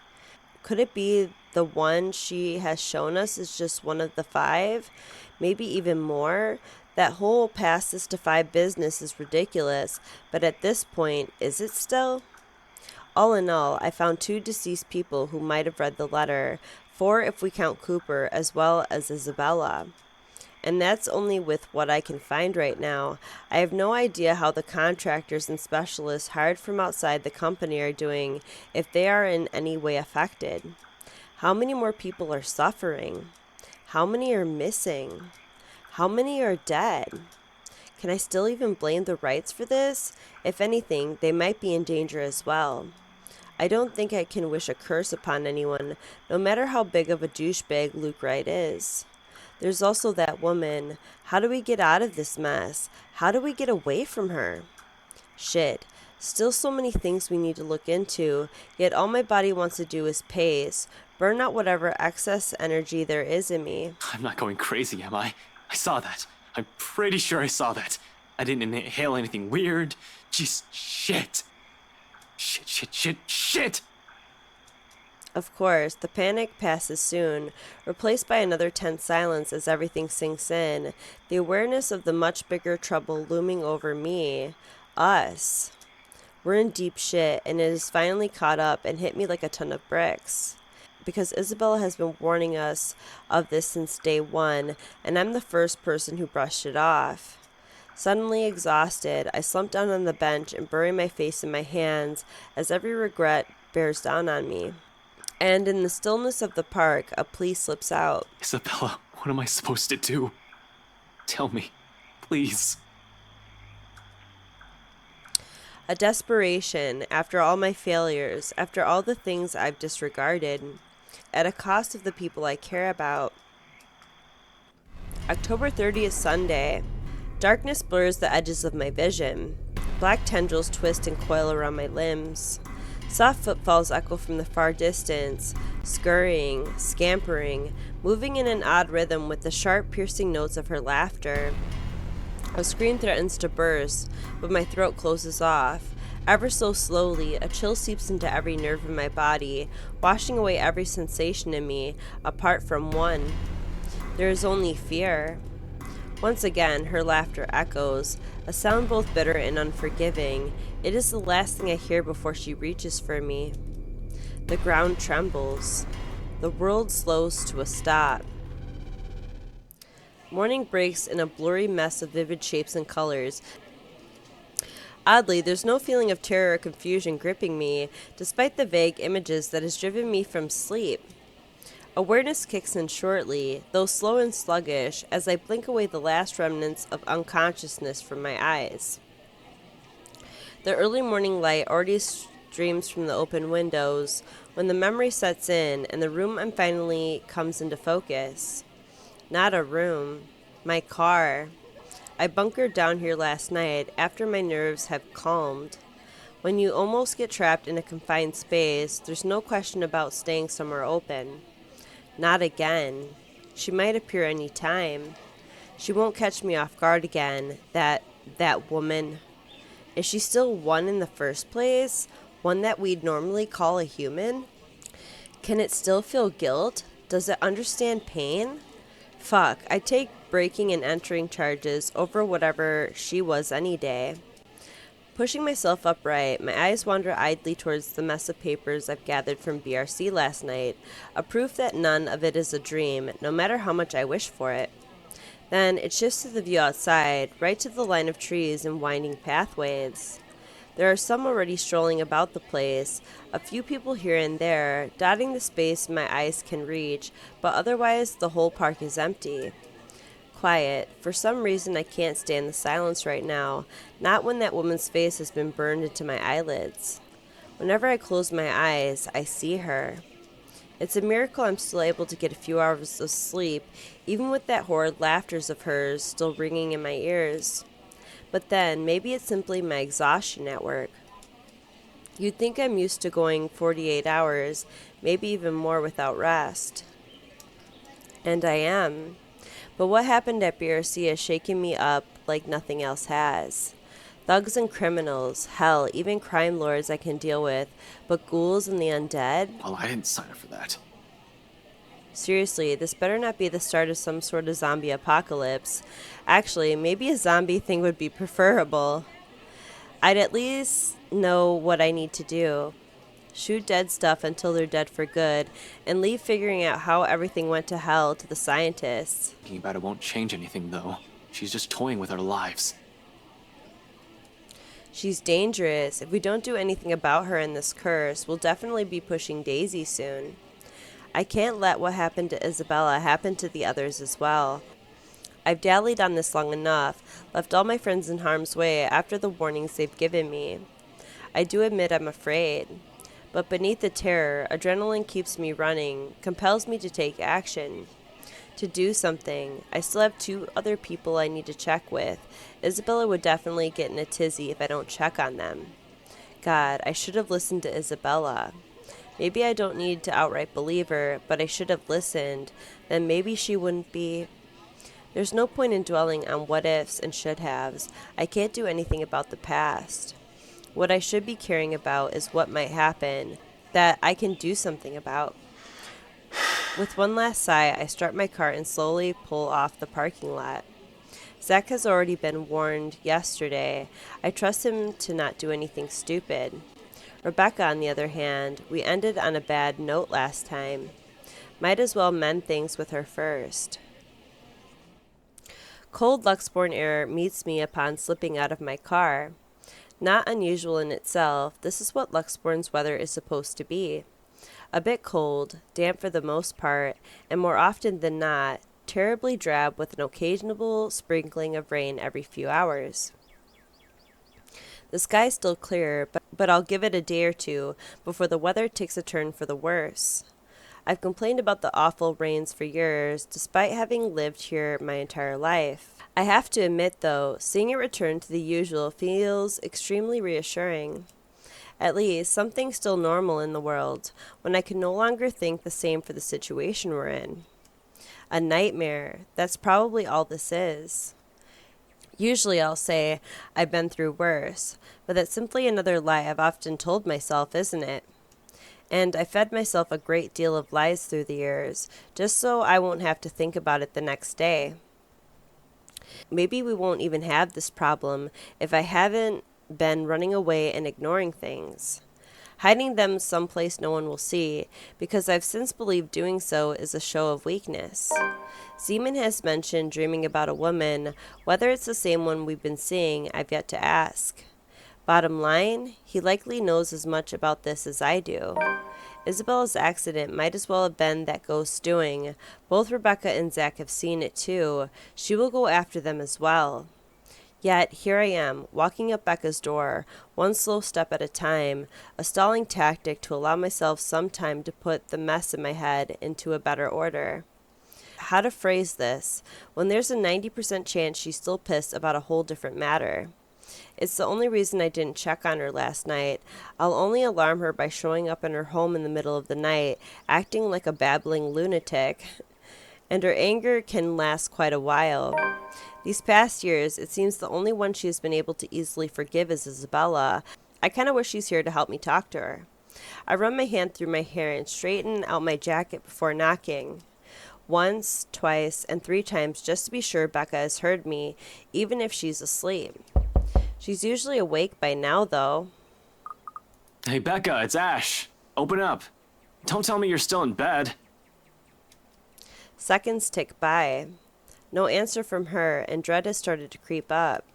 Could it be the one she has shown us is just one of the 5? Maybe even more? That whole pass this to 5 business is ridiculous, but at this point, is it still? All in all, I found 2 deceased people who might have read the letter, 4 if we count Cooper, as well as Isabella. And that's only with what I can find right now. I have no idea how the contractors and specialists hired from outside the company are doing, if they are in any way affected. How many more people are suffering? How many are missing? How many are dead? Can I still even blame the Wrights for this? If anything, they might be in danger as well. I don't think I can wish a curse upon anyone, no matter how big of a douchebag Luke Wright is. There's also that woman. How do we get out of this mess? How do we get away from her? Shit. Still so many things we need to look into, yet all my body wants to do is pace, burn out whatever excess energy there is in me. I'm not going crazy, am I? I saw that. I'm pretty sure I saw that. I didn't inhale anything weird. Just shit. Shit. Of course, the panic passes soon, replaced by another tense silence as everything sinks in, the awareness of the much bigger trouble looming over me. Us. We're in deep shit, and it has finally caught up and hit me like a ton of bricks. Because Isabella has been warning us of this since day one, and I'm the first person who brushed it off. Suddenly exhausted, I slump down on the bench and bury my face in my hands as every regret bears down on me. And in the stillness of the park, a plea slips out. Isabella, what am I supposed to do? Tell me, please. A desperation, after all my failures, after all the things I've disregarded, at a cost of the people I care about. October 30th, Sunday. Darkness blurs the edges of my vision. Black tendrils twist and coil around my limbs. Soft footfalls echo from the far distance, scurrying, scampering, moving in an odd rhythm with the sharp, piercing notes of her laughter. A scream threatens to burst, but my throat closes off. Ever so slowly, a chill seeps into every nerve in my body, washing away every sensation in me, apart from one. There is only fear. Once again, her laughter echoes, a sound both bitter and unforgiving. It is the last thing I hear before she reaches for me. The ground trembles. The world slows to a stop. Morning breaks in a blurry mess of vivid shapes and colors. Oddly, there's no feeling of terror or confusion gripping me, despite the vague images that has driven me from sleep. Awareness kicks in shortly, though slow and sluggish, as I blink away the last remnants of unconsciousness from my eyes. The early morning light already streams from the open windows when the memory sets in and the room I'm finally comes into focus. Not a room. My car. I bunkered down here last night after my nerves have calmed. When you almost get trapped in a confined space, there's no question about staying somewhere open. Not again. She might appear any time. She won't catch me off guard again. That woman. Is she still one in the first place? One that we'd normally call a human? Can it still feel guilt? Does it understand pain? Fuck, I take breaking and entering charges over whatever she was any day. Pushing myself upright, my eyes wander idly towards the mess of papers I've gathered from BRC last night, a proof that none of it is a dream, no matter how much I wish for it. Then it shifts to the view outside, right to the line of trees and winding pathways. There are some already strolling about the place, a few people here and there, dotting the space my eyes can reach, but otherwise the whole park is empty. Quiet. For some reason I can't stand the silence right now, not when that woman's face has been burned into my eyelids. Whenever I close my eyes, I see her. It's a miracle I'm still able to get a few hours of sleep, even with that horrid laughter of hers still ringing in my ears. But then, maybe it's simply my exhaustion at work. You'd think I'm used to going 48 hours, maybe even more without rest. And I am. But what happened at BRC has shaken me up like nothing else has. Thugs and criminals, hell, even crime lords I can deal with, but ghouls and the undead? Well, I didn't sign up for that. Seriously, this better not be the start of some sort of zombie apocalypse. Actually, maybe a zombie thing would be preferable. I'd at least know what I need to do. Shoot dead stuff until they're dead for good, and leave figuring out how everything went to hell to the scientists. Thinking about it won't change anything, though. She's just toying with our lives. She's dangerous. If we don't do anything about her and this curse, we'll definitely be pushing Daisy soon. I can't let what happened to Isabella happen to the others as well. I've dallied on this long enough, left all my friends in harm's way after the warnings they've given me. I do admit I'm afraid. But beneath the terror, adrenaline keeps me running, compels me to take action. to do something. I still have 2 other people I need to check with. Isabella would definitely get in a tizzy if I don't check on them. God, I should have listened to Isabella. Maybe I don't need to outright believe her, but I should have listened. Then maybe she wouldn't be... There's no point in dwelling on what ifs and should haves. I can't do anything about the past. What I should be caring about is what might happen, that I can do something about. With one last sigh, I start my car and slowly pull off the parking lot. Zach has already been warned yesterday. I trust him to not do anything stupid. Rebecca, on the other hand, we ended on a bad note last time. Might as well mend things with her first. Cold Luxborn air meets me upon slipping out of my car. Not unusual in itself, this is what Luxborn's weather is supposed to be. A bit cold, damp for the most part, and more often than not, terribly drab with an occasional sprinkling of rain every few hours. The sky's still clear, but I'll give it a day or two before the weather takes a turn for the worse. I've complained about the awful rains for years, despite having lived here my entire life. I have to admit, though, seeing it return to the usual feels extremely reassuring. At least, something's still normal in the world, when I can no longer think the same for the situation we're in. A nightmare, that's probably all this is. Usually I'll say, I've been through worse, but that's simply another lie I've often told myself, isn't it? And I fed myself a great deal of lies through the years, just so I won't have to think about it the next day. Maybe we won't even have this problem if I haven't been running away and ignoring things, hiding them someplace no one will see, because I've since believed doing so is a show of weakness. Zeman has mentioned dreaming about a woman. Whether it's the same one we've been seeing, I've yet to ask. Bottom line, he likely knows as much about this as I do. Isabella's accident might as well have been that ghost doing. Both Rebecca and Zach have seen it too. She will go after them as well. Yet, here I am, walking up Becca's door, one slow step at a time, a stalling tactic to allow myself some time to put the mess in my head into a better order. How to phrase this, when there's a 90% chance she's still pissed about a whole different matter. It's the only reason I didn't check on her last night. I'll only alarm her by showing up in her home in the middle of the night, acting like a babbling lunatic. And her anger can last quite a while. These past years, it seems the only one she has been able to easily forgive is Isabella. I kind of wish she's here to help me talk to her. I run my hand through my hair and straighten out my jacket before knocking. Once, twice, and 3 times just to be sure Becca has heard me, even if she's asleep. She's usually awake by now, though. Hey, Becca, it's Ash. Open up. Don't tell me you're still in bed. Seconds tick by. No answer from her, and dread has started to creep up.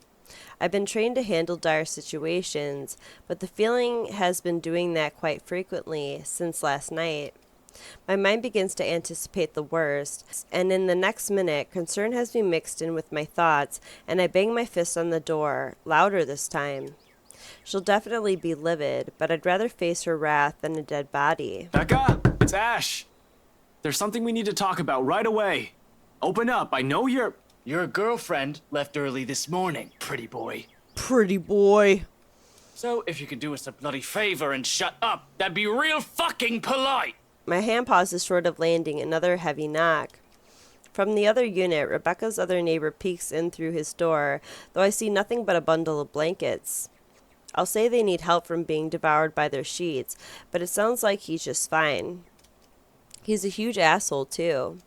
I've been trained to handle dire situations, but the feeling has been doing that quite frequently since last night. My mind begins to anticipate the worst, and in the next minute, concern has me mixed in with my thoughts, and I bang my fist on the door, louder this time. She'll definitely be livid, but I'd rather face her wrath than a dead body. Becca, it's Ash. There's something we need to talk about right away. Open up, I know you're... Your girlfriend left early this morning, pretty boy. Pretty boy. So, if you could do us a bloody favor and shut up, that'd be real fucking polite. My hand pauses short of landing another heavy knock. From the other unit, Rebecca's other neighbor peeks in through his door, though I see nothing but a bundle of blankets. I'll say they need help from being devoured by their sheets, but it sounds like he's just fine. He's a huge asshole, too.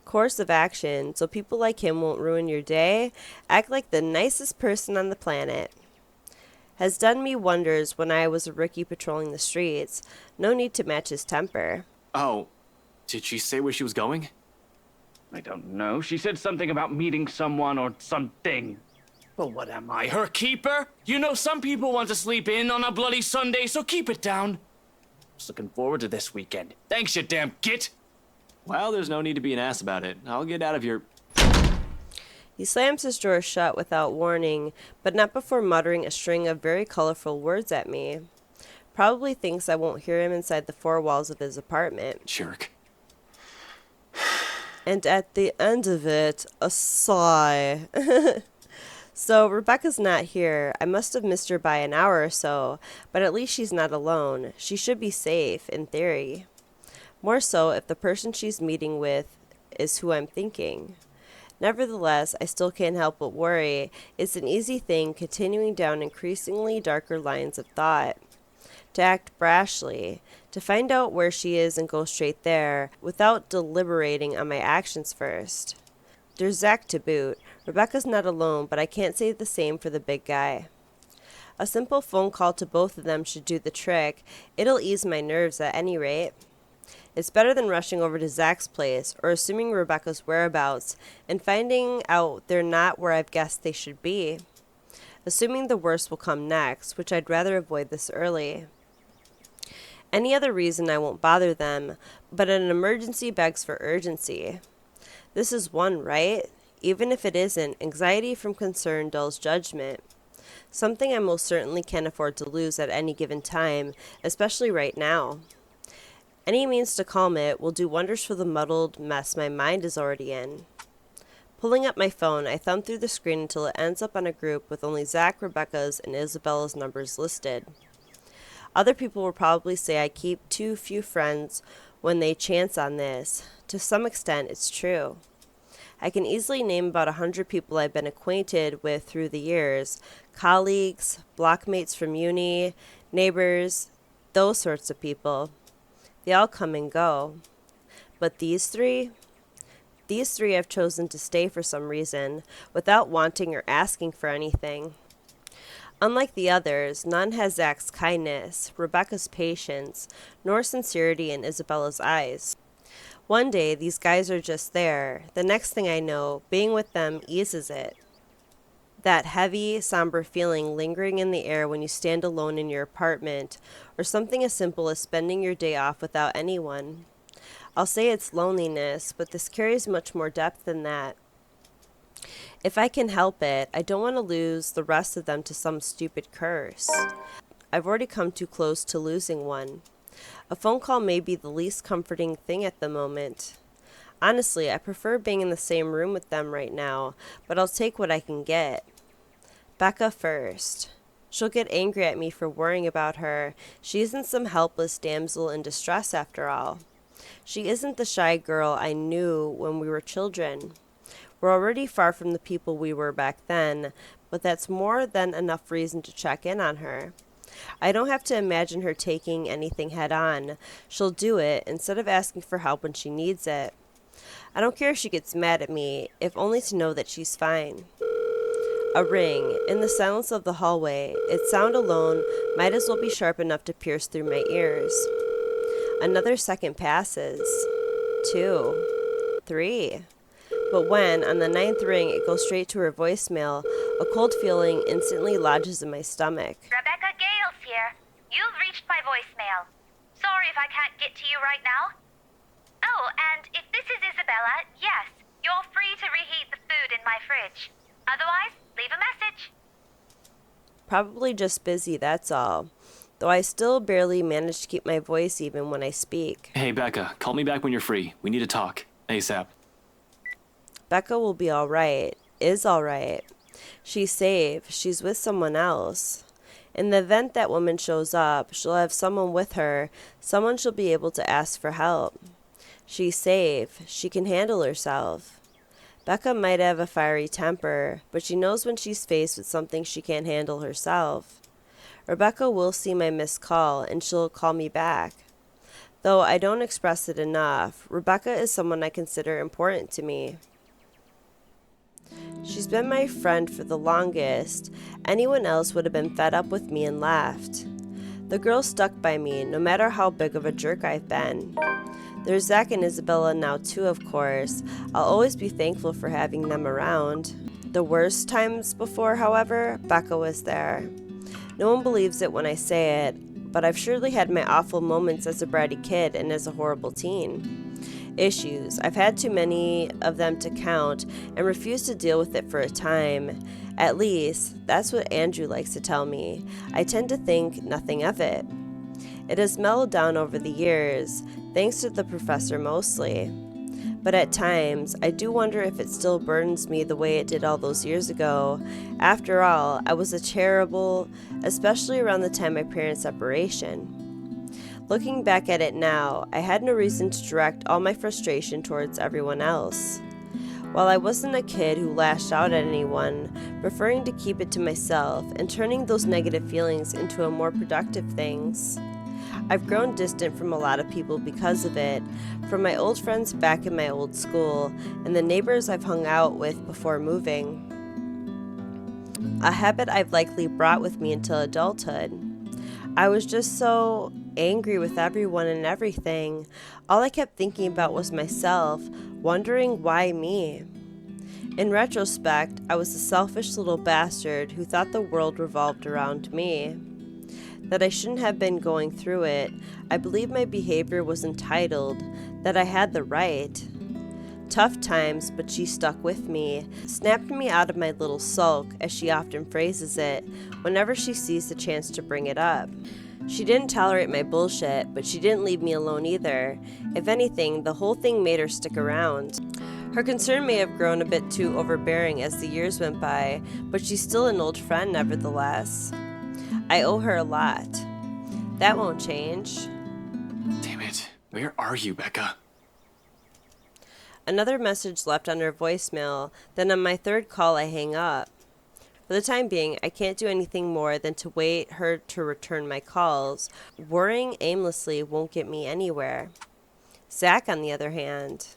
Course of action, so people like him won't ruin your day. Act like the nicest person on the planet. Has done me wonders when I was a rookie patrolling the streets. No need to match his temper. Oh, did she say where she was going? I don't know. She said something about meeting someone or something. Well, what am I, her keeper? You know some people want to sleep in on a bloody Sunday, so keep it down. Just looking forward to this weekend. Thanks, you damn git. Well, there's no need to be an ass about it. I'll get out of your... He slams his door shut without warning, but not before muttering a string of very colorful words at me. Probably thinks I won't hear him inside the 4 walls of his apartment. Jerk. And at the end of it, a sigh. So Rebecca's not here. I must have missed her by an hour or so, but at least she's not alone. She should be safe, in theory. More so if the person she's meeting with is who I'm thinking. Nevertheless, I still can't help but worry. It's an easy thing continuing down increasingly darker lines of thought. To act brashly, to find out where she is and go straight there, without deliberating on my actions first. There's Zach to boot. Rebecca's not alone, but I can't say the same for the big guy. A simple phone call to both of them should do the trick. It'll ease my nerves at any rate. It's better than rushing over to Zach's place or assuming Rebecca's whereabouts and finding out they're not where I've guessed they should be. Assuming the worst will come next, which I'd rather avoid this early. Any other reason I won't bother them, but an emergency begs for urgency. This is one, right? Even if it isn't, anxiety from concern dulls judgment. Something I most certainly can't afford to lose at any given time, especially right now. Any means to calm it will do wonders for the muddled mess my mind is already in. Pulling up my phone, I thumb through the screen until it ends up on a group with only Zach, Rebecca's, and Isabella's numbers listed. Other people will probably say I keep too few friends when they chance on this. To some extent, it's true. I can easily name about 100 people I've been acquainted with through the years. Colleagues, blockmates from uni, neighbors, those sorts of people. They all come and go. But these three have chosen to stay for some reason, without wanting or asking for anything. Unlike the others, none has Zach's kindness, Rebecca's patience, nor sincerity in Isabella's eyes. One day, these guys are just there. The next thing I know, being with them eases it. That heavy, somber feeling lingering in the air when you stand alone in your apartment, or something as simple as spending your day off without anyone. I'll say it's loneliness, but this carries much more depth than that. If I can help it, I don't want to lose the rest of them to some stupid curse. I've already come too close to losing one. A phone call may be the least comforting thing at the moment. Honestly, I prefer being in the same room with them right now, but I'll take what I can get. Becca first. She'll get angry at me for worrying about her. She isn't some helpless damsel in distress after all. She isn't the shy girl I knew when we were children. We're already far from the people we were back then, but that's more than enough reason to check in on her. I don't have to imagine her taking anything head on. She'll do it instead of asking for help when she needs it. I don't care if she gets mad at me, if only to know that she's fine. A ring. In the silence of the hallway, its sound alone might as well be sharp enough to pierce through my ears. Another second passes. 2. 3. But when, on the 9th ring, it goes straight to her voicemail, a cold feeling instantly lodges in my stomach. Rebecca Gales here. You've reached my voicemail. Sorry if I can't get to you right now. Oh, and if this is Isabella, yes, you're free to reheat the food in my fridge. Otherwise, leave a message. Probably just busy, that's all. Though I still barely manage to keep my voice even when I speak. Hey, Becca, call me back when you're free. We need to talk. ASAP. Becca will be alright. Is alright. She's safe. She's with someone else. In the event that woman shows up, she'll have someone with her. Someone she'll be able to ask for help. She's safe. She can handle herself. Becca might have a fiery temper, but she knows when she's faced with something she can't handle herself. Rebecca will see my missed call, and she'll call me back. Though I don't express it enough, Rebecca is someone I consider important to me. She's been my friend for the longest. Anyone else would have been fed up with me and left. The girl stuck by me, no matter how big of a jerk I've been. There's Zach and Isabella now too, of course. I'll always be thankful for having them around. The worst times before, however, Becca was there. No one believes it when I say it, but I've surely had my awful moments as a bratty kid and as a horrible teen. Issues. I've had too many of them to count and refuse to deal with it for a time. At least, that's what Andrew likes to tell me. I tend to think nothing of it. It has mellowed down over the years, thanks to the professor mostly. But at times, I do wonder if it still burdens me the way it did all those years ago. After all, I was a terrible, especially around the time of my parents' separation. Looking back at it now, I had no reason to direct all my frustration towards everyone else. While I wasn't a kid who lashed out at anyone, preferring to keep it to myself and turning those negative feelings into a more productive things. I've grown distant from a lot of people because of it, from my old friends back in my old school and the neighbors I've hung out with before moving. A habit I've likely brought with me until adulthood. I was just so angry with everyone and everything. All I kept thinking about was myself, wondering why me. In retrospect, I was a selfish little bastard who thought the world revolved around me. That I shouldn't have been going through it. I believe my behavior was entitled, that I had the right. Tough times, but she stuck with me, snapped me out of my little sulk, as she often phrases it, whenever she sees the chance to bring it up. She didn't tolerate my bullshit, but she didn't leave me alone either. If anything, the whole thing made her stick around. Her concern may have grown a bit too overbearing as the years went by, but she's still an old friend nevertheless. I owe her a lot. That won't change. Damn it. Where are you, Becca? Another message left on her voicemail, then on my third call I hang up. For the time being, I can't do anything more than to wait her to return my calls. Worrying aimlessly won't get me anywhere. Zach, on the other hand,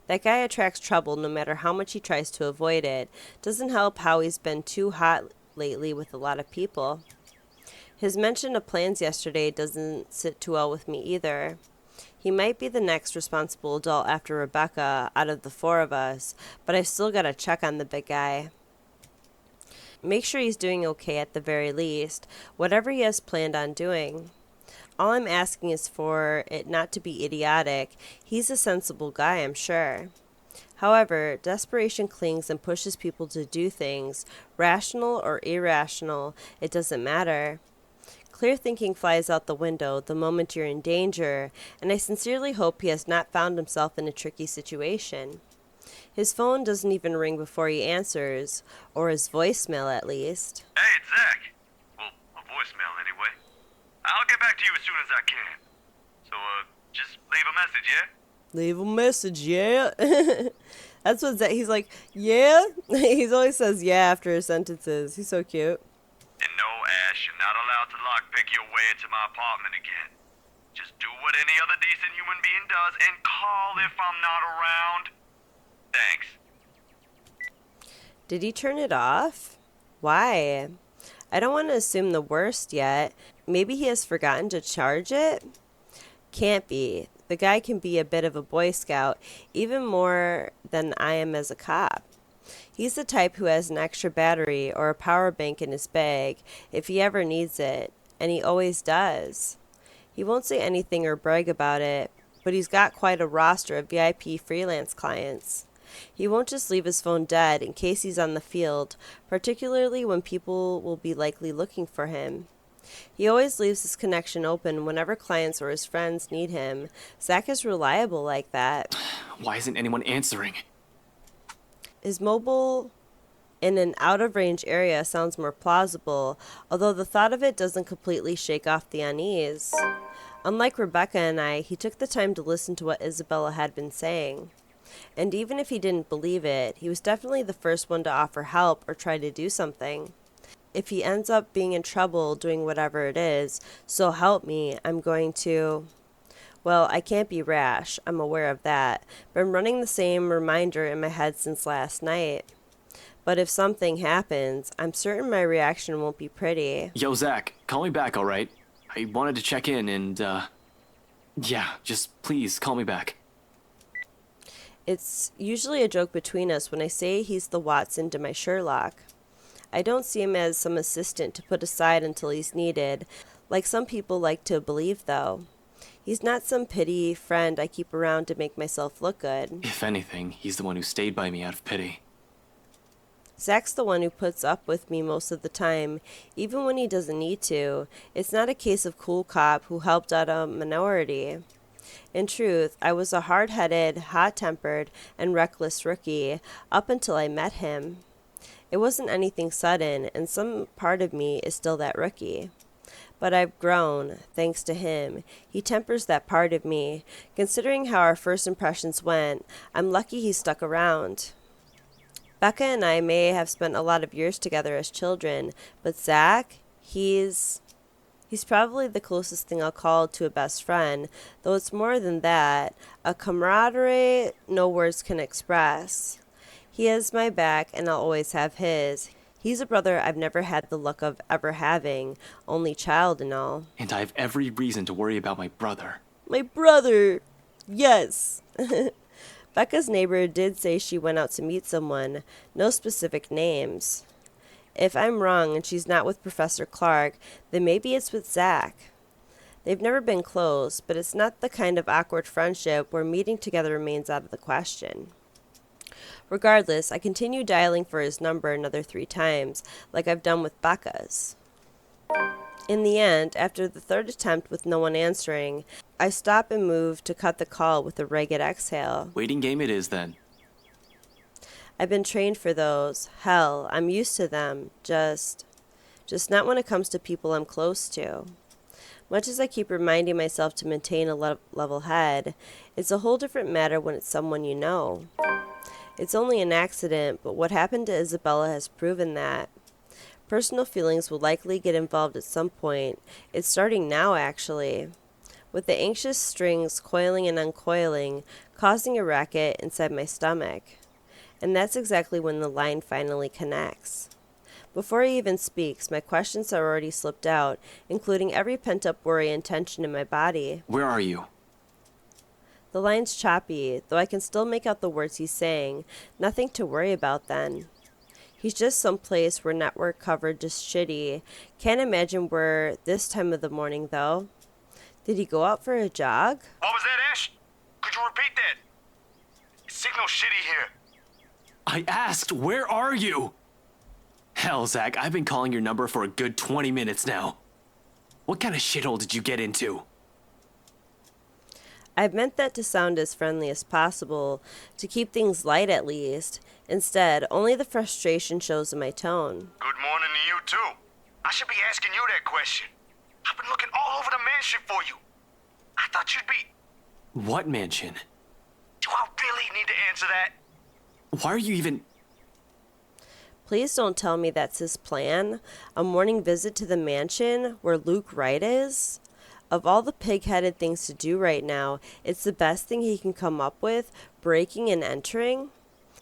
that guy attracts trouble no matter how much he tries to avoid it. Doesn't help how he's been too hot lately with a lot of people. His mention of plans yesterday doesn't sit too well with me either. He might be the next responsible adult after Rebecca out of the four of us, but I've still got to check on the big guy. Make sure he's doing okay at the very least, whatever he has planned on doing. All I'm asking is for it not to be idiotic. He's a sensible guy, I'm sure. However, desperation clings and pushes people to do things, rational or irrational, it doesn't matter. Clear thinking flies out the window the moment you're in danger, and I sincerely hope he has not found himself in a tricky situation. His phone doesn't even ring before he answers, or his voicemail at least. Hey, it's Zach. Well, a voicemail anyway. I'll get back to you as soon as I can. So, just leave a message, yeah? Leave a message, yeah? That's what Zach, he's like, yeah? He always says yeah after his sentences. He's so cute. And no, Ash, you're not allowed to lockpick your way into my apartment again. Just do what any other decent human being does and call if I'm not around. Thanks. Did he turn it off? Why? I don't want to assume the worst yet. Maybe he has forgotten to charge it? Can't be. The guy can be a bit of a Boy Scout, even more than I am as a cop. He's the type who has an extra battery or a power bank in his bag if he ever needs it, and he always does. He won't say anything or brag about it, but he's got quite a roster of VIP freelance clients. He won't just leave his phone dead in case he's on the field, particularly when people will be likely looking for him. He always leaves his connection open whenever clients or his friends need him. Zach is reliable like that. Why isn't anyone answering? His mobile in an out-of-range area sounds more plausible, although the thought of it doesn't completely shake off the unease. Unlike Rebecca and I, he took the time to listen to what Isabella had been saying. And even if he didn't believe it, he was definitely the first one to offer help or try to do something. If he ends up being in trouble doing whatever it is, so help me, I'm going to... Well, I can't be rash, I'm aware of that. Been running the same reminder in my head since last night. But if something happens, I'm certain my reaction won't be pretty. Yo, Zach, call me back, alright? I wanted to check in and, yeah, just please call me back. It's usually a joke between us when I say he's the Watson to my Sherlock. I don't see him as some assistant to put aside until he's needed, like some people like to believe, though. He's not some pity friend I keep around to make myself look good. If anything, he's the one who stayed by me out of pity. Zach's the one who puts up with me most of the time, even when he doesn't need to. It's not a case of cool cop who helped out a minority. In truth, I was a hard-headed, hot-tempered, and reckless rookie up until I met him. It wasn't anything sudden, and some part of me is still that rookie. But I've grown, thanks to him. He tempers that part of me. Considering how our first impressions went, I'm lucky he stuck around. Becca and I may have spent a lot of years together as children, but Zach, he's probably the closest thing I'll call to a best friend, though it's more than that, a camaraderie no words can express. He has my back, and I'll always have his. He's a brother I've never had the luck of ever having, only child and all. And I have every reason to worry about my brother. My brother! Yes! Becca's neighbor did say she went out to meet someone, no specific names. If I'm wrong and she's not with Professor Clark, then maybe it's with Zach. They've never been close, but it's not the kind of awkward friendship where meeting together remains out of the question. Regardless, I continue dialing for his number another 3 times, like I've done with Becca's. In the end, after the 3rd attempt with no one answering, I stop and move to cut the call with a ragged exhale. Waiting game it is then. I've been trained for those. Hell, I'm used to them. Just not when it comes to people I'm close to. Much as I keep reminding myself to maintain a level head, it's a whole different matter when it's someone you know. It's only an accident, but what happened to Isabella has proven that. Personal feelings will likely get involved at some point. It's starting now, actually. With the anxious strings coiling and uncoiling, causing a racket inside my stomach. And that's exactly when the line finally connects. Before he even speaks, my questions are already slipped out, including every pent-up worry and tension in my body. Where are you? The line's choppy, though I can still make out the words he's saying. Nothing to worry about then. He's just someplace where network coverage is shitty. Can't imagine where this time of the morning, though. Did he go out for a jog? What was that, Ash? Could you repeat that? Signal shitty here. I asked, where are you? Hell, Zach, I've been calling your number for a good 20 minutes now. What kind of shithole did you get into? I've meant that to sound as friendly as possible, to keep things light at least. Instead, only the frustration shows in my tone. Good morning to you, too. I should be asking you that question. I've been looking all over the mansion for you. I thought you'd be... What mansion? Do I really need to answer that? Why are you even... Please don't tell me that's his plan. A morning visit to the mansion where Luke Wright is? Of all the pig-headed things to do right now, it's the best thing he can come up with, breaking and entering.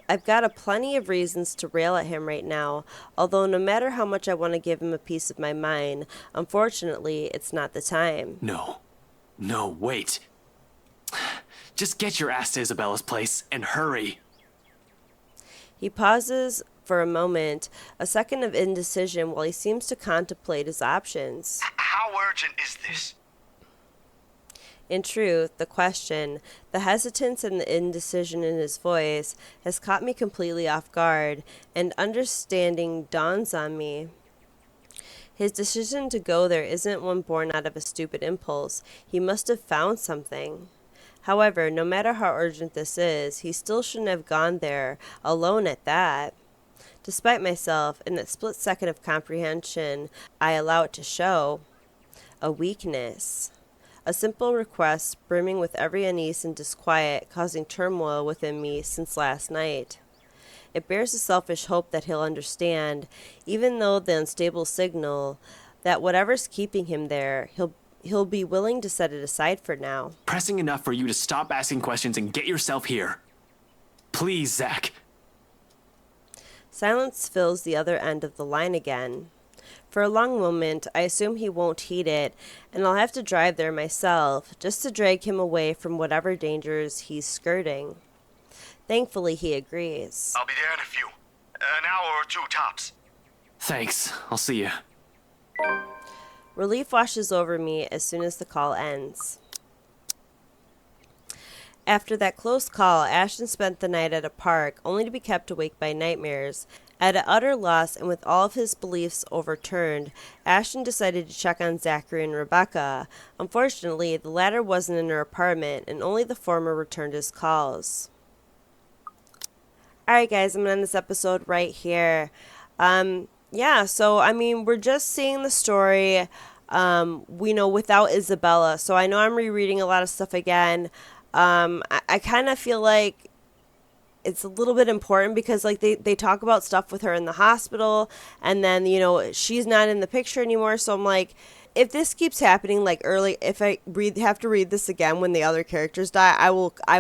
I've got a plenty of reasons to rail at him right now, although no matter how much I want to give him a piece of my mind, unfortunately, it's not the time. No, wait. Just get your ass to Isabella's place and hurry. He pauses for a moment, a second of indecision while he seems to contemplate his options. How urgent is this? In truth, the question, the hesitance and the indecision in his voice has caught me completely off guard, and understanding dawns on me. His decision to go there isn't one born out of a stupid impulse. He must have found something. However, no matter how urgent this is, he still shouldn't have gone there, alone at that. Despite myself, in that split second of comprehension, I allow it to show a weakness. A simple request brimming with every unease and disquiet, causing turmoil within me since last night. It bears a selfish hope that he'll understand, even though the unstable signal, that whatever's keeping him there, he'll be willing to set it aside for now. Pressing enough for you to stop asking questions and get yourself here. Please, Zach. Silence fills the other end of the line again. For a long moment, I assume he won't heed it, and I'll have to drive there myself, just to drag him away from whatever dangers he's skirting. Thankfully, he agrees. I'll be there in a few. An hour or 2 tops. Thanks. I'll see you. Relief washes over me as soon as the call ends. After that close call, Ashton spent the night at a park, only to be kept awake by nightmares. At an utter loss and with all of his beliefs overturned, Ashton decided to check on Zachary and Rebecca. Unfortunately, the latter wasn't in her apartment, and only the former returned his calls. Alright guys, I'm going to end this episode right here. Yeah, so I mean, we're just seeing the story, we know, without Isabella. So I know I'm rereading a lot of stuff again. I kind of feel like it's a little bit important because like they talk about stuff with her in the hospital, and then, you know, she's not in the picture anymore. So I'm like, if this keeps happening, like early, if I have to read this again when the other characters die, I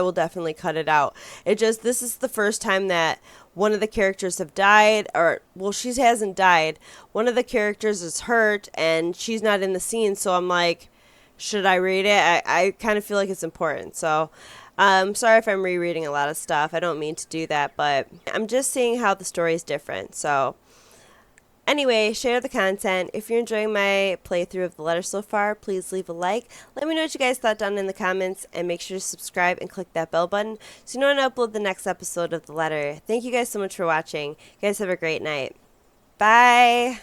will definitely cut it out. This is the first time that one of the characters have died, or, well, she hasn't died. One of the characters is hurt, and she's not in the scene, so I'm like, should I read it? I kind of feel like it's important, so I'm sorry if I'm rereading a lot of stuff. I don't mean to do that, but I'm just seeing how the story is different, so anyway, share the content. If you're enjoying my playthrough of the letter so far, please leave a like. Let me know what you guys thought down in the comments, and make sure to subscribe and click that bell button so you know when I upload the next episode of the letter. Thank you guys so much for watching. You guys have a great night. Bye!